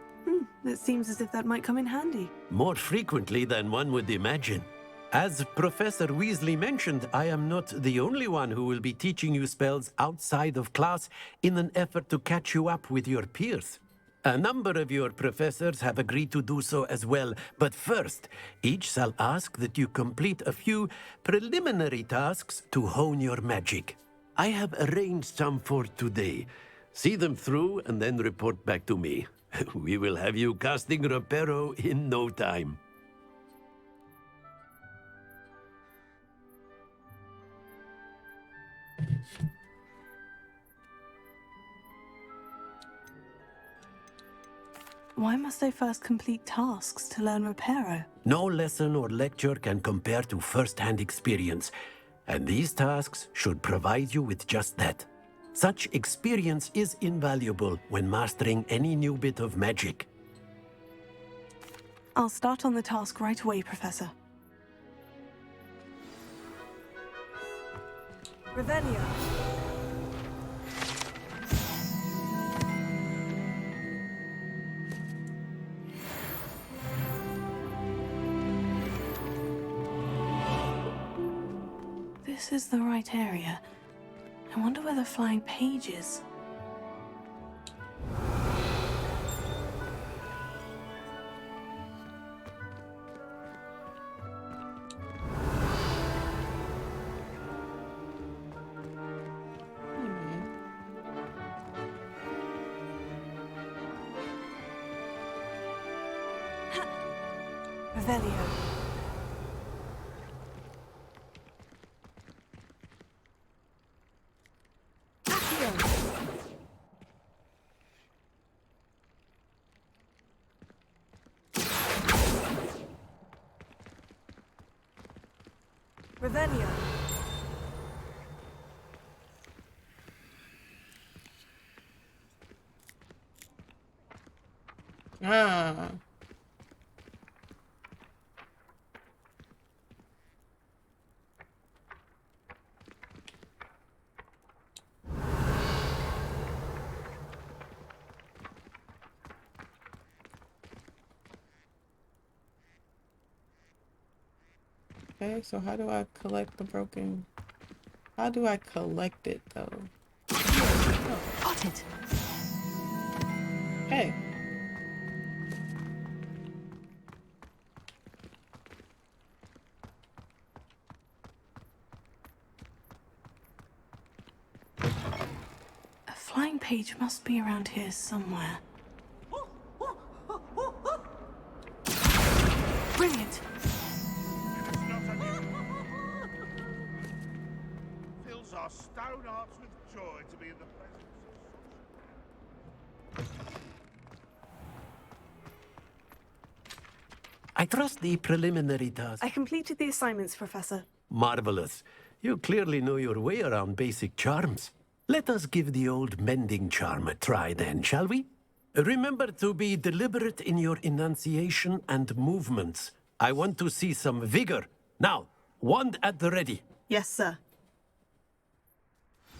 It seems as if that might come in handy. More frequently than one would imagine. As Professor Weasley mentioned, I am not the only one who will be teaching you spells outside of class in an effort to catch you up with your peers. A number of your professors have agreed to do so as well, but first, each shall ask that you complete a few preliminary tasks to hone your magic. I have arranged some for today. See them through and then report back to me. We will have you casting Reparo in no time. Why must I first complete tasks to learn Reparo? No lesson or lecture can compare to first-hand experience, and these tasks should provide you with just that. Such experience is invaluable when mastering any new bit of magic. I'll start on the task right away, Professor. Revelio. This is the right area. I wonder where the flying page is. Revelio. Revelio. Ah. Okay, so how do I collect the broken... How do I collect it, though? Got it. Hey. A flying page must be around here somewhere. Brilliant. Fills our stone hearts with joy to be in the presence I trust the preliminary task. I completed the assignments, Professor. Marvelous. You clearly know your way around basic charms. Let us give the old mending charm a try then, shall we? Remember to be deliberate in your enunciation and movements. I want to see some vigor. Now, wand at the ready. Yes, sir.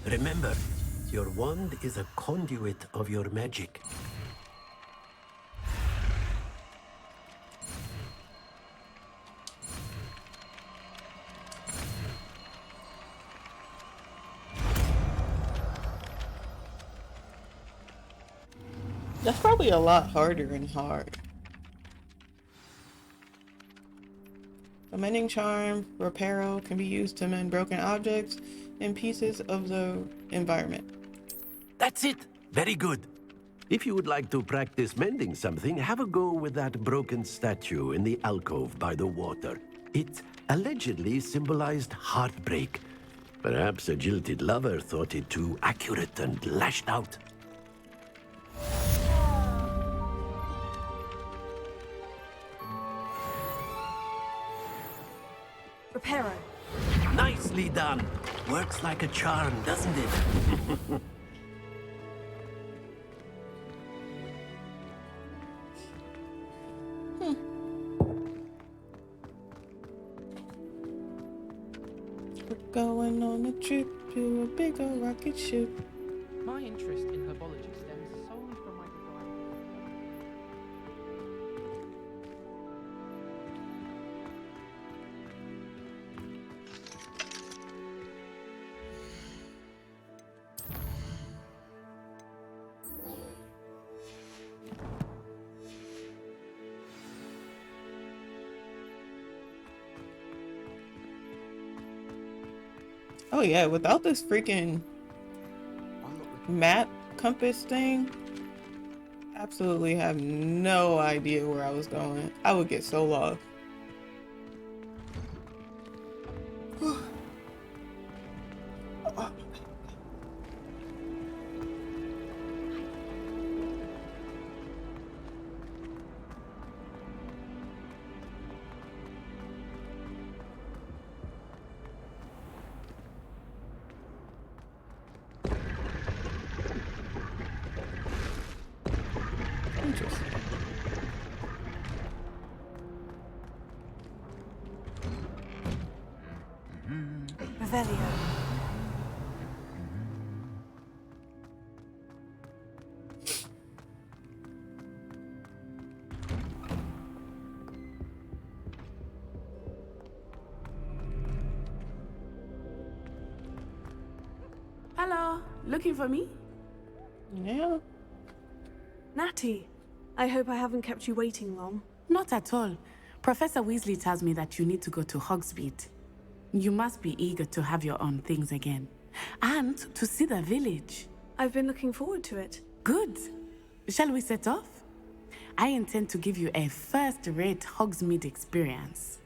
Remember, your wand is a conduit of your magic. That's probably a lot harder and hard. A mending charm, reparo, can be used to mend broken objects and pieces of the environment. That's it. Very good. If you would like to practice mending something, have a go with that broken statue in the alcove by the water. It allegedly symbolized heartbreak. Perhaps a jilted lover thought it too accurate and lashed out. Reparo. Nicely done. Works like a charm, doesn't it? We're going on a trip to a big old rocket ship. My interest in herbology stems solely from my desire. Oh yeah, without this freaking map compass thing, absolutely have no idea where I was going. I would get so lost. Interesting. Revelio. Hello, looking for me? Yeah. Natty, I hope I haven't kept you waiting long. Not at all. Professor Weasley tells me that you need to go to Hogsmeade. You must be eager to have your own things again. And to see the village. I've been looking forward to it. Good. Shall we set off? I intend to give you a first-rate Hogsmeade experience.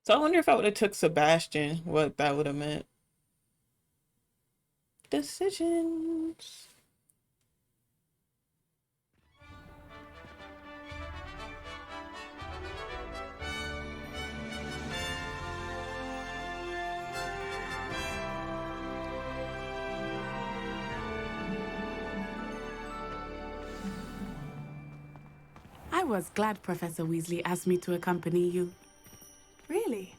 So I wonder if I would have took Sebastian, what that would have meant. Decisions. was glad Professor Weasley asked me to accompany you. Really?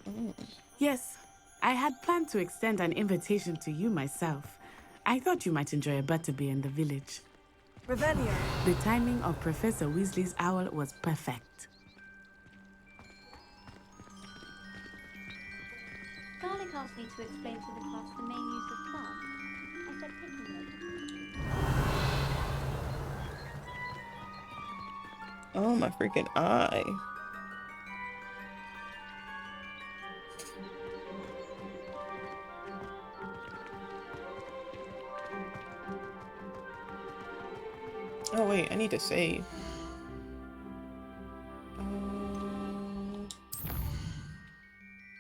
Yes, I had planned to extend an invitation to you myself. I thought you might enjoy a butterbeer in the village. Revelio. The timing of Professor Weasley's owl was perfect. Garlic asked me to explain to the class the main use of plants. I said picking them. Oh, my freaking eye. Oh, wait, I need to save.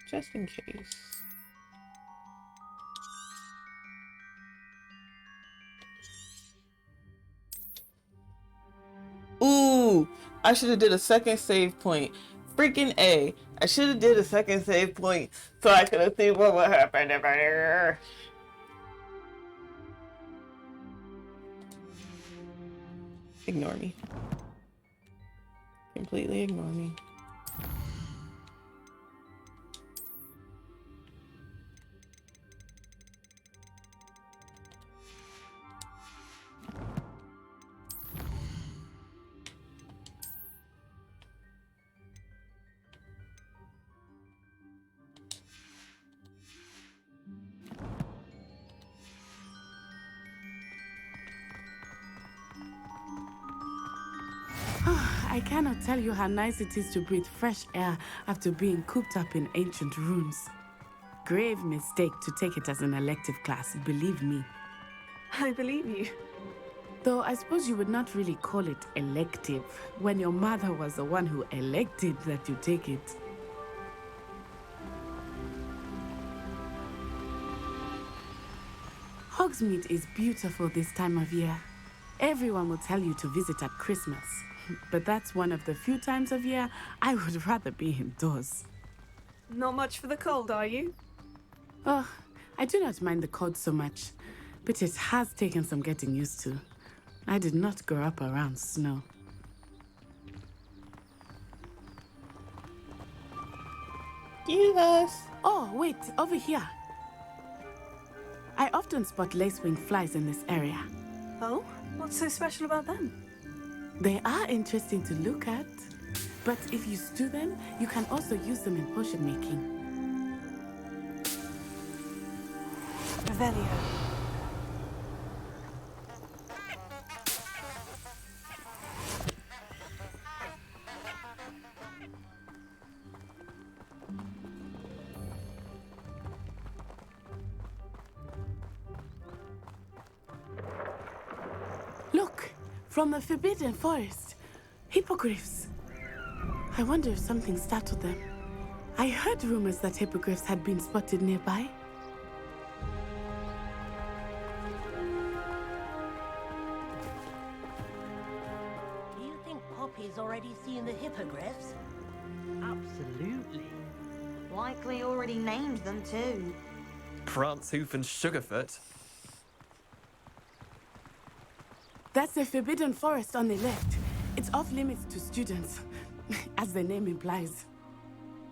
Just in case. Ooh, I should have did a second save point. Freaking A. I should have did a second save point so I could have seen what would happen if I... Ignore me. Completely ignore me. I cannot tell you how nice it is to breathe fresh air after being cooped up in ancient ruins. Grave mistake to take it as an elective class, believe me. I believe you. Though I suppose you would not really call it elective when your mother was the one who elected that you take it. Hogsmeade is beautiful this time of year. Everyone will tell you to visit at Christmas, but that's one of the few times of year I would rather be indoors. Not much for the cold, are you? Oh, I do not mind the cold so much, but it has taken some getting used to. I did not grow up around snow. Yes. Oh, wait, over here. I often spot lacewing flies in this area. Oh? What's so special about them? They are interesting to look at, but if you stew them, you can also use them in potion making. Revelio. Look, from the Forbidden Forest. Hippogriffs. I wonder if something startled them. I heard rumors that hippogriffs had been spotted nearby. Do you think Poppy's already seen the hippogriffs? Absolutely. Likely already named them too. Prancehoof and Sugarfoot. That's the Forbidden Forest on the left. It's off limits to students, as the name implies.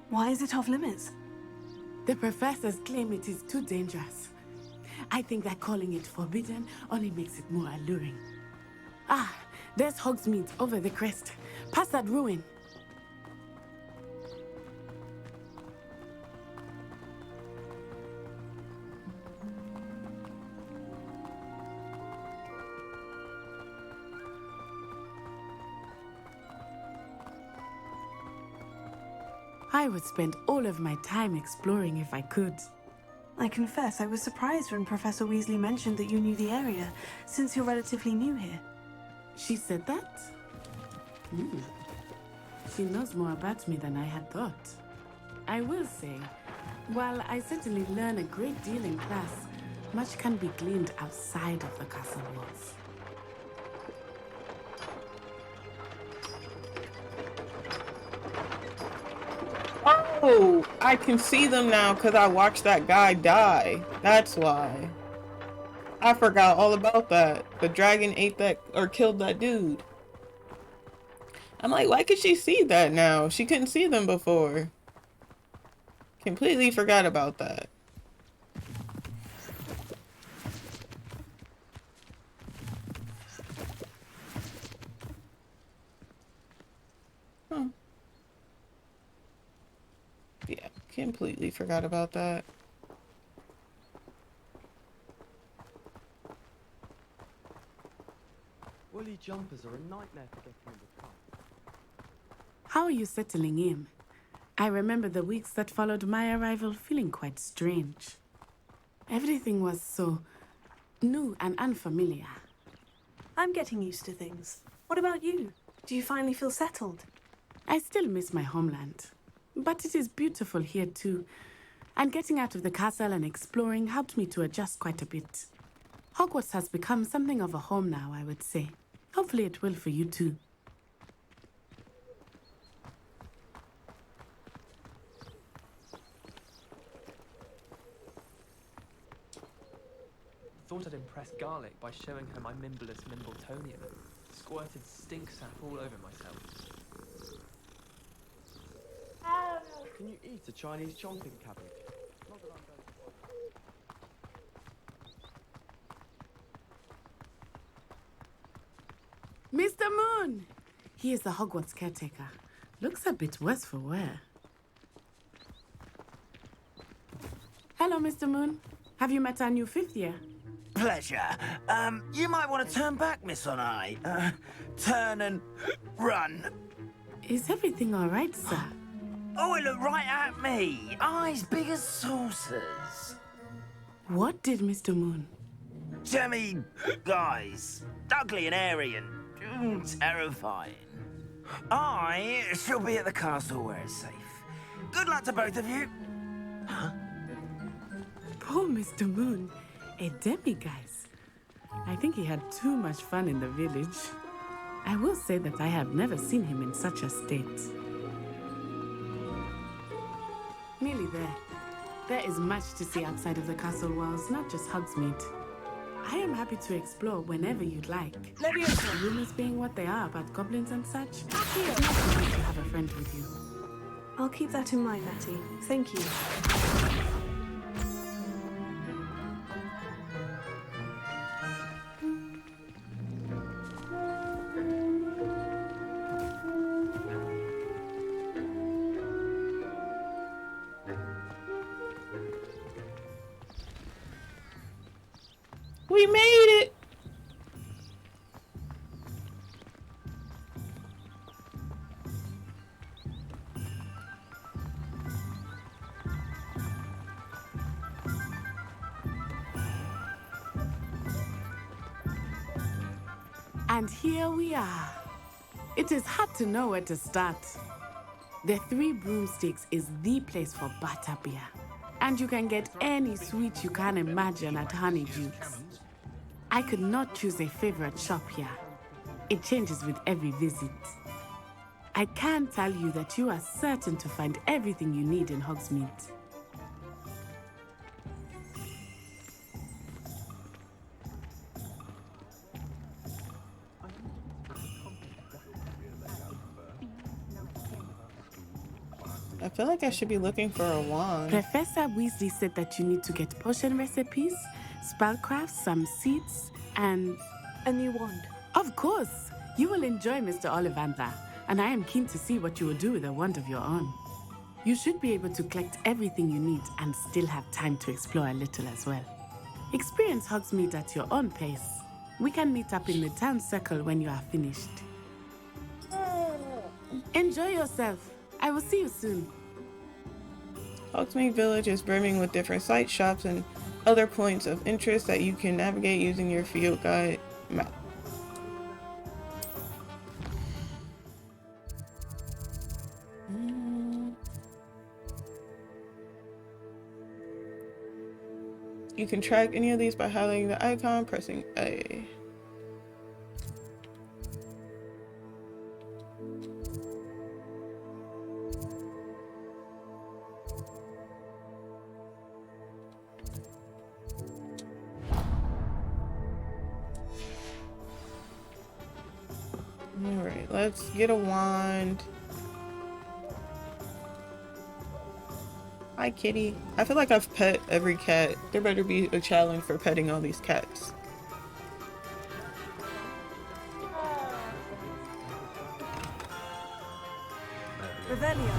Why is it off limits? The professors claim it is too dangerous. I think that calling it forbidden only makes it more alluring. Ah, there's Hogsmeade over the crest. Past that ruin. I would spend all of my time exploring if I could. I confess I was surprised when Professor Weasley mentioned that you knew the area, since you're relatively new here. She said that? She knows more about me than I had thought. I will say, while I certainly learn a great deal in class, much can be gleaned outside of the castle walls. Oh, I can see them now because I watched that guy die. That's why. I forgot all about that. The dragon ate that or killed that dude. I'm like, why could she see that now? She couldn't see them before. Completely forgot about that. Huh. Yeah, completely forgot about that. Woolly jumpers are a nightmare for getting in the car. How are you settling in? I remember the weeks that followed my arrival feeling quite strange. Everything was so new and unfamiliar. I'm getting used to things. What about you? Do you finally feel settled? I still miss my homeland, but it is beautiful here too. And getting out of the castle and exploring helped me to adjust quite a bit. Hogwarts has become something of a home now, I would say. Hopefully it will for you too. Thought I'd impress Garlic by showing her my Mimbleless Mimbletonia. Squirted stink sap all over myself. Can you eat a Chinese chomping cabbage? Not that I'm very Mr. Moon! He is the Hogwarts caretaker. Looks a bit worse for wear. Hello, Mr. Moon. Have you met our new fifth year? Pleasure. You might want to turn back, Miss Onai. Turn and run. Is everything all right, sir? Oh, it looked right at me. Eyes big as saucers. What did Mr. Moon? Jemmy, guys. Ugly and airy and terrifying. I shall be at the castle where it's safe. Good luck to both of you. Huh? Poor Mr. Moon. A demiguise. I think he had too much fun in the village. I will say that I have never seen him in such a state. Nearly there. There is much to see outside of the castle walls, not just Hogsmeade. I am happy to explore whenever you'd like. Rumors being what they are about goblins and such, it's not easy to have a friend with you. I'll keep that in mind, Matty. Thank you. We made it! And here we are. It is hard to know where to start. The Three Broomsticks is the place for butterbeer. And you can get any sweet you can imagine at Honeydukes. I could not choose a favorite shop here. It changes with every visit. I can tell you that you are certain to find everything you need in Hogsmeade. I feel like I should be looking for a wand. Professor Weasley said that you need to get potion recipes, spellcraft, some seeds, and a new wand. Of course! You will enjoy Mr. Ollivander, and I am keen to see what you will do with a wand of your own. You should be able to collect everything you need and still have time to explore a little as well. Experience Hogsmeade at your own pace. We can meet up in the town circle when you are finished. Enjoy yourself. I will see you soon. Hogsmeade Village is brimming with different sites, shops, and other points of interest that you can navigate using your field guide map. You can track any of these by highlighting the icon, pressing A. Alright, let's get a wand. Hi, kitty. I feel like I've pet every cat. There better be a challenge for petting all these cats. Revelio.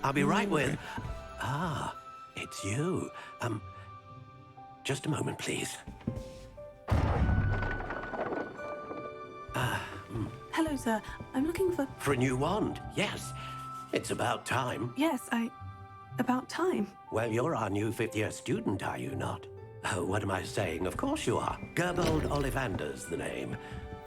I'll be right with... it's you. Just a moment, please. Hello, sir. I'm looking for... For a new wand, yes. It's about time. Yes, about time. Well, you're our new fifth-year student, are you not? Oh, what am I saying? Of course you are. Gerbold Ollivander's the name.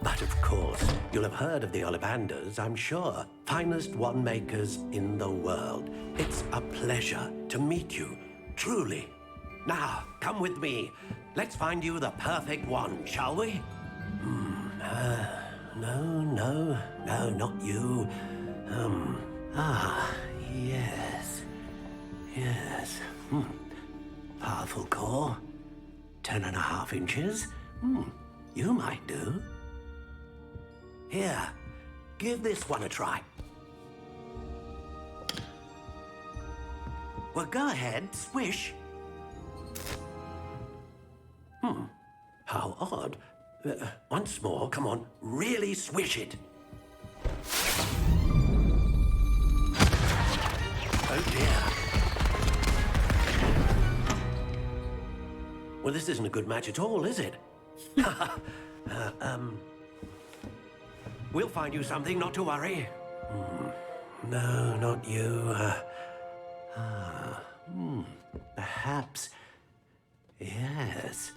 But of course, you'll have heard of the Ollivanders, I'm sure. Finest wand makers in the world. It's a pleasure to meet you, truly. Now, come with me. Let's find you the perfect wand, shall we? No, not you. Yes. Powerful core. 10.5 inches. You might do. Here, give this one a try. Well, go ahead, swish. How odd. Once more, come on, really swish it. Oh dear. Well, this isn't a good match at all, is it? We'll find you something, not to worry. No, not you. Perhaps. Yes.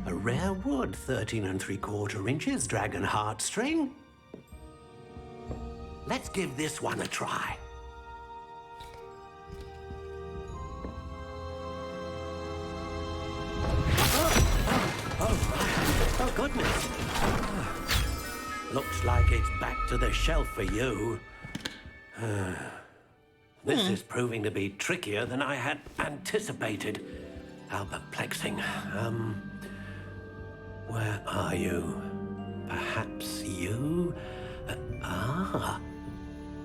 A rare wood, 13 3/4 inches, dragon heartstring. Let's give this one a try. Oh, goodness. Looks like it's back to the shelf for you. This is proving to be trickier than I had anticipated. How perplexing. Where are you? Perhaps you?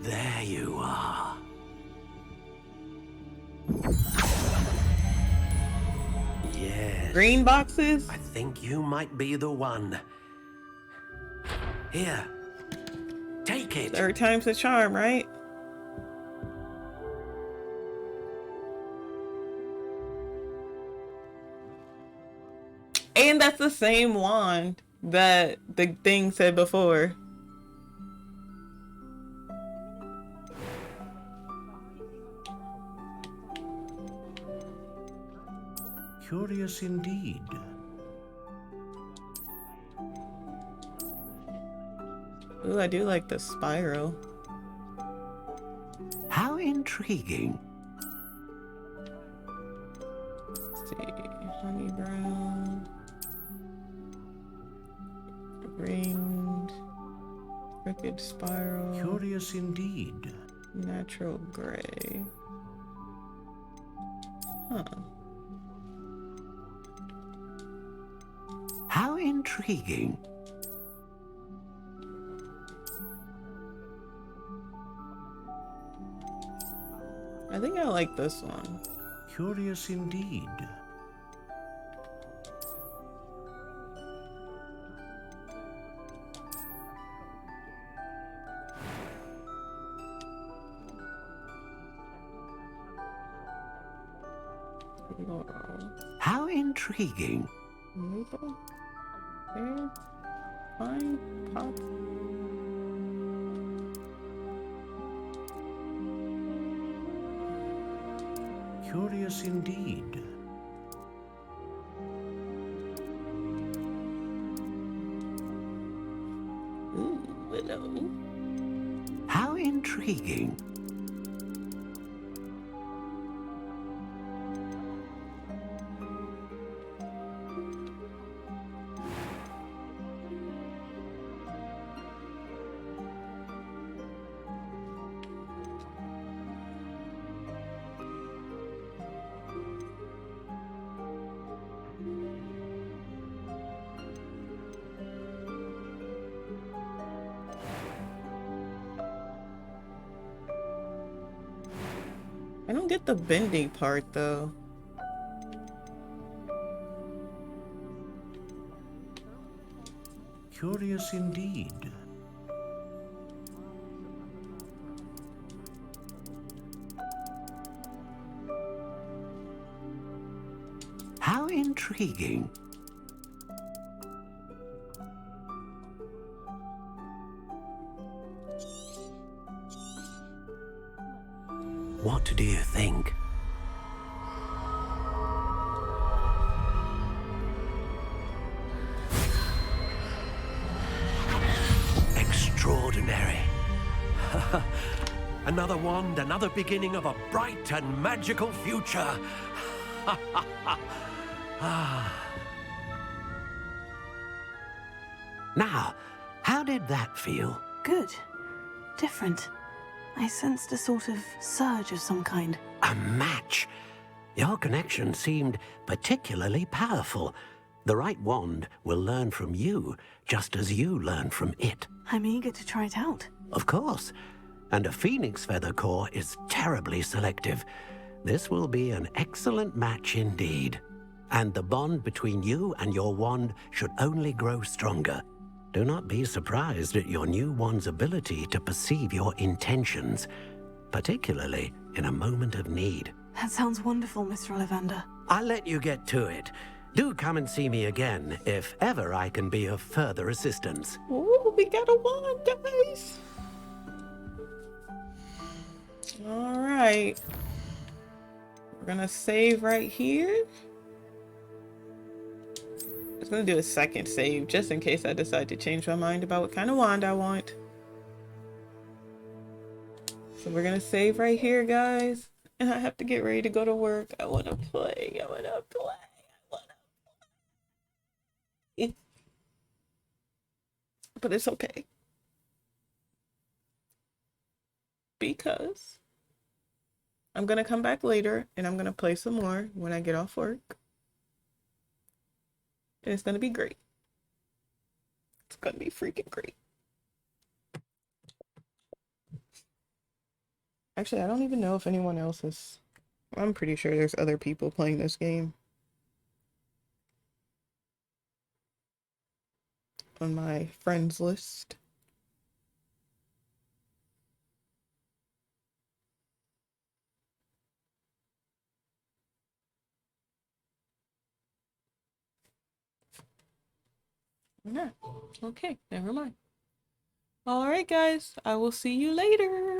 There you are. Yes. Green boxes? I think you might be the one. Here. Take it. Third time's the charm, right? And that's the same wand that the thing said before. Curious indeed. Ooh, I do like the spiral. How intriguing. Let's see. Honey brown. Ringed. Crooked spiral. Curious indeed. Natural gray. Huh. How intriguing. I think I like this one. Curious indeed. Laurel. How intriguing. Maple. Pear. Pine. Pop. Curious indeed. Ooh, willow. How intriguing. I don't get the bending part though. Curious indeed. How intriguing. What do you think? Extraordinary. Another wand, another beginning of a bright and magical future. Now, how did that feel? Good. Different. I sensed a sort of surge of some kind. A match. Your connection seemed particularly powerful. The right wand will learn from you, just as you learn from it. I'm eager to try it out. Of course. And a phoenix feather core is terribly selective. This will be an excellent match indeed. And the bond between you and your wand should only grow stronger. Do not be surprised at your new wand's ability to perceive your intentions, particularly in a moment of need. That sounds wonderful, Mr. Ollivander. I'll let you get to it. Do come and see me again if ever I can be of further assistance. Ooh, we got a wand, guys. All right. We're gonna save right here. I was gonna do a second save just in case I decide to change my mind about what kind of wand I want. So we're gonna save right here, guys. And I have to get ready to go to work. I wanna play. But it's okay. Because I'm gonna come back later and I'm gonna play some more when I get off work. And it's gonna be great. It's gonna be freaking great. Actually, I don't even know if anyone else is. I'm pretty sure there's other people playing this game on my friends list. No. Okay, never mind. All right, guys. I will see you later.